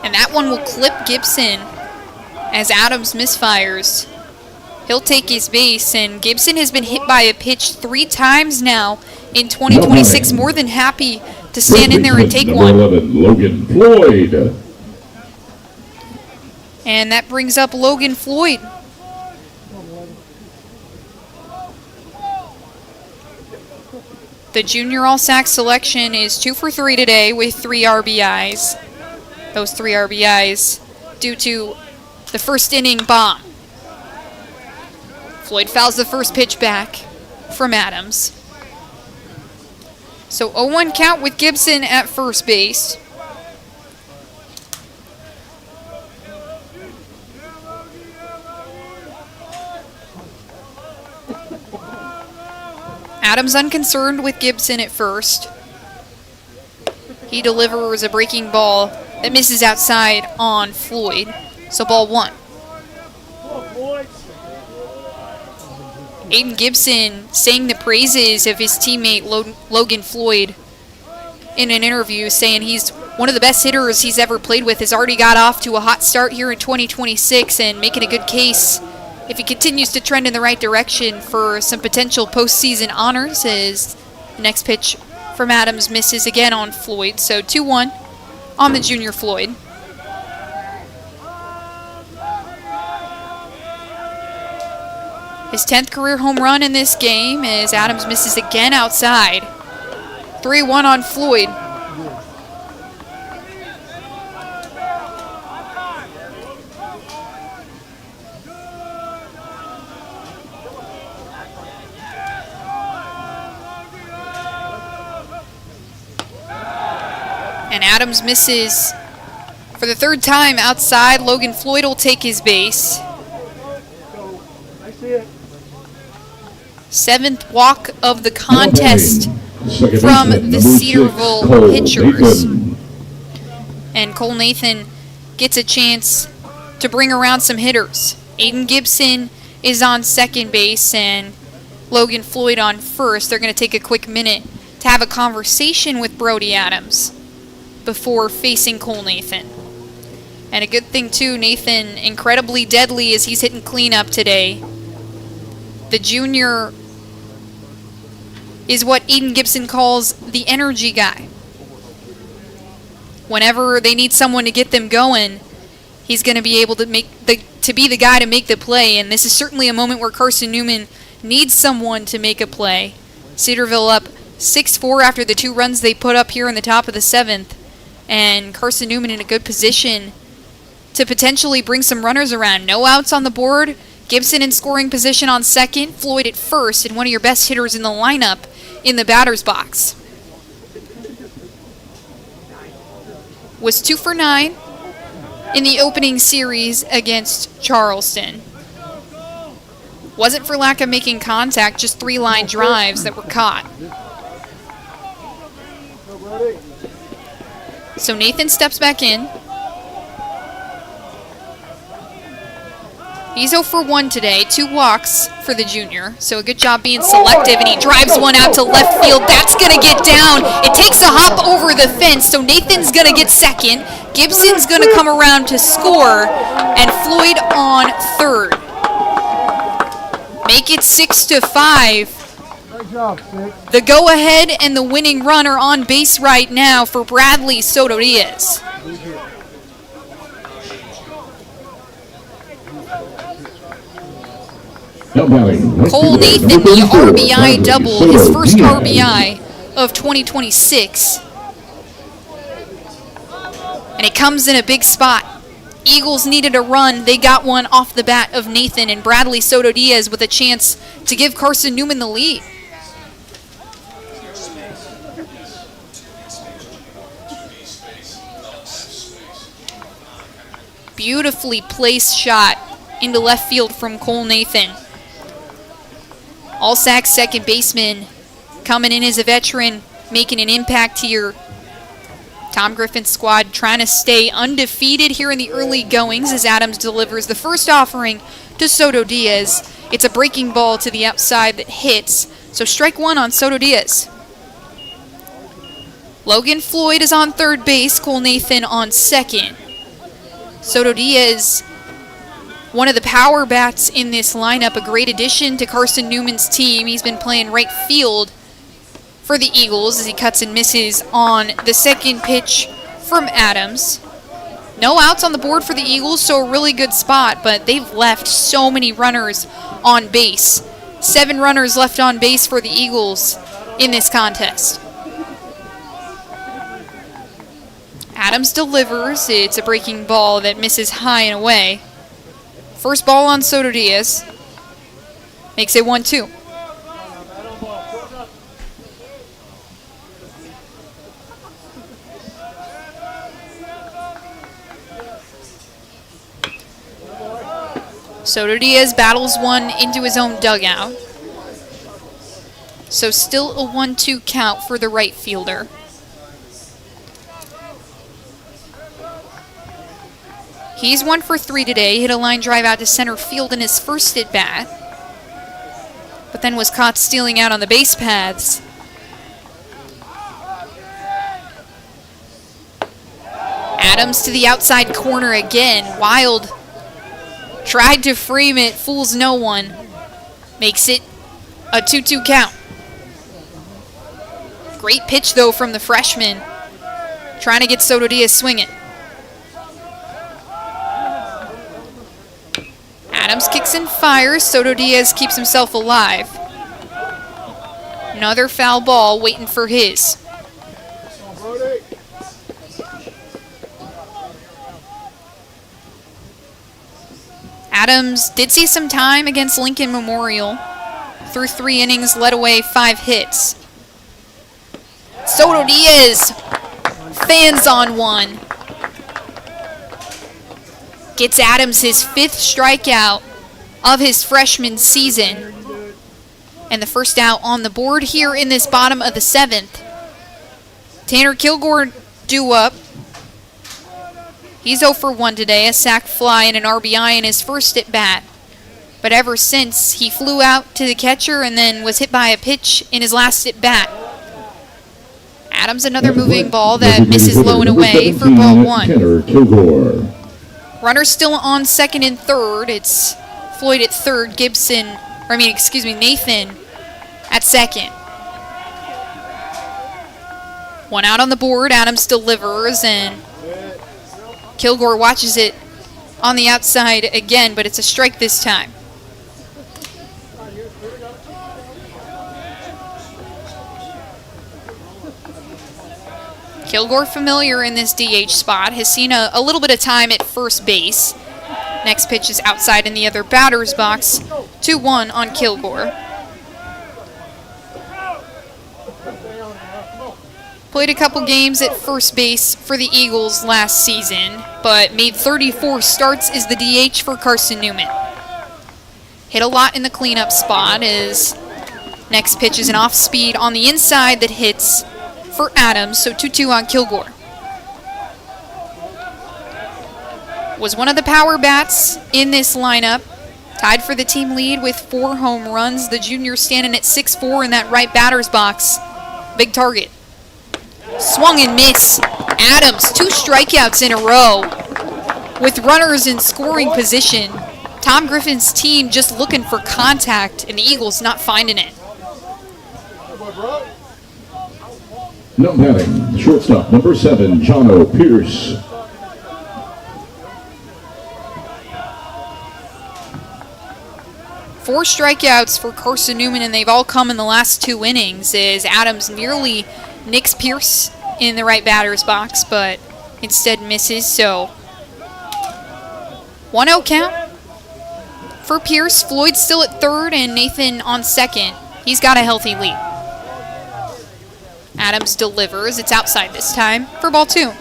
Speaker 2: And that one will clip Gibson as Adams misfires. He'll take his base, and Gibson has been hit by a pitch 3 times now in 2026. More than happy to stand in there and take one.
Speaker 1: 11, Logan Floyd.
Speaker 2: And that brings up Logan Floyd. The junior all-sack selection is 2 for 3 today with 3 RBIs. Those 3 RBIs due to the first inning bomb. Floyd fouls the first pitch back from Adams. So 0-1 count with Gibson at first base. Adams unconcerned with Gibson at first. He delivers a breaking ball that misses outside on Floyd. So ball 1. Aiden Gibson saying the praises of his teammate Logan Floyd in an interview, saying he's one of the best hitters he's ever played with, has already got off to a hot start here in 2026 and making a good case if he continues to trend in the right direction for some potential postseason honors, as the next pitch from Adams misses again on Floyd. So 2-1 on the junior Floyd. His 10th career home run in this game as Adams misses again outside. 3-1 on Floyd. And Adams misses for the 3rd time outside. Logan Floyd will take his base. 7th walk of the contest from the Cedarville pitchers. And Cole Nathan gets a chance to bring around some hitters. Aiden Gibson is on second base and Logan Floyd on first. They're going to take a quick minute to have a conversation with Brody Adams before facing Cole Nathan. And a good thing too, Nathan incredibly deadly as he's hitting cleanup today. The junior is what Aiden Gibson calls the energy guy. Whenever they need someone to get them going, he's going to be able to be the guy to make the play. And this is certainly a moment where Carson-Newman needs someone to make a play. Cedarville up 6-4 after the 2 runs they put up here in the top of the 7th. And Carson-Newman in a good position to potentially bring some runners around. No outs on the board. Gibson in scoring position on second. Floyd at first, and one of your best hitters in the lineup in the batter's box. Was 2 for 9 in the opening series against Charleston. Wasn't for lack of making contact, just 3 line drives that were caught. So Nathan steps back in. He's 0 for 1 today, 2 walks for the junior. So a good job being selective, and he drives one out to left field. That's going to get down. It takes a hop over the fence, so Nathan's going to get second. Gibson's going to come around to score, and Floyd on third. Make it 6-5. The go-ahead and the winning run are on base right now for Bradley Soto Diaz. Cole Nathan, the RBI double, his first RBI of 2026. And it comes in a big spot. Eagles needed a run. They got one off the bat of Nathan, and Bradley Soto Diaz with a chance to give Carson-Newman the lead. Beautifully placed shot into left field from Cole Nathan. All-Sac second baseman coming in as a veteran, making an impact here. Tom Griffin's squad trying to stay undefeated here in the early goings as Adams delivers the first offering to Soto Diaz. It's a breaking ball to the outside that hits, so strike 1 on Soto Diaz. Logan Floyd is on third base, Cole Nathan on second. Soto Diaz, one of the power bats in this lineup, a great addition to Carson-Newman's team. He's been playing right field for the Eagles as he cuts and misses on the second pitch from Adams. No outs on the board for the Eagles, so a really good spot, but they've left so many runners on base. 7 runners left on base for the Eagles in this contest. Adams delivers. It's a breaking ball that misses high and away. First ball on Soto Diaz. Makes it 1-2. Soto Diaz battles one into his own dugout. So still a 1-2 count for the right fielder. He's 1 for 3 today. Hit a line drive out to center field in his first at bat, but then was caught stealing out on the base paths. Adams to the outside corner again. Wild tried to frame it, fools no one. Makes it a 2-2 count. Great pitch though from the freshman, trying to get Soto Diaz swinging. Adams kicks and fires. Soto Diaz keeps himself alive. Another foul ball waiting for his. Adams did see some time against Lincoln Memorial. Through 3 innings, led away 5 hits. Soto Diaz fans on one. Gets Adams his 5th strikeout of his freshman season. And the first out on the board here in this bottom of the 7th. Tanner Kilgore due up. He's 0 for 1 today, a sac fly and an RBI in his first at bat. But ever since, he flew out to the catcher and then was hit by a pitch in his last at bat. Adams another moving ball that misses low and away for ball 1.
Speaker 1: Tanner Kilgore.
Speaker 2: Runner still on second and third. It's Floyd at third, Nathan at second. 1 out on the board. Adams delivers, and Kilgore watches it on the outside again, but it's a strike this time. Kilgore, familiar in this DH spot, has seen a little bit of time at first base. Next pitch is outside in the other batter's box. 2-1 on Kilgore. Played a couple games at first base for the Eagles last season, but made 34 starts as the DH for Carson-Newman. Hit a lot in the cleanup spot as next pitch is an off-speed on the inside that hits for Adams, so 2-2 on Kilgore. Was one of the power bats in this lineup. Tied for the team lead with 4 home runs. The junior standing at 6'4" in that right batter's box. Big target. Swung and miss. Adams, 2 strikeouts in a row. With runners in scoring position. Tom Griffin's team just looking for contact, and the Eagles not finding it.
Speaker 1: Now batting, shortstop number 7, Jono Pierce.
Speaker 2: Four strikeouts for Carson-Newman, and they've all come in the last 2 innings, as Adams nearly nicks Pierce in the right batter's box, but instead misses, so 1-0 count for Pierce. Floyd still at third, and Nathan on second. He's got a healthy lead. Adams delivers. It's outside this time for ball 2.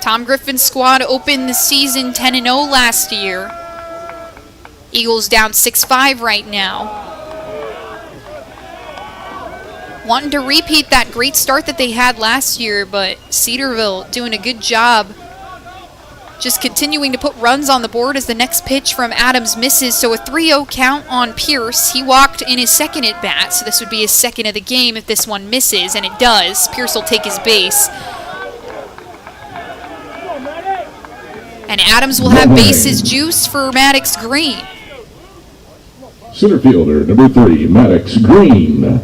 Speaker 2: Tom Griffin's squad opened the season 10-0 last year. Eagles down 6-5 right now. Wanting to repeat that great start that they had last year, but Cedarville doing a good job just continuing to put runs on the board as the next pitch from Adams misses. So a 3-0 count on Pierce. He walked in his second at bat, so this would be his second of the game if this one misses, and it does. Pierce will take his base. And Adams will have bases juice for Maddox Green.
Speaker 1: Center fielder number 3, Maddox Green.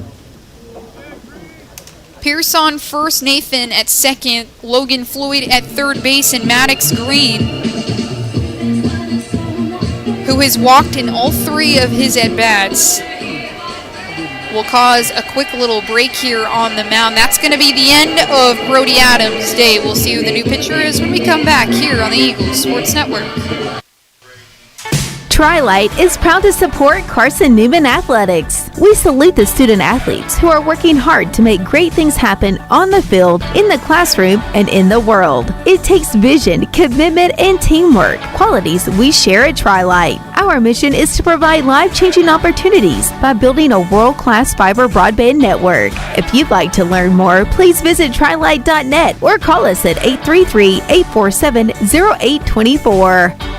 Speaker 2: Pierce on first, Nathan at second, Logan Floyd at third base, and Maddox Green, who has walked in all 3 of his at-bats, will cause a quick little break here on the mound. That's going to be the end of Brody Adams' day. We'll see who the new pitcher is when we come back here on the Eagles Sports Network.
Speaker 11: Tri-Light is proud to support Carson-Newman Athletics. We salute the student athletes who are working hard to make great things happen on the field, in the classroom, and in the world. It takes vision, commitment, and teamwork, qualities we share at Tri-Light. Our mission is to provide life-changing opportunities by building a world-class fiber broadband network. If you'd like to learn more, please visit trilight.net or call us at 833-847-0824.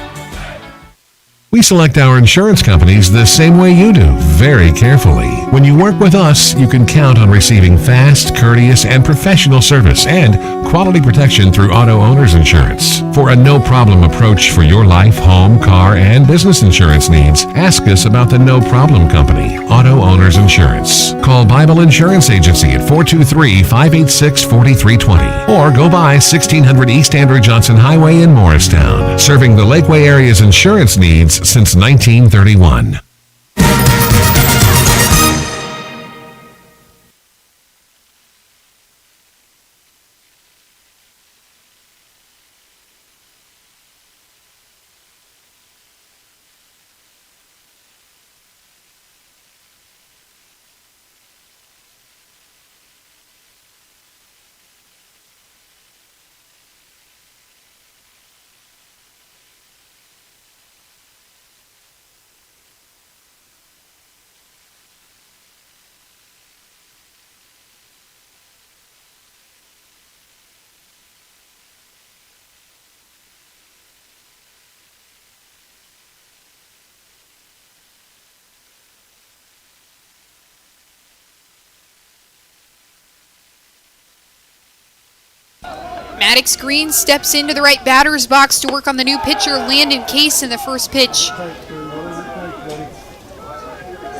Speaker 10: We select our insurance companies the same way you do, very carefully. When you work with us, you can count on receiving fast, courteous, and professional service and quality protection through auto owner's insurance. For a no-problem approach for your life, home, car, and business insurance needs, ask us about the No Problem Company, Auto Owners Insurance. Call Bible Insurance Agency at 423-586-4320 or go by 1600 East Andrew Johnson Highway in Morristown, serving the Lakeway area's insurance needs since 1931.
Speaker 2: Maddox Green steps into the right batter's box to work on the new pitcher, Landon Case, in the first pitch.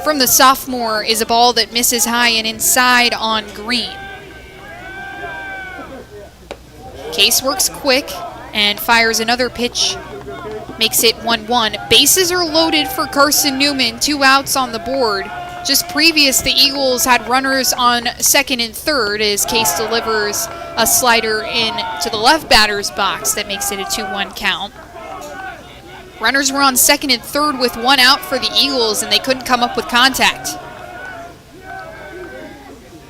Speaker 2: From the sophomore is a ball that misses high and inside on Green. Case works quick and fires another pitch, makes it 1-1. Bases are loaded for Carson-Newman, 2 outs on the board. Just previous, the Eagles had runners on second and third as Case delivers a slider in to the left batter's box that makes it a 2-1 count. Runners were on second and third with 1 out for the Eagles, and they couldn't come up with contact.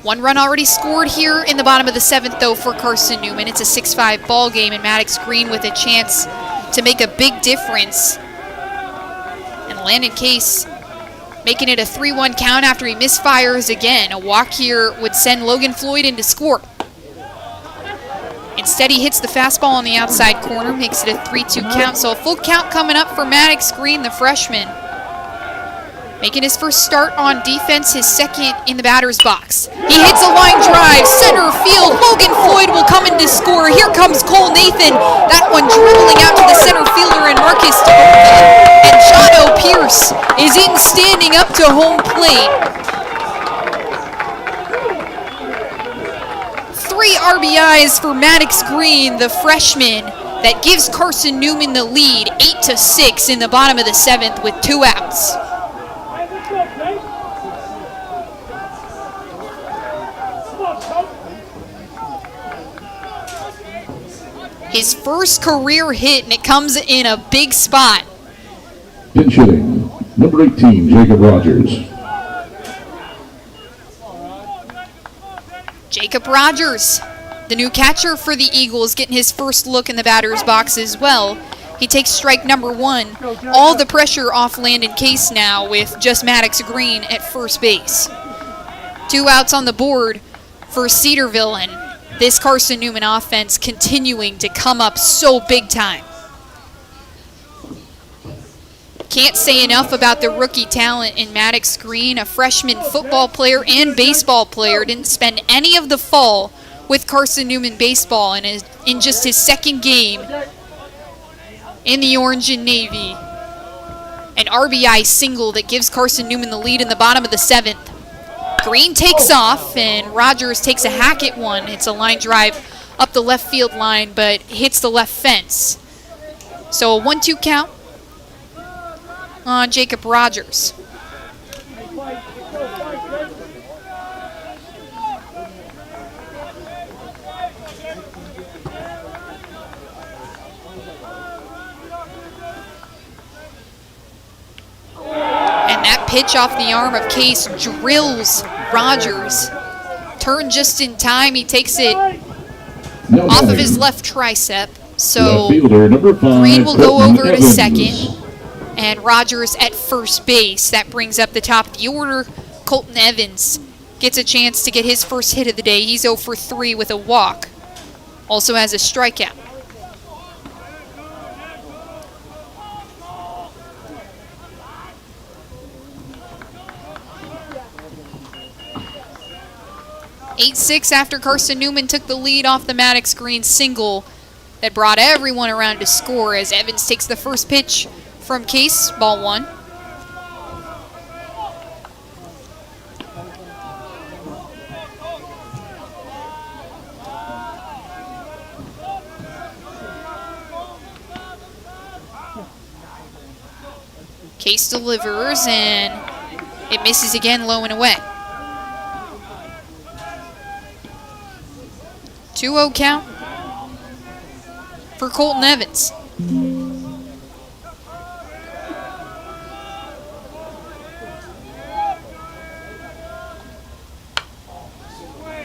Speaker 2: 1 run already scored here in the bottom of the 7th, though, for Carson-Newman. It's a 6-5 ball game, and Maddox Green with a chance to make a big difference. And Landon Case making it a 3-1 count after he misfires again. A walk here would send Logan Floyd in to score. Instead, he hits the fastball on the outside corner, makes it a 3-2 count. So a full count coming up for Maddox Green, the freshman. Making his first start on defense, his second in the batter's box. He hits a line drive, center field. Logan Floyd will come in to score. Here comes Cole Nathan. That one dribbling out to the center fielder and Marcus Tobin. And Jono Pierce is in standing up to home plate. 3 RBIs for Maddox Green, the freshman, that gives Carson-Newman the lead, 8-6 in the bottom of the 7th with 2 outs. His first career hit, and it comes in a big spot.
Speaker 1: Pinch hitting, number 18, Jacob Rogers.
Speaker 2: Jacob Rogers, the new catcher for the Eagles, getting his first look in the batter's box as well. He takes strike number 1. All the pressure off Landon Case now with just Maddox Green at first base. 2 outs on the board for Cedarville, and this Carson-Newman offense continuing to come up so big time. Can't say enough about the rookie talent in Maddox Green, a freshman football player and baseball player. Didn't spend any of the fall with Carson-Newman baseball and is in just his second game in the orange and navy. An RBI single that gives Carson-Newman the lead in the bottom of the 7th. Green takes off, and Rogers takes a hack at one. It's a line drive up the left field line, but hits the left fence. So a 1-2 count on Jacob Rogers. And that pitch off the arm of Case drills Rogers. Turn just in time. He takes it off of his left tricep. So Green will go over to second. And Rogers at first base. That brings up the top of the order. Colton Evans gets a chance to get his first hit of the day. He's 0 for 3 with a walk. Also has a strikeout. (8-6) after Carson-Newman took the lead off the Maddox Green single that brought everyone around to score as Evans takes the first pitch from Case, ball 1. Case delivers, and it misses again, low and away. 2-0 count for Colton Evans.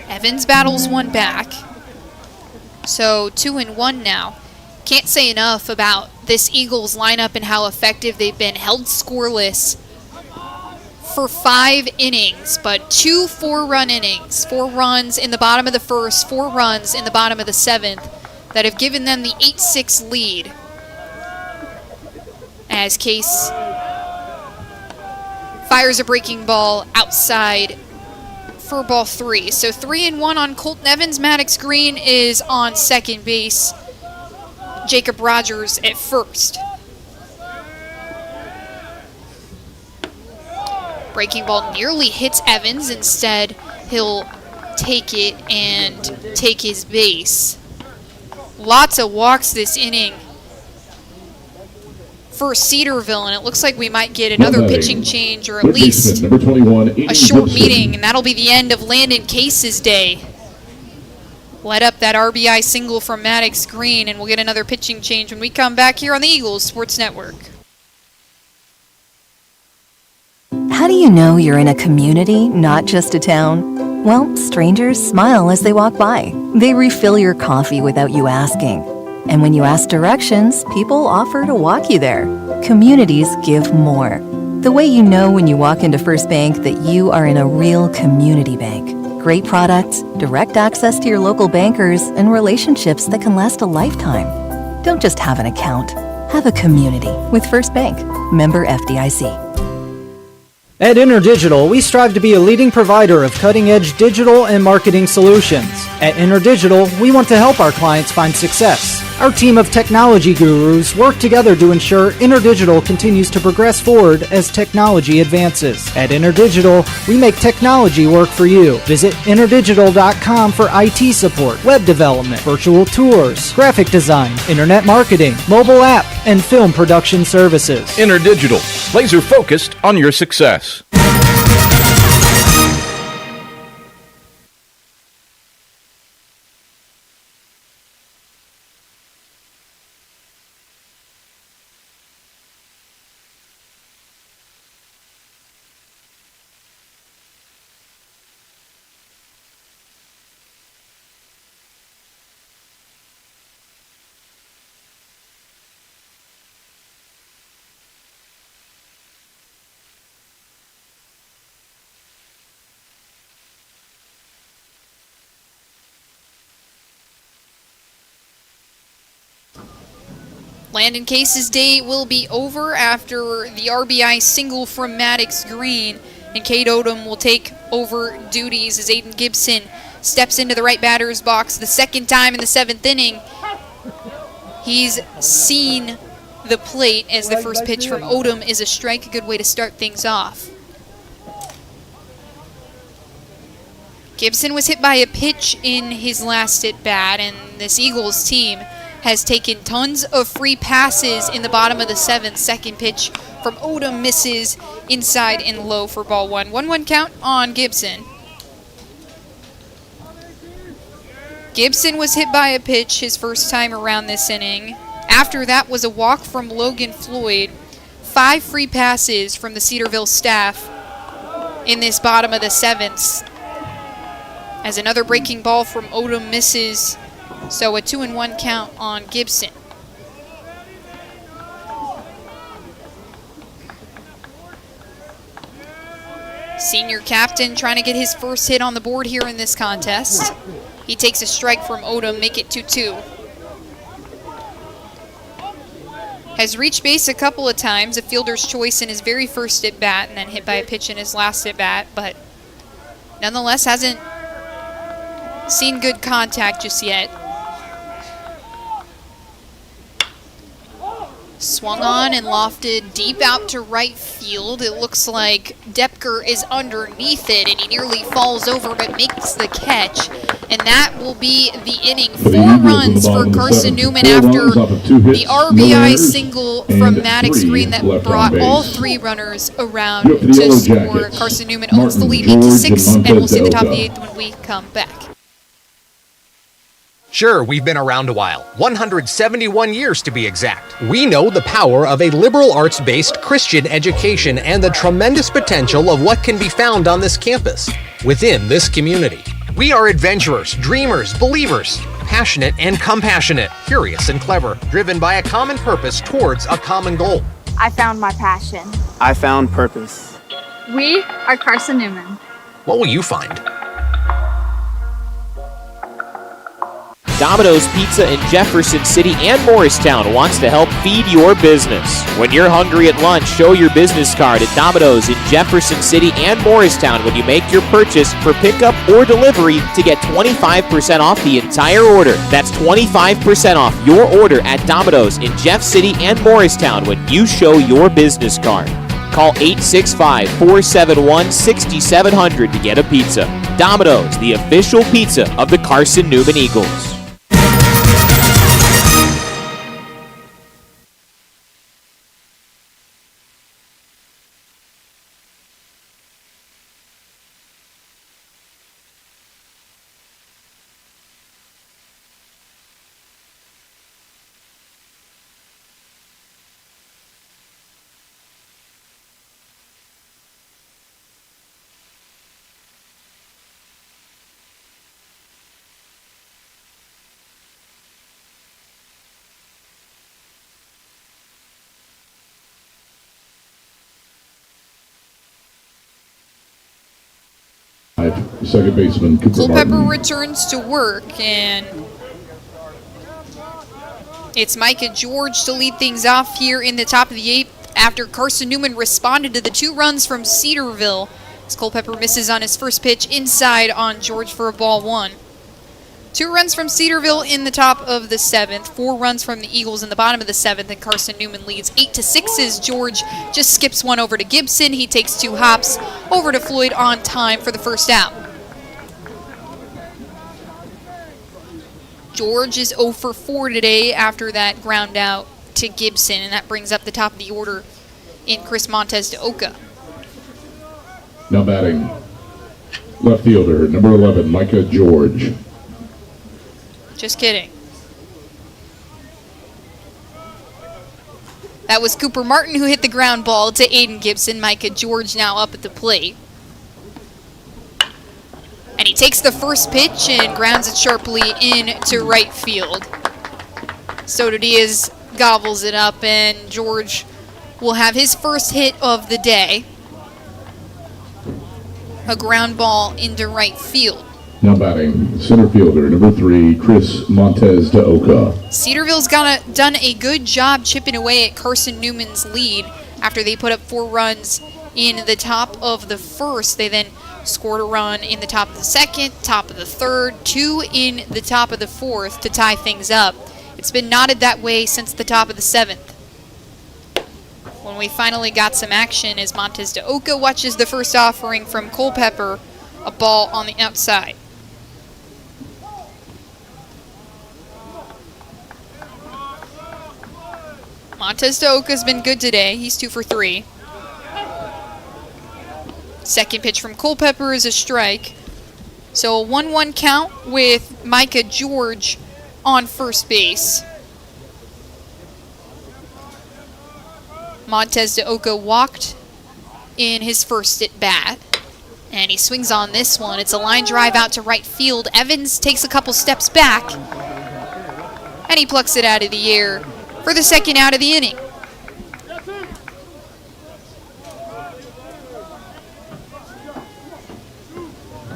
Speaker 2: Evans battles one back. So 2-1 now. Can't say enough about this Eagles lineup and how effective they've been. Held scoreless for 5 innings, but 2 4-run innings. 4 runs in the bottom of the first, 4 runs in the bottom of the 7th that have given them the 8-6 lead. As Case fires a breaking ball outside for ball 3. So 3-1 on Colton Evans. Maddox Green is on second base. Jacob Rogers at first. Breaking ball nearly hits Evans. Instead, he'll take it and take his base. Lots of walks this inning for Cedarville, and it looks like we might get another pitching change or at least a short meeting, and that'll be the end of Landon Case's day. Led up that RBI single from Maddox Green, and we'll get another pitching change when we come back here on the Eagles Sports Network.
Speaker 12: How do you know you're in a community, not just a town? Well, strangers smile as they walk by. They refill your coffee without you asking. And when you ask directions, people offer to walk you there. Communities give more. The way you know when you walk into First Bank that you are in a real community bank. Great products, direct access to your local bankers, and relationships that can last a lifetime. Don't just have an account. Have a community with First Bank. Member FDIC.
Speaker 13: At InterDigital, we strive to be a leading provider of cutting-edge digital and marketing solutions. At InterDigital, we want to help our clients find success. Our team of technology gurus work together to ensure InterDigital continues to progress forward as technology advances. At InterDigital, we make technology work for you. Visit interdigital.com for IT support, web development, virtual tours, graphic design, internet marketing, mobile app, and film production services.
Speaker 8: InterDigital, laser focused on your success.
Speaker 2: Landon Case's day will be over after the RBI single from Maddox Green, and Cade Odom will take over duties as Aiden Gibson steps into the right batter's box the second time in the 7th inning. He's seen the plate as the first pitch from Odom is a strike, a good way to start things off. Gibson was hit by a pitch in his last at-bat, and this Eagles team has taken tons of free passes in the bottom of the 7th. Second pitch from Odom misses inside and low for ball 1. 1-1 count on Gibson. Gibson was hit by a pitch his first time around this inning. After that was a walk from Logan Floyd. 5 free passes from the Cedarville staff in this bottom of the 7th. As another breaking ball from Odom misses, so a 2-1 count on Gibson. Senior captain trying to get his first hit on the board here in this contest. He takes a strike from Odom, make it 2-2. Has reached base a couple of times, a fielder's choice in his very first at-bat, and then hit by a pitch in his last at-bat, but nonetheless hasn't seen good contact just yet. Swung on and lofted deep out to right field. It looks like Depker is underneath it, and he nearly falls over but makes the catch. And that will be the inning. 4 runs for Carson-Newman after the RBI single from Maddox Green that brought all 3 runners around to score. Carson-Newman owns the lead 8-6, and we'll see the top of the 8th when we come back.
Speaker 14: Sure, we've been around a while, 171 years to be exact. We know the power of a liberal arts-based Christian education and the tremendous potential of what can be found on this campus, within this community. We are adventurers, dreamers, believers, passionate and compassionate, curious and clever, driven by a common purpose towards a common goal.
Speaker 15: I found my passion.
Speaker 16: I found purpose.
Speaker 15: We are Carson-Newman.
Speaker 14: What will you find?
Speaker 3: Domino's Pizza in Jefferson City and Morristown wants to help feed your business. When you're hungry at lunch, show your business card at Domino's in Jefferson City and Morristown when you make your purchase for pickup or delivery to get 25% off the entire order. That's 25% off your order at Domino's in Jeff City and Morristown when you show your business card. Call 865-471-6700 to get a pizza. Domino's, the official pizza of the Carson-Newman Eagles.
Speaker 1: Second baseman
Speaker 2: Culpepper returns to work, and it's Micah George to lead things off here in the top of the 8th after Carson-Newman responded to the 2 runs from Cedarville as Culpepper misses on his first pitch inside on George for a ball 1. 2 runs from Cedarville in the top of the 7th, 4 runs from the Eagles in the bottom of the 7th, and Carson-Newman leads 8-6 as George just skips one over to Gibson. He takes 2 hops over to Floyd on time for the first out. George is 0 for 4 today after that ground out to Gibson, and that brings up the top of the order in Chris Montez to Oka.
Speaker 1: Now batting, left fielder, number 11, Micah George.
Speaker 2: Just kidding. That was Cooper Martin who hit the ground ball to Aiden Gibson. Micah George now up at the plate. And he takes the first pitch and grounds it sharply into right field. Soto Diaz gobbles it up, and George will have his first hit of the day. A ground ball into right field.
Speaker 1: Now batting, center fielder, number 3, Chris Montez to Oka.
Speaker 2: Cedarville's done a good job chipping away at Carson-Newman's lead after they put up 4 runs in the top of the first. They then scored a run in the top of the second, top of the third, 2 in the top of the fourth to tie things up. It's been knotted that way since the top of the 7th. When we finally got some action as Montez de Oka watches the first offering from Culpepper a ball on the outside. Montez DeOka's been good today. He's 2 for 3. Second pitch from Culpepper is a strike. So a 1-1 count with Micah George on first base. Montez DeOka walked in his first at bat, and he swings on this one. It's a line drive out to right field. Evans takes a couple steps back, and he plucks it out of the air for the second out of the inning.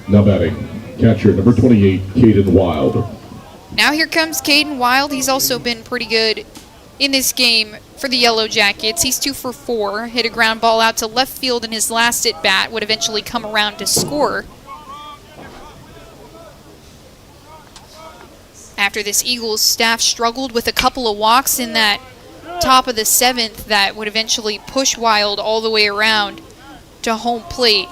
Speaker 1: Now batting, catcher number 28, Caden Wild.
Speaker 2: Now here comes Caden Wild. He's also been pretty good in this game for the Yellow Jackets. He's 2 for 4. Hit a ground ball out to left field in his last at bat. Would eventually come around to score. After this, Eagles staff struggled with a couple of walks in that top of the 7th that would eventually push Wild all the way around to home plate.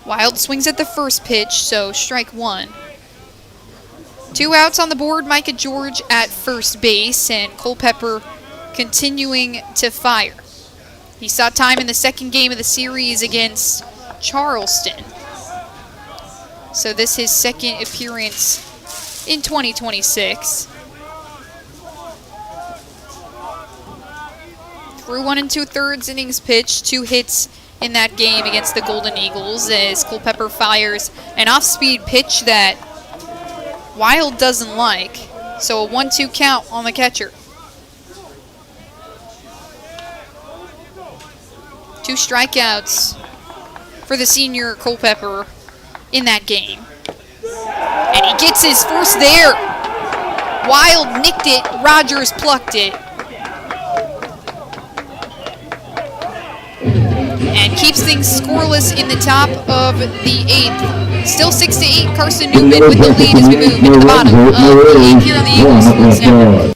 Speaker 2: Wild swings at the first pitch, so strike 1. 2 outs on the board, Micah George at first base, and Culpepper continuing to fire. He saw time in the second game of the series against Charleston. So this is his second appearance in 2026. Through 1 2/3 innings pitched, 2 hits in that game against the Golden Eagles as Culpepper fires an off-speed pitch that Wild doesn't like. So a 1-2 count on the catcher. 2 strikeouts for the senior Culpepper in that game. And he gets his first there. Wild nicked it, Rogers plucked it. And keeps things scoreless in the top of the 8th. Still 6-8, Carson-Newman with the lead as we move into the bottom of the 8th here on the Eagles Sports Network.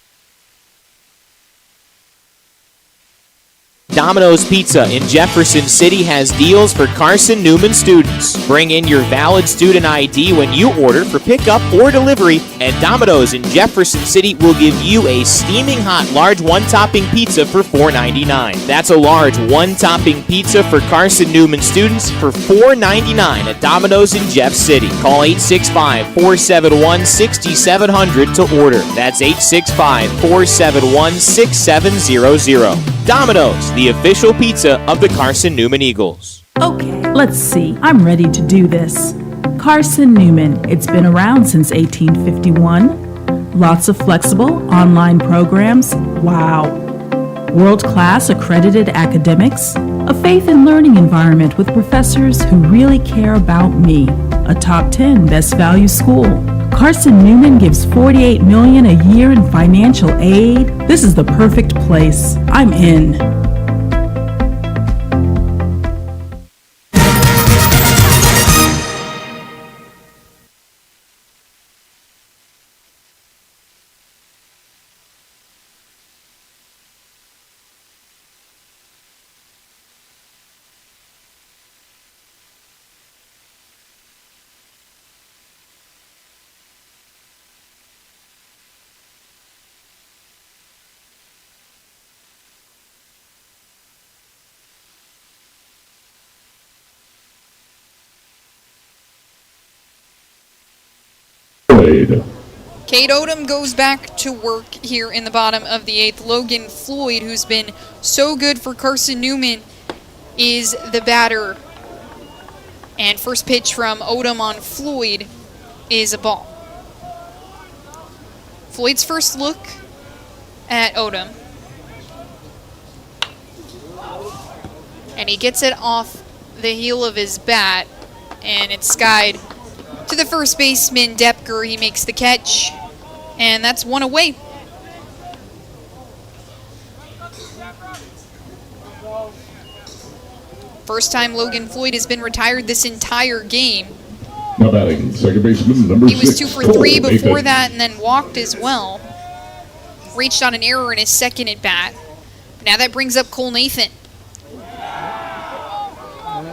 Speaker 3: Domino's Pizza in Jefferson City has deals for Carson-Newman students. Bring in your valid student ID when you order for pickup or delivery, and Domino's in Jefferson City will give you a steaming hot large one-topping pizza for $4.99. That's a large one-topping pizza for Carson-Newman students for $4.99 at Domino's in Jeff City. Call 865-471-6700 to order. That's 865-471-6700. Domino's, the official pizza of the Carson-Newman Eagles.
Speaker 4: Okay, let's see. I'm ready to do this. Carson-Newman. It's been around since 1851. Lots of flexible online programs. Wow. World-class accredited academics. A faith and learning environment with professors who really care about me. A top 10 best value school. Carson-Newman gives $48 million a year in financial aid. This is the perfect place. I'm in.
Speaker 2: Cade Odom goes back to work here in the bottom of the 8th. Logan Floyd, who's been so good for Carson-Newman, is the batter. And first pitch from Odom on Floyd is a ball. Floyd's first look at Odom. And he gets it off the heel of his bat, and it's skied to the first baseman, Depker. He makes the catch, and that's one away. First time Logan Floyd has been retired this entire game.
Speaker 1: Now batting, second baseman number 6.
Speaker 2: He was 2 for 3 before that and then walked as well. Reached on an error in his second at bat. Now that brings up Cole Nathan.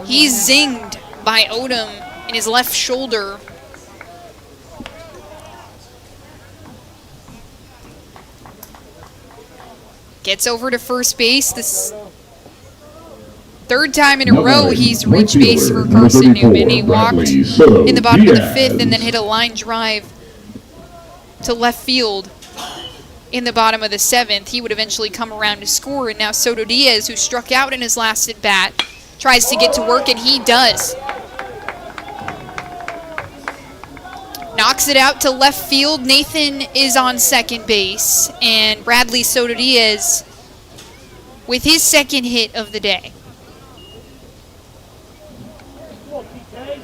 Speaker 2: He's zinged by Odom in his left shoulder. Gets over to first base. This third time in a row he's reached base for Carson-Newman. He walked in the bottom of the fifth and then hit a line drive to left field in the bottom of the seventh. He would eventually come around to score, and now Soto Diaz, who struck out in his last at bat, tries to get to work, and he does. Knocks it out to left field. Nathan is on second base, and Bradley Soto Diaz with his second hit of the day.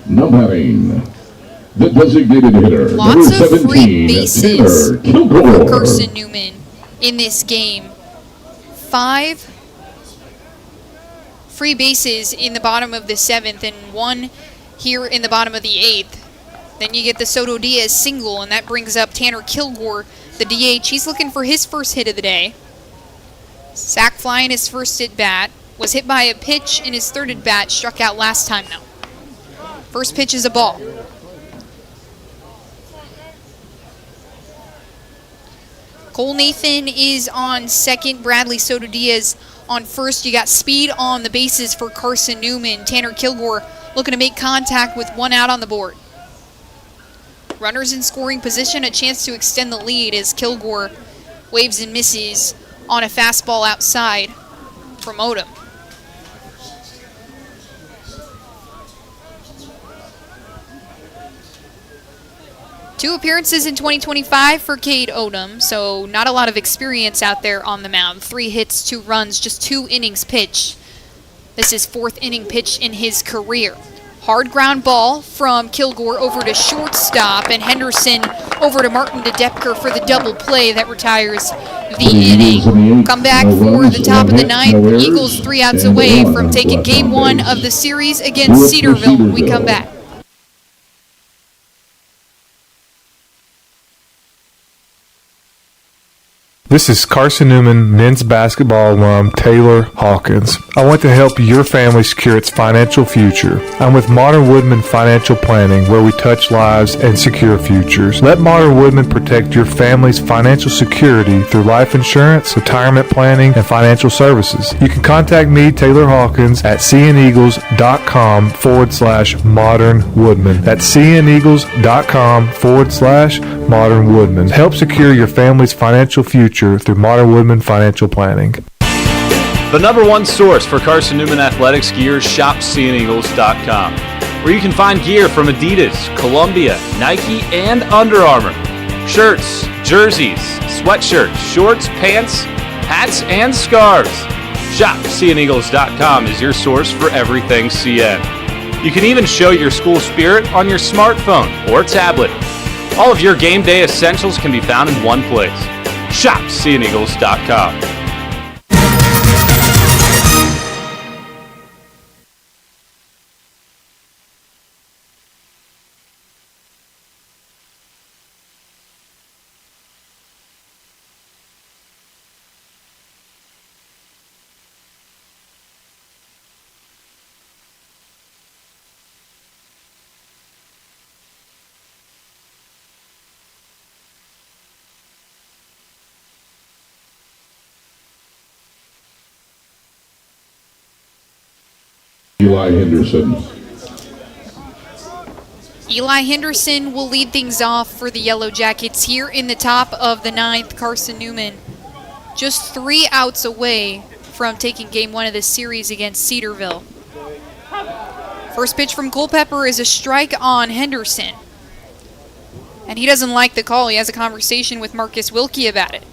Speaker 1: Now batting, the designated hitter,
Speaker 2: Lots
Speaker 1: number
Speaker 2: of
Speaker 1: 17,
Speaker 2: free bases
Speaker 1: Tanner Kilgore.
Speaker 2: for Carson-Newman in this game. 5 free bases in the bottom of the seventh and 1 here in the bottom of the eighth. Then you get the Soto Diaz single, and that brings up Tanner Kilgore, the DH. He's looking for his first hit of the day. Sac fly in his first at bat. Was hit by a pitch in his third at bat. Struck out last time though. First pitch is a ball. Cole Nathan is on second. Bradley Soto Diaz on first. You got speed on the bases for Carson-Newman. Tanner Kilgore looking to make contact with 1 out on the board. Runners in scoring position, a chance to extend the lead as Kilgore waves and misses on a fastball outside from Odom. Two appearances in 2025 for Cade Odom, so not a lot of experience out there on the mound. 3 hits, 2 runs, just 2 innings pitched. This is 4th inning pitch in his career. Hard ground ball from Kilgore over to shortstop, and Henderson over to Martin DeDepker for the double play that retires the inning. Come back for the top of the ninth. Eagles 3 outs away from taking game 1 of the series against Cedarville when we come back.
Speaker 5: This is Carson-Newman men's basketball alum Taylor Hawkins. I want to help your family secure its financial future. I'm with Modern Woodman Financial Planning, where we touch lives and secure futures. Let Modern Woodman protect your family's financial security through life insurance, retirement planning, and financial services. You can contact me, Taylor Hawkins, at cneagles.com/Modern Woodman. That's cneagles.com/Modern Woodman. Help secure your family's financial future through Modern Woodman Financial Planning.
Speaker 6: The number one source for Carson-Newman athletics gear is shopseeandeagles.com, where you can find gear from Adidas, Columbia, Nike, and Under Armour. Shirts, jerseys, sweatshirts, shorts, pants, hats, and scarves. Shopseeandeagles.com is your source for everything CN. You can even show your school spirit on your smartphone or tablet. All of your game day essentials can be found in one place. ShopSeeAndEagles.com.
Speaker 1: Eli Henderson.
Speaker 2: Eli Henderson will lead things off for the Yellow Jackets here in the top of the ninth. Carson-Newman just 3 outs away from taking game 1 of this series against Cedarville. First pitch from Culpepper is a strike on Henderson. And he doesn't like the call. He has a conversation with Marcus Wilkie about it.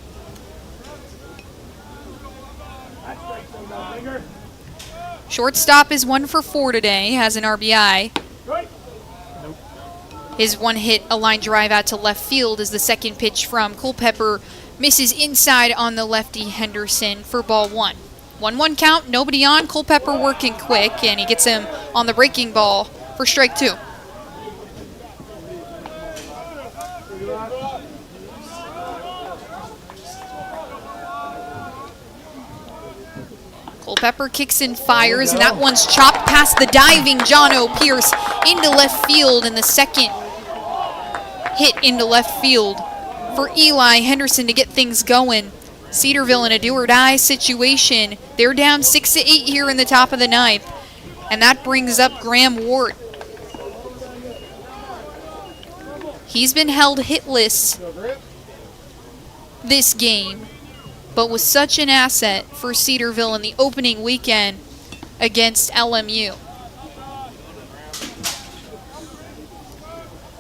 Speaker 2: Shortstop is 1 for 4 today, has an RBI. His 1 hit, a line drive out to left field, is the second pitch from Culpepper. Misses inside on the lefty Henderson for ball 1. 1-1 count, nobody on. Culpepper working quick, and he gets him on the breaking ball for strike 2. Culpepper kicks and fires, and that one's chopped past past the diving John O. Pierce into left field, and the second hit into left field for Eli Henderson to get things going. Cedarville in a do-or-die situation. They're down 6-8 here in the top of the ninth, and that brings up Graham Ward. He's been held hitless this game, but was such an asset for Cedarville in the opening weekend against LMU.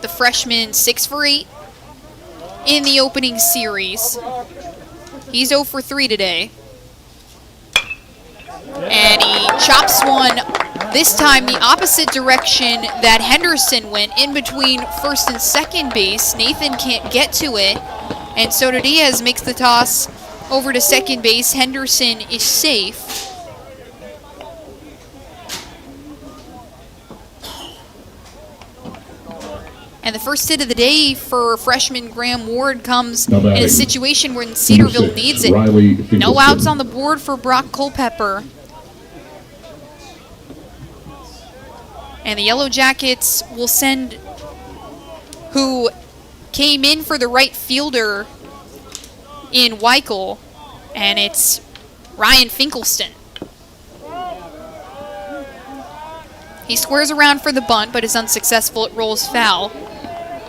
Speaker 2: The freshman 6 for 8 in the opening series. He's 0 for 3 today. And he chops one, this time the opposite direction that Henderson went, in between first and second base. Nathan can't get to it, and Soto Diaz makes the toss over to second base. Henderson is safe. And the first hit of the day for freshman Graham Ward comes in a situation where Cedarville needs it. No outs on the board for Brock Culpepper. And the Yellow Jackets will send who came in for the right fielder in Weichel, and it's Ryan Finkelstein. He squares around for the bunt, but is unsuccessful. It rolls foul,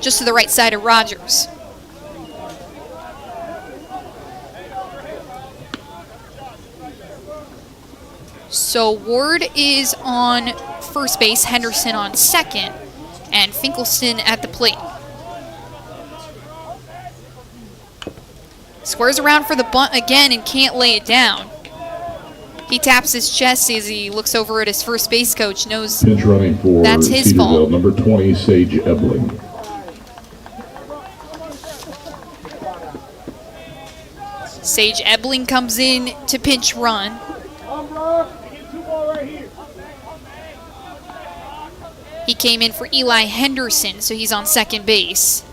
Speaker 2: just to the right side of Rogers. So Ward is on first base, Henderson on second, and Finkelstein at the plate. Squares around for the bunt again and can't lay it down. He taps his chest as he looks over at his first base coach, knows
Speaker 1: Pinch running for
Speaker 2: that's his
Speaker 1: Cedarville,
Speaker 2: fault.
Speaker 1: number 20, Sage Ebling.
Speaker 2: Sage Ebling comes in to pinch run. He came in for Eli Henderson, so he's on second base.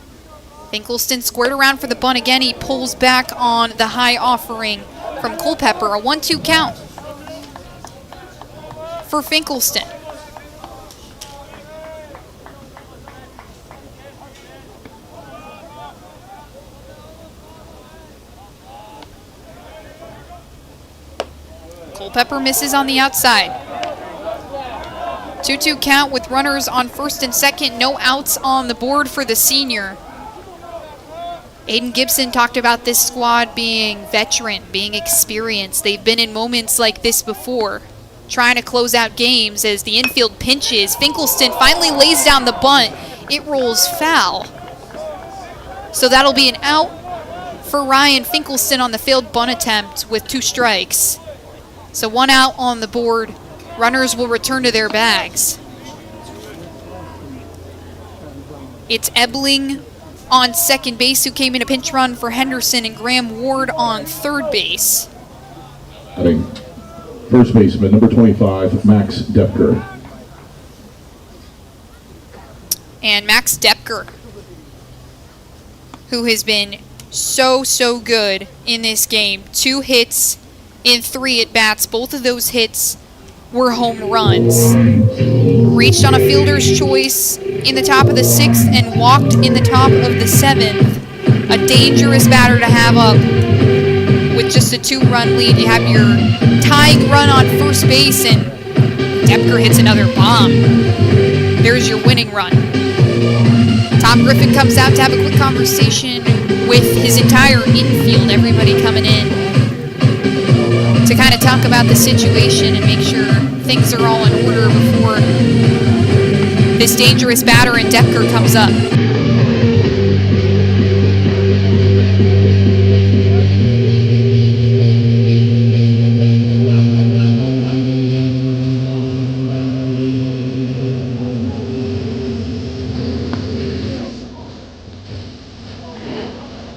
Speaker 2: Finkelstein squared around for the bunt again. He pulls back on the high offering from Culpepper. A 1-2 count for Finkelstein. Culpepper misses on the outside. 2-2 count with runners on first and second. No outs on the board for the senior. Aiden Gibson talked about this squad being veteran, being experienced. They've been in moments like this before, trying to close out games as the infield pinches. Finkelstein finally lays down the bunt. It rolls foul. So that'll be an out for Ryan Finkelstein on the failed bunt attempt with 2 strikes. So 1 out on the board. Runners will return to their bags. It's Ebling on second base, who came in a pinch run for Henderson, and Graham Ward on third base.
Speaker 1: First baseman, number 25, Max Depker.
Speaker 2: And Max Depker, who has been so good in this game. 2 hits in 3 at-bats. Both of those hits were home runs. Reached on a fielder's choice in the top of the 6th and walked in the top of the 7th. A dangerous batter to have up with just a 2-run lead. You have your tying run on first base, and Depker hits another bomb. There's your winning run. Tom Griffin comes out to have a quick conversation with his entire infield, everybody coming in, to kind of talk about the situation and make sure things are all in order before this dangerous batter in Depker comes up.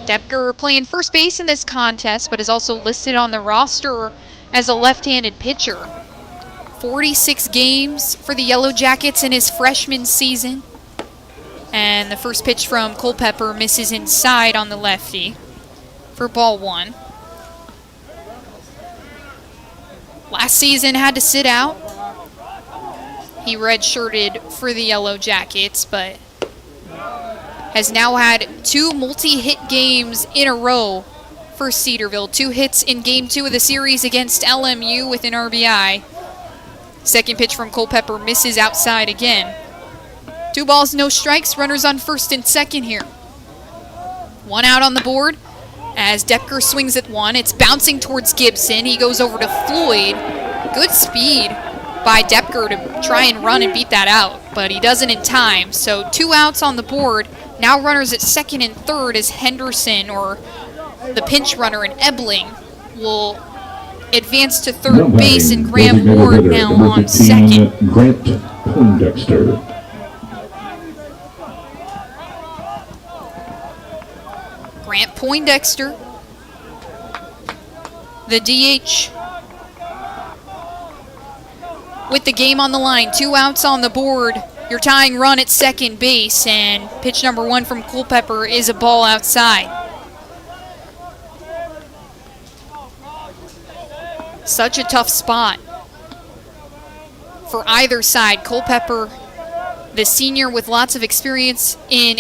Speaker 2: Depker playing first base in this contest, but is also listed on the roster as a left-handed pitcher. 46 games for the Yellow Jackets in his freshman season. And the first pitch from Culpepper misses inside on the lefty for ball 1. Last season had to sit out He redshirted for the Yellow Jackets, but has now had 2 multi-hit games in a row for Cedarville. 2 hits in Game 2 of the series against LMU with an RBI. Second pitch from Culpepper misses outside again. 2 balls, no strikes. Runners on first and second here. 1 out on the board as Depker swings at 1. It's bouncing towards Gibson. He goes over to Floyd. Good speed by Depker to try and run and beat that out, but he doesn't in time. So 2 outs on the board. Now runners at second and third as Henderson, or the pinch runner in Ebling, will advance to third base, and Graham Ward now on second.
Speaker 1: Grant Poindexter.
Speaker 2: Grant Poindexter, the DH, with the game on the line. 2 outs on the board. Your tying run at second base, and pitch number 1 from Culpepper is a ball outside. Such a tough spot for either side. Culpepper, the senior with lots of experience in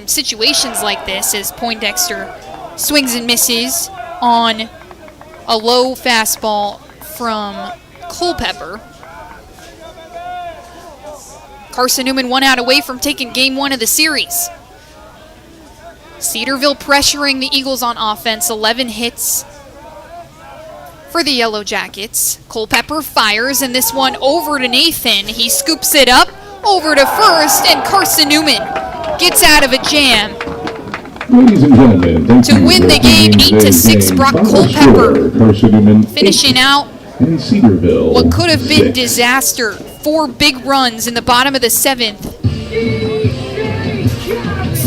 Speaker 2: situations like this, as Poindexter swings and misses on a low fastball from Culpepper. Carson-Newman 1 out away from taking Game 1 of the series. Cedarville pressuring the Eagles on offense. 11 hits for the Yellow Jackets. Culpepper fires, and this one over to Nathan. He scoops it up over to first, and Carson-Newman gets out of a jam
Speaker 1: Ladies and gentlemen, thank
Speaker 2: to
Speaker 1: you
Speaker 2: win
Speaker 1: for
Speaker 2: the game
Speaker 1: attending
Speaker 2: 8-6.
Speaker 1: game.
Speaker 2: Brock
Speaker 1: Final
Speaker 2: Culpepper
Speaker 1: score, Carson-Newman
Speaker 2: finishing out
Speaker 1: and Cedarville
Speaker 2: what could have been
Speaker 1: 6.
Speaker 2: disaster. 4 big runs in the bottom of the 7th.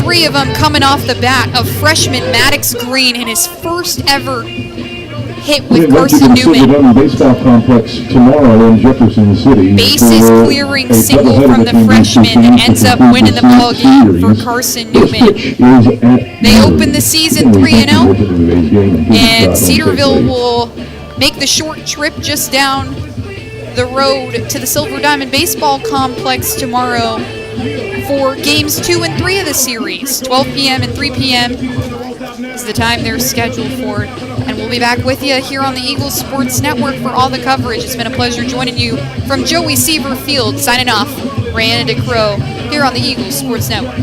Speaker 2: 3 of them coming off the bat of freshman Maddox Green in his first ever hit with Carson-Newman.
Speaker 1: The baseball complex tomorrow in Jefferson City.
Speaker 2: Bases clearing single from the freshman that ends up winning the ball game for Carson-Newman. They open the season 3-0, and Cedarville will make the short trip just down the road to the Silver Diamond Baseball Complex tomorrow for games 2 and 3 of the series. 12 p.m. and 3 p.m. is the time they're scheduled for. And we'll be back with you here on the Eagles Sports Network for all the coverage. It's been a pleasure joining you from Joey Seaver Field. Signing off, Ryan DeCrow here on the Eagles Sports Network.